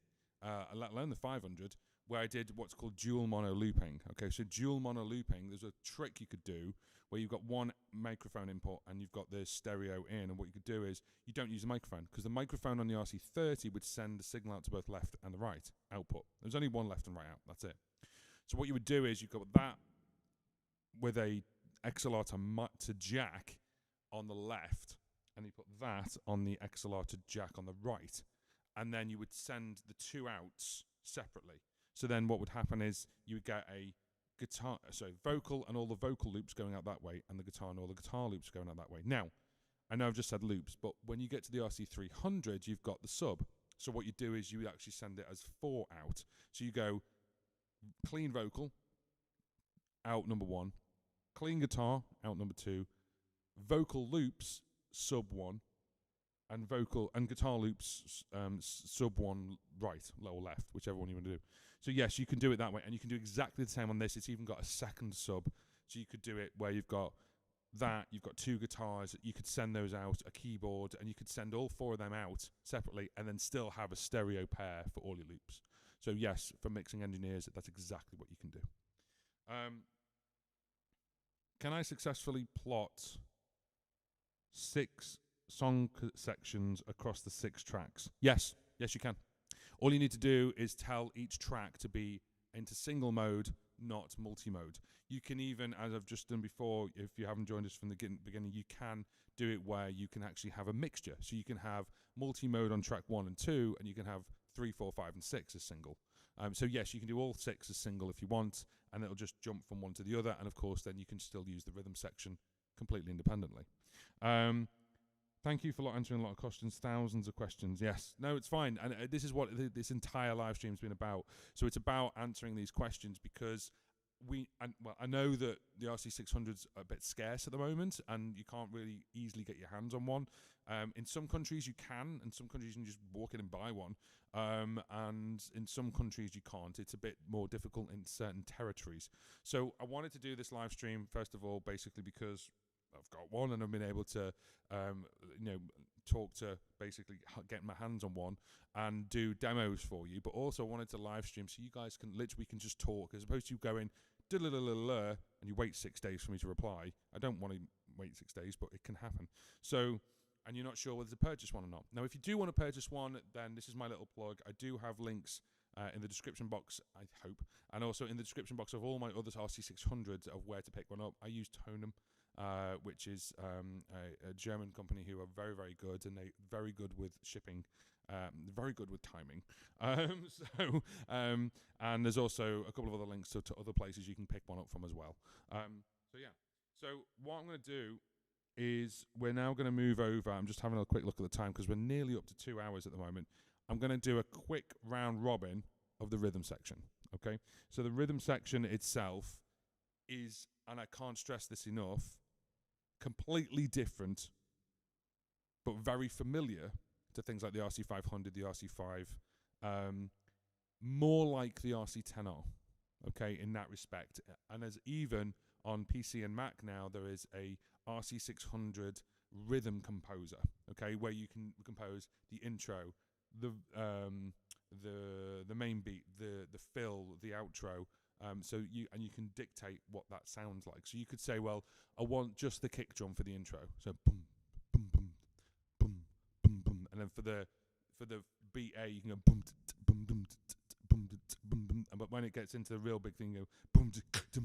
let alone the 500, where I did what's called dual mono looping. Okay, so dual mono looping, there's a trick you could do where you've got one microphone input and you've got the stereo in, and what you could do is you don't use a microphone, because the microphone on the RC-30 would send the signal out to both left and the right output. There's only one left and right out, that's it. So what you would do is you've got that with a XLR to jack on the left, and you put that on the XLR to jack on the right, and then you would send the two outs separately. So then what would happen is you would get a vocal and all the vocal loops going out that way, and the guitar and all the guitar loops going out that way. Now, I know I've just said loops, but when you get to the RC-300, you've got the sub. So what you do is you actually send it as 4 out. So you go clean vocal, out number 1, clean guitar, out number 2, vocal loops, sub 1, and vocal and guitar loops, sub 1 right, or left, whichever one you want to do. So yes, you can do it that way, and you can do exactly the same on this. It's even got a second sub, so you could do it where you've got that, you've got 2 guitars, you could send those out, a keyboard, and you could send all 4 of them out separately, and then still have a stereo pair for all your loops. So yes, for mixing engineers, that's exactly what you can do. Can I successfully plot 6 song sections across the 6 tracks? Yes, you can. All you need to do is tell each track to be into single mode, not multi-mode. You can even, as I've just done before, if you haven't joined us from the beginning, you can do it where you can actually have a mixture. So you can have multi-mode on track 1 and 2, and you can have 3, 4, 5, and 6 as single. So yes, you can do all 6 as single if you want, and it'll just jump from one to the other, and of course then you can still use the rhythm section completely independently. Thank you for answering a lot of questions, thousands of questions. Yes, no, it's fine. And this is what this entire live stream's been about. So it's about answering these questions, because I know that the RC-600's a bit scarce at the moment, and you can't really easily get your hands on one. In some countries you can, and some countries you can just walk in and buy one. And in some countries you can't. It's a bit more difficult in certain territories. So I wanted to do this live stream, first of all, basically because I've got one and I've been able to, talk to basically get my hands on one and do demos for you. But also I wanted to live stream so you guys can just talk, as opposed to going and you wait 6 days for me to reply. I don't want to wait 6 days, but it can happen. So, and you're not sure whether to purchase one or not. Now, if you do want to purchase one, then this is my little plug. I do have links in the description box, I hope, and also in the description box of all my other RC-600s of where to pick one up. I use Tonum, which is a German company who are very, very good, and they're very good with shipping, very good with timing. And there's also a couple of other links to other places you can pick one up from as well. So yeah, so what I'm going to do is we're now going to move over. I'm just having a quick look at the time because we're nearly up to 2 hours at the moment. I'm going to do a quick round robin of the rhythm section. Okay, so the rhythm section itself is, and I can't stress this enough, completely different but very familiar to things like the RC-500, the RC-5, more like the RC-10R, okay, in that respect. And as even on PC and Mac now, there is a RC-600 rhythm composer, okay, where you can compose the intro, the main beat, the fill, the outro. So you can dictate what that sounds like. So you could say, well, I want just the kick drum for the intro. So boom, boom, boom, boom, boom, boom, and then for the beat A, you can go boom, boom, boom, boom, boom, but when it gets into the real big thing, you go boom,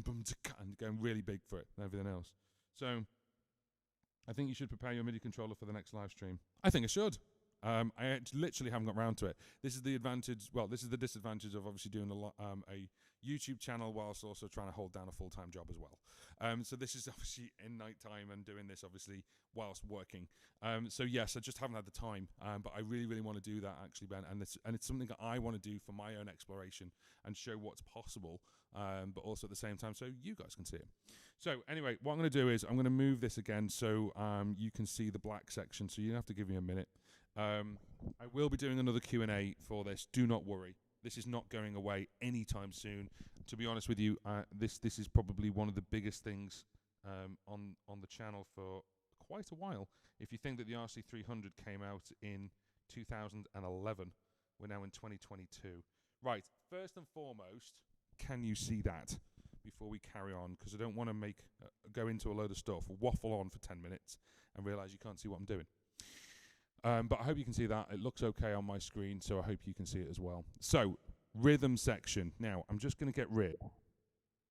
boom, and going really big for it and everything else. So I think you should prepare your MIDI controller for the next live stream. I think I should. I literally haven't got round to it. This is the advantage. Well, this is the disadvantage of obviously doing a YouTube channel whilst also trying to hold down a full-time job as well. So this is obviously in night time and doing this obviously whilst working. So yes, I just haven't had the time, but I really, really want to do that actually, Ben. And it's something that I want to do for my own exploration and show what's possible, but also at the same time so you guys can see it. So anyway, what I'm going to do is I'm going to move this again so you can see the black section. So you have to give me a minute. I will be doing another Q&A for this. Do not worry. This is not going away anytime soon. To be honest with you, this is probably one of the biggest things on the channel for quite a while. If you think that the RC-300 came out in 2011, we're now in 2022. Right, first and foremost, can you see that? Before we carry on, because I don't want to go into a load of stuff, waffle on for 10 minutes, and realise you can't see what I'm doing. But I hope you can see that. It looks okay on my screen, so I hope you can see it as well. So, rhythm section. Now, I'm just going to get rid.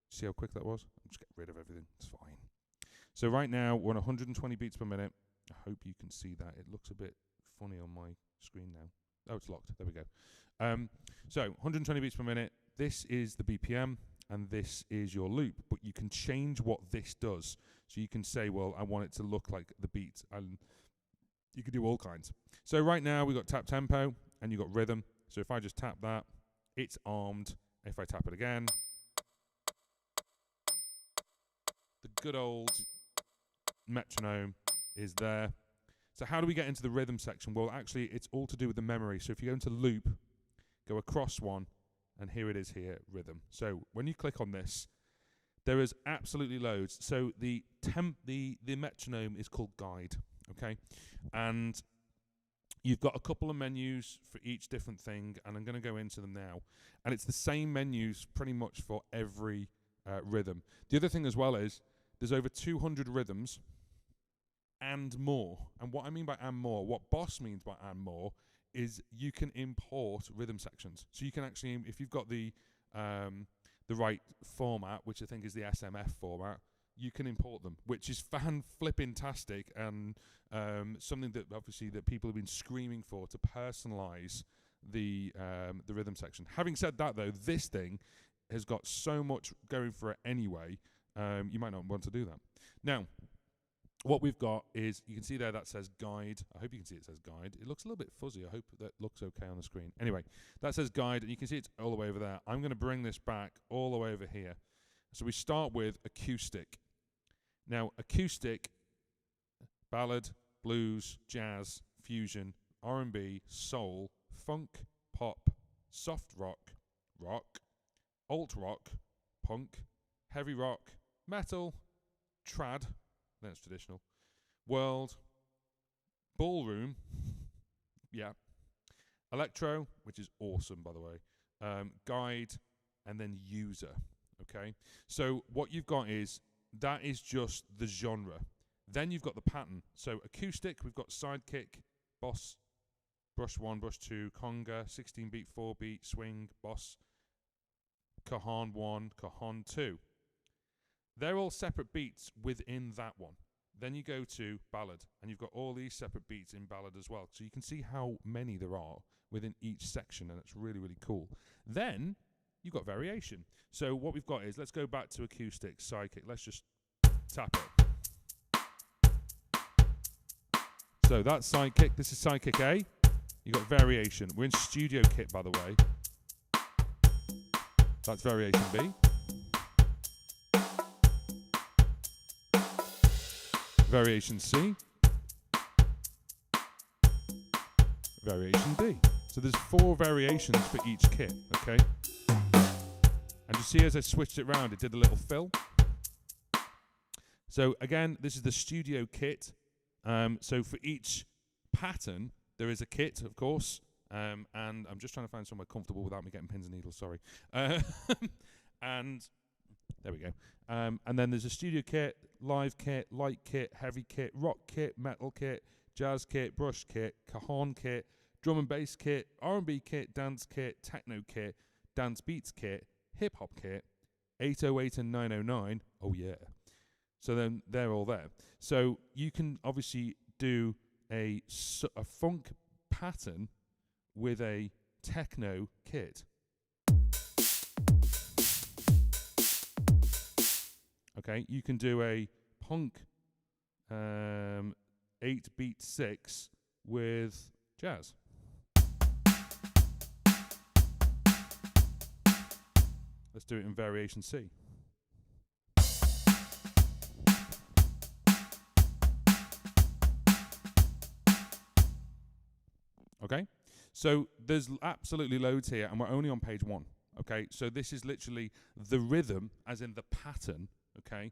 See how quick that was? I'm just get rid of everything. It's fine. So right now, we're on 120 beats per minute. I hope you can see that. It looks a bit funny on my screen now. Oh, it's locked. There we go. So, 120 beats per minute. This is the BPM, and this is your loop. But you can change what this does. So you can say, well, I want it to look like the beat, and you can do all kinds. So right now we've got tap tempo and you've got rhythm. So if I just tap that, it's armed. If I tap it again, the good old metronome is there. So how do we get into the rhythm section? Well, actually, it's all to do with the memory. So if you go into loop, go across one, and here it is here, rhythm. So when you click on this, there is absolutely loads. So the metronome is called guide. Okay, and you've got a couple of menus for each different thing, and I'm going to go into them now. And it's the same menus pretty much for every rhythm. The other thing as well is there's over 200 rhythms and more. And what I mean by and more, what Boss means by and more, is you can import rhythm sections. So you can actually, if you've got the right format, which I think is the SMF format, you can import them, which is fan-flipping-tastic and something that obviously that people have been screaming for, to personalize the rhythm section. Having said that, though, this thing has got so much going for it anyway, you might not want to do that. Now, what we've got is, you can see there that says guide. I hope you can see it says guide. It looks a little bit fuzzy. I hope that looks okay on the screen. Anyway, that says guide, and you can see it's all the way over there. I'm going to bring this back all the way over here. So we start with acoustic. Now, acoustic, ballad, blues, jazz, fusion, R&B, soul, funk, pop, soft rock, rock, alt rock, punk, heavy rock, metal, trad, that's traditional, world, ballroom, yeah, electro, which is awesome, by the way, guide, and then user, okay? So what you've got is, that is just the genre. Then you've got the pattern. So acoustic, we've got sidekick, boss, brush 1, brush 2, conga, 16-beat, 4-beat, swing, boss, cajon 1, cajon 2. They're all separate beats within that one. Then you go to ballad, and you've got all these separate beats in ballad as well. So you can see how many there are within each section, and it's really, really cool. Then you've got variation. So what we've got is, let's go back to acoustic, sidekick. Let's just tap it. So that's sidekick. This is sidekick A. You've got variation. We're in studio kit, by the way. That's variation B. Variation C. Variation D. So there's 4 variations for each kit, okay? And you see as I switched it around, it did a little fill. So again, this is the studio kit. So for each pattern, there is a kit, of course. And I'm just trying to find somewhere comfortable without me getting pins and needles, sorry. And there we go. And then there's a studio kit, live kit, light kit, heavy kit, rock kit, metal kit, jazz kit, brush kit, cajon kit, drum and bass kit, R&B kit, dance kit, techno kit, dance beats kit, hip hop kit, 808 and 909. Oh yeah. So then they're all there. So you can obviously do a funk pattern with a techno kit. Okay, you can do a punk 8-beat 6 with jazz. Let's do it in variation C. Okay, so there's absolutely loads here, and we're only on page 1. Okay, so this is literally the rhythm, as in the pattern. Okay,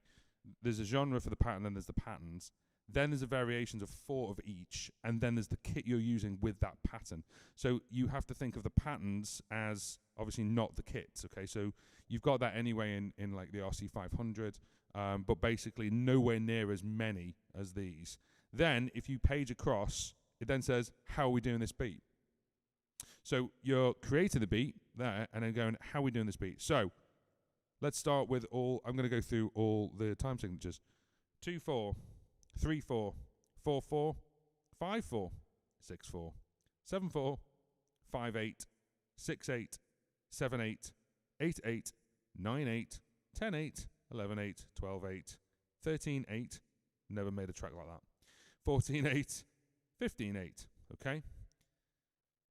there's a genre for the pattern, and there's the patterns. Then there's the variations of 4 of each, and then there's the kit you're using with that pattern. So you have to think of the patterns as obviously not the kits. Okay, so you've got that anyway in like the RC-500, but basically nowhere near as many as these. Then if you page across, it then says, how are we doing this beat? So you're creating the beat there, and then going, how are we doing this beat? So let's start with I'm going to go through all the time signatures. 2/4, 3/4, 4/4, 5/4, 6/4, 7/4, 5/8, 6/8, 7/8, 8/8, 9/8, 10/8, 11/8, 12/8, 13/8. Never made a track like that. 14/8, 15/8. Okay?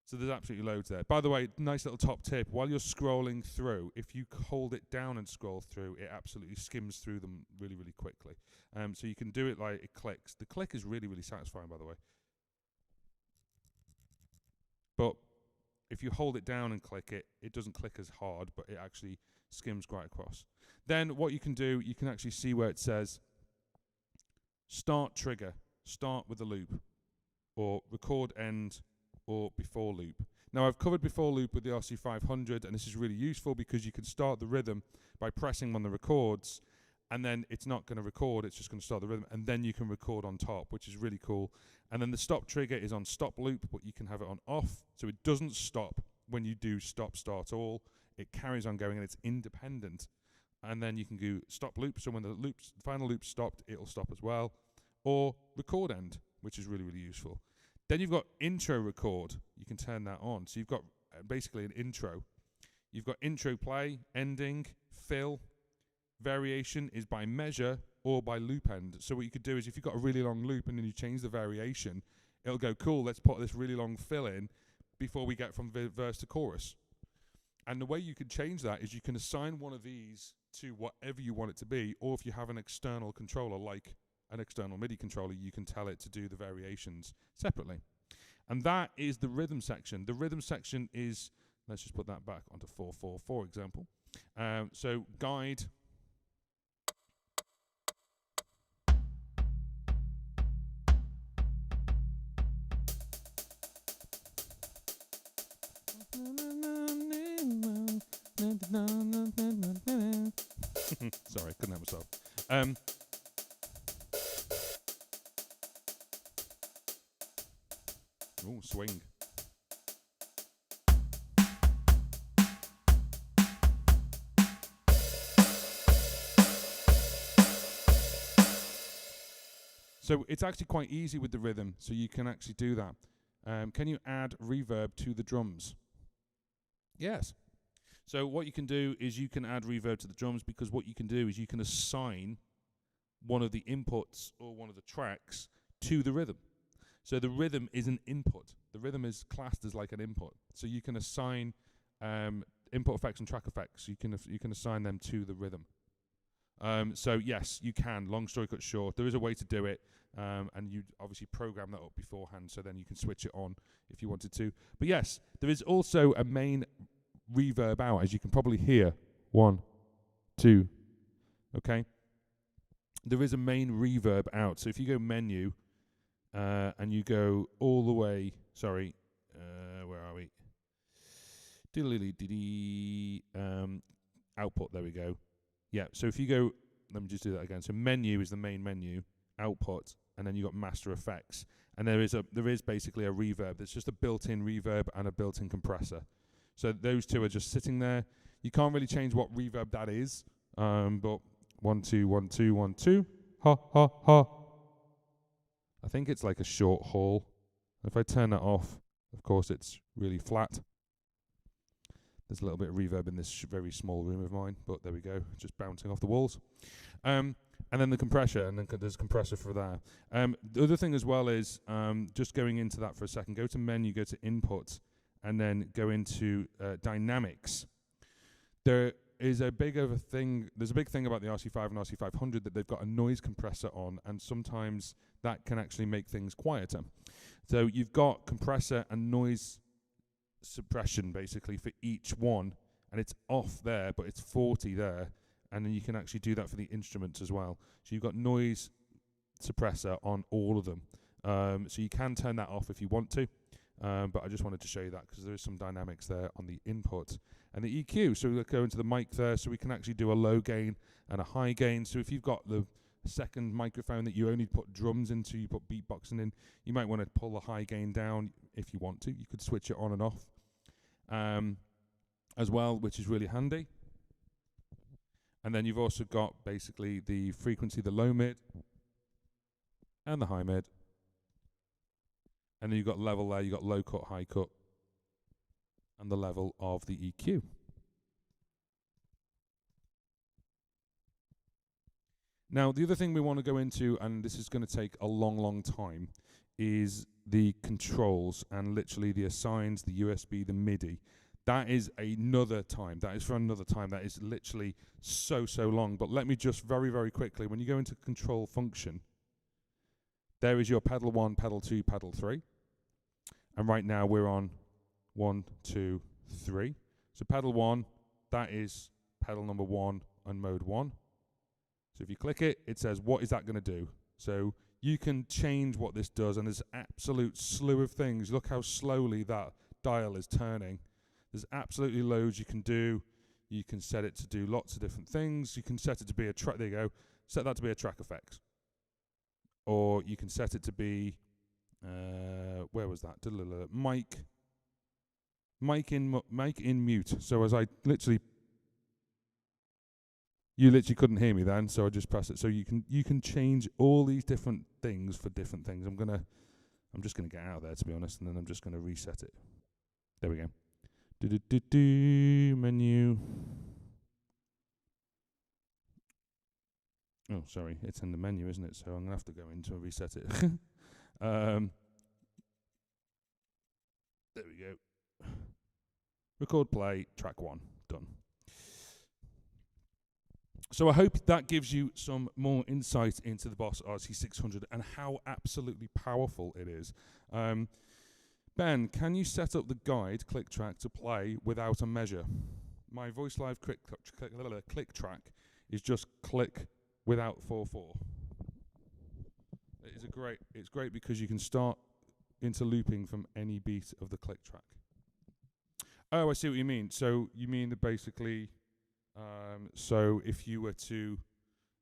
So there's absolutely loads there. By the way, nice little top tip. While you're scrolling through, if you hold it down and scroll through, it absolutely skims through them really, really quickly. So you can do it like it clicks. The click is really, really satisfying, by the way. But if you hold it down and click it, it doesn't click as hard, but it actually skims right across. Then what you can do, you can actually see where it says start trigger, start with the loop, or record end, or before loop. Now I've covered before loop with the RC-500, and this is really useful because you can start the rhythm by pressing on the records, and then it's not going to record, it's just going to start the rhythm, and then you can record on top, which is really cool. And then the stop trigger is on stop loop, but you can have it on off, so it doesn't stop when you do stop start all. It carries on going, and it's independent. And then you can do stop loop, so when the final loop stopped, it'll stop as well. Or record end, which is really, really useful. Then you've got intro record. You can turn that on. So you've got basically an intro. You've got intro play, ending, fill. Variation is by measure or by loop end. So what you could do is if you've got a really long loop and then you change the variation, it'll go, cool, let's put this really long fill in before we get from verse to chorus. And the way you can change that is you can assign one of these to whatever you want it to be, or if you have an external controller like an external MIDI controller, you can tell it to do the variations separately. And that is the rhythm section. The rhythm section is, let's just put that back onto 4/4, for example. So guide. Sorry, couldn't help myself. Oh, swing. So it's actually quite easy with the rhythm, so you can actually do that. Can you add reverb to the drums? Yes. So what you can do is you can add reverb to the drums, because what you can do is you can assign one of the inputs or one of the tracks to the rhythm. So the rhythm is an input. The rhythm is classed as like an input. So you can assign input effects and track effects. You can assign them to the rhythm. So yes, you can. Long story cut short, there is a way to do it, and you obviously program that up beforehand, so then you can switch it on if you wanted to. But yes, there is also a main reverb out, as you can probably hear. 1, 2. Okay. There is a main reverb out. So if you go menu, and you go all the way, sorry, where are we? Output, there we go. Yeah, so if you go, let me just do that again. So menu is the main menu, output, and then you got master effects. And there is basically a reverb. There's just a built-in reverb and a built-in compressor. So those two are just sitting there. You can't really change what reverb that is, but 1 2 1 2 1 2, ha ha ha. I think it's like a short haul. If I turn that off, of course it's really flat. There's a little bit of reverb in this very small room of mine, but there we go, just bouncing off the walls. And then the compressor, and then there's a compressor for that. The other thing as well is, just going into that for a second, go to menu, go to input, and then go into dynamics. There is a big thing about the RC5 and RC500 that they've got a noise compressor on, and sometimes that can actually make things quieter. So you've got compressor and noise suppression basically for each one, and it's off there, but it's 40 there, and then you can actually do that for the instruments as well. So you've got noise suppressor on all of them, so you can turn that off if you want to, but I just wanted to show you that because there is some dynamics there on the input. And the EQ, so we'll go into the mic there, so we can actually do a low gain and a high gain. So if you've got the second microphone that you only put drums into, you put beatboxing in, you might want to pull the high gain down if you want to. You could switch it on and off as well, which is really handy. And then you've also got basically the frequency, the low mid and the high mid. And then you've got level there, you've got low cut, high cut, and the level of the EQ. Now, the other thing we want to go into, and this is going to take a long, long time, is the controls and literally the assigns, the USB, the Midi. That is another time. That is for another time. That is literally so, so long. But let me just very, very quickly, when you go into control function, there is your pedal 1, pedal 2, pedal 3. And right now we're on 1, 2, 3. So pedal 1, that is pedal number 1 and mode 1. So if you click it, it says, what is that going to do? So you can change what this does, and there's an absolute slew of things. Look how slowly that dial is turning. There's absolutely loads you can do. You can set it to do lots of different things. You can set it to be a track. There you go. Set that to be a track effect. Or you can set it to be, where was that? Mic in mute. So as I you literally couldn't hear me then, so I just press it. So you can change all these different things for different things. I'm just gonna get out of there, to be honest, and then I'm just gonna reset it. There we go. Menu. Oh, sorry, it's in the menu, isn't it? So I'm gonna have to go into and reset it. There we go. Record, play, track 1, done. So I hope that gives you some more insight into the Boss RC-600 and how absolutely powerful it is. Ben, can you set up the guide click track to play without a measure? My Voice Live click track is just click without 4/4. It's great because you can start into looping from any beat of the click track. Oh, I see what you mean. So you mean that basically, so if you were to,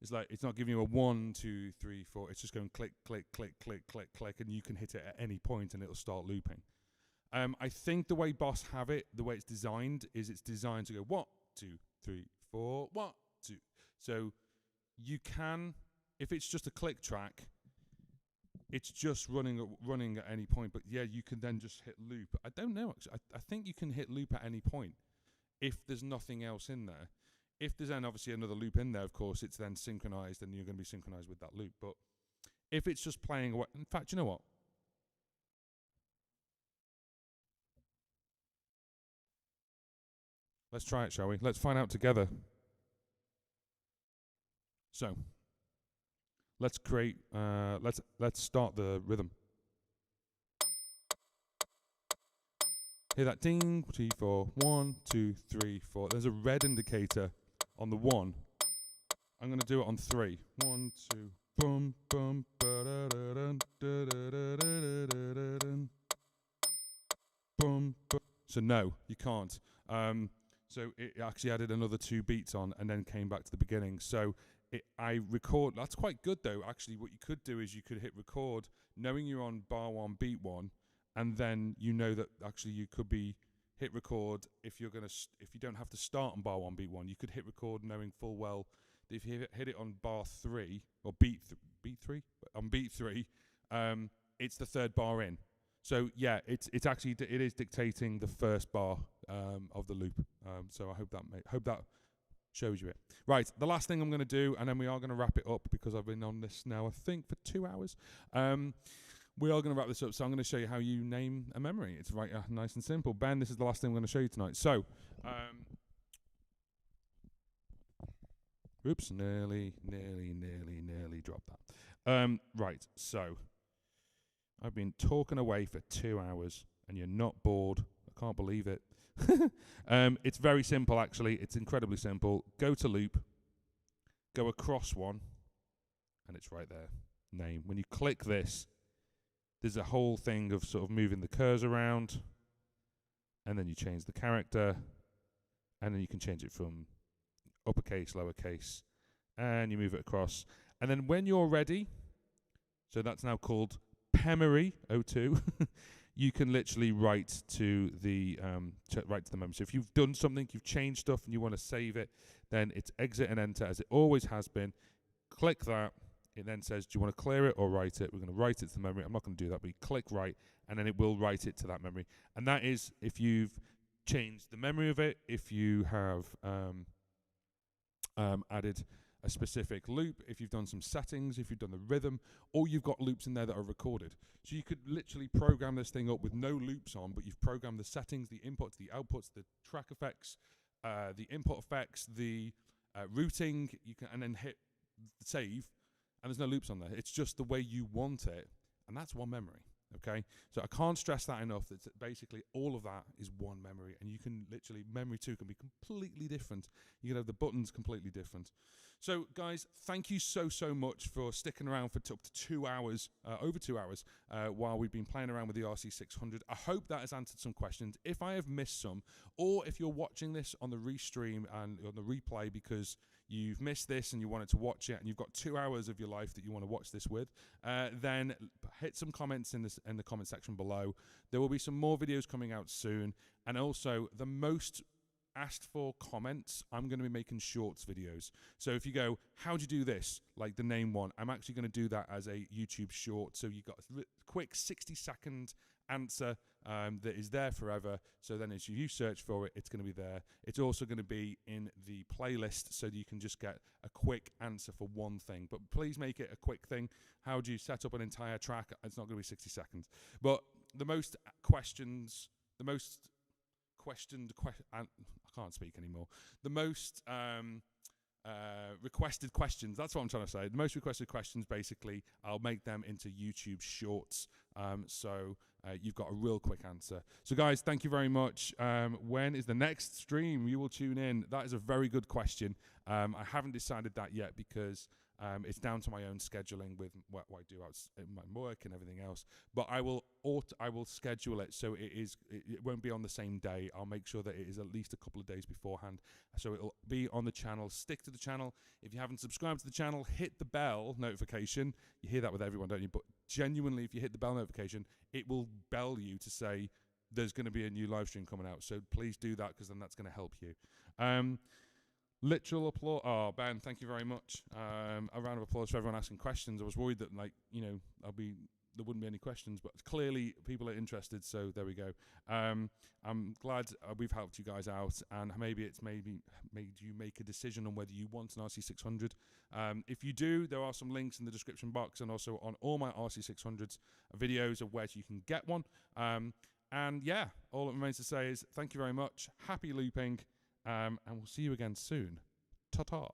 it's like it's not giving you a 1, 2, 3, 4. It's just going click, click, click, click, click, click, and you can hit it at any point and it'll start looping. I think the way Boss have it, the way it's designed, is it's designed to go 1, 2, 3, 4, 1, 2. So you can, if it's just a click track, it's just running at any point. But yeah, you can then just hit loop. I don't know. Actually, I think you can hit loop at any point if there's nothing else in there. If there's then obviously another loop in there, of course, it's then synchronized and you're going to be synchronized with that loop. But if it's just playing away, in fact, you know what? Let's try it, shall we? Let's find out together. So let's create, let's start the rhythm. Hear that ding, 2, 4, 1, 2, 3, 4. There's a red indicator on the 1. I'm going to do it on 3. 1, 2, boom, boom, ba-da-da-dun, da-da-da-da-da-da-dun. Boom, boom. So no, you can't. So it actually added another 2 beats on and then came back to the beginning. So I record. That's quite good though. Actually, what you could do is you could hit record, knowing you're on bar 1, beat 1, and then you know that actually you could be hit record if you're gonna if you don't have to start on bar 1 beat 1. You could hit record knowing full well that if you hit it on bar 3 or beat 3 on beat 3, it's the third bar in. So yeah, it's actually it is dictating the first bar of the loop. So I hope that shows you it. Right, the last thing I'm going to do, and then we are going to wrap it up because I've been on this now, I think, for 2 hours. We are going to wrap this up, so I'm going to show you how you name a memory. It's right, nice and simple. Ben, this is the last thing I'm going to show you tonight. So, oops, nearly dropped that. Right, so I've been talking away for 2 hours, and you're not bored. I can't believe it. It's very simple, actually. It's incredibly simple. Go to loop, go across one, and it's right there. Name. When you click this, there's a whole thing of sort of moving the cursor around, and then you change the character, and then you can change it from uppercase, lowercase, and you move it across. And then when you're ready, so that's now called Pemery 02, you can literally write to the memory. So if you've done something, you've changed stuff, and you want to save it, then it's exit and enter as it always has been. Click that. It then says, do you want to clear it or write it? We're going to write it to the memory. I'm not going to do that, but you click write, and then it will write it to that memory. And that is if you've changed the memory of it, if you have added a specific loop, if you've done some settings, if you've done the rhythm, or you've got loops in there that are recorded. So you could literally program this thing up with no loops on, but you've programmed the settings, the inputs, the outputs, the track effects, the input effects, the routing, you can, and then hit save, and there's no loops on there. It's just the way you want it, and that's one memory, okay? So I can't stress that enough, that basically all of that is one memory, and you can literally, memory 2 can be completely different. You can have the buttons completely different. So guys, thank you so much for sticking around for up to 2 hours, over 2 hours, while we've been playing around with the RC-600. I hope that has answered some questions. If I have missed some, or if you're watching this on the restream and on the replay because you've missed this and you wanted to watch it and you've got 2 hours of your life that you want to watch this with, then hit some comments in the comment section below. There will be some more videos coming out soon, and also the most asked for comments, I'm going to be making shorts videos. So if you go, how'd you do this, like the name one, I'm actually going to do that as a YouTube short. So you got a quick 60-second answer that is there forever. So then as you search for it, it's going to be there. It's also going to be in the playlist so that you can just get a quick answer for one thing. But please make it a quick thing. How do you set up an entire track? It's not going to be 60 seconds. But the most questions, the most questioned, I can't speak anymore. The most requested questions, that's what I'm trying to say. The most requested questions, basically, I'll make them into YouTube shorts. So you've got a real quick answer. So guys, thank you very much. When is the next stream you will tune in? That is a very good question. I haven't decided that yet because it's down to my own scheduling with what I do out in my work and everything else. But I will schedule it so it won't be on the same day. I'll make sure that it is at least a couple of days beforehand. So it'll be on the channel. Stick to the channel. If you haven't subscribed to the channel, hit the bell notification. You hear that with everyone, don't you? But genuinely, if you hit the bell notification, it will bell you to say there's going to be a new live stream coming out. So please do that, because then that's going to help you. Literal applause. Oh, Ben, thank you very much. A round of applause for everyone asking questions. I was worried that, like, you know, there wouldn't be any questions, but clearly people are interested, so there we go. I'm glad we've helped you guys out, and maybe it's made you make a decision on whether you want an RC-600. If you do, there are some links in the description box and also on all my RC-600s videos of where you can get one. And yeah, all that remains to say is thank you very much. Happy looping. And we'll see you again soon. Ta-ta.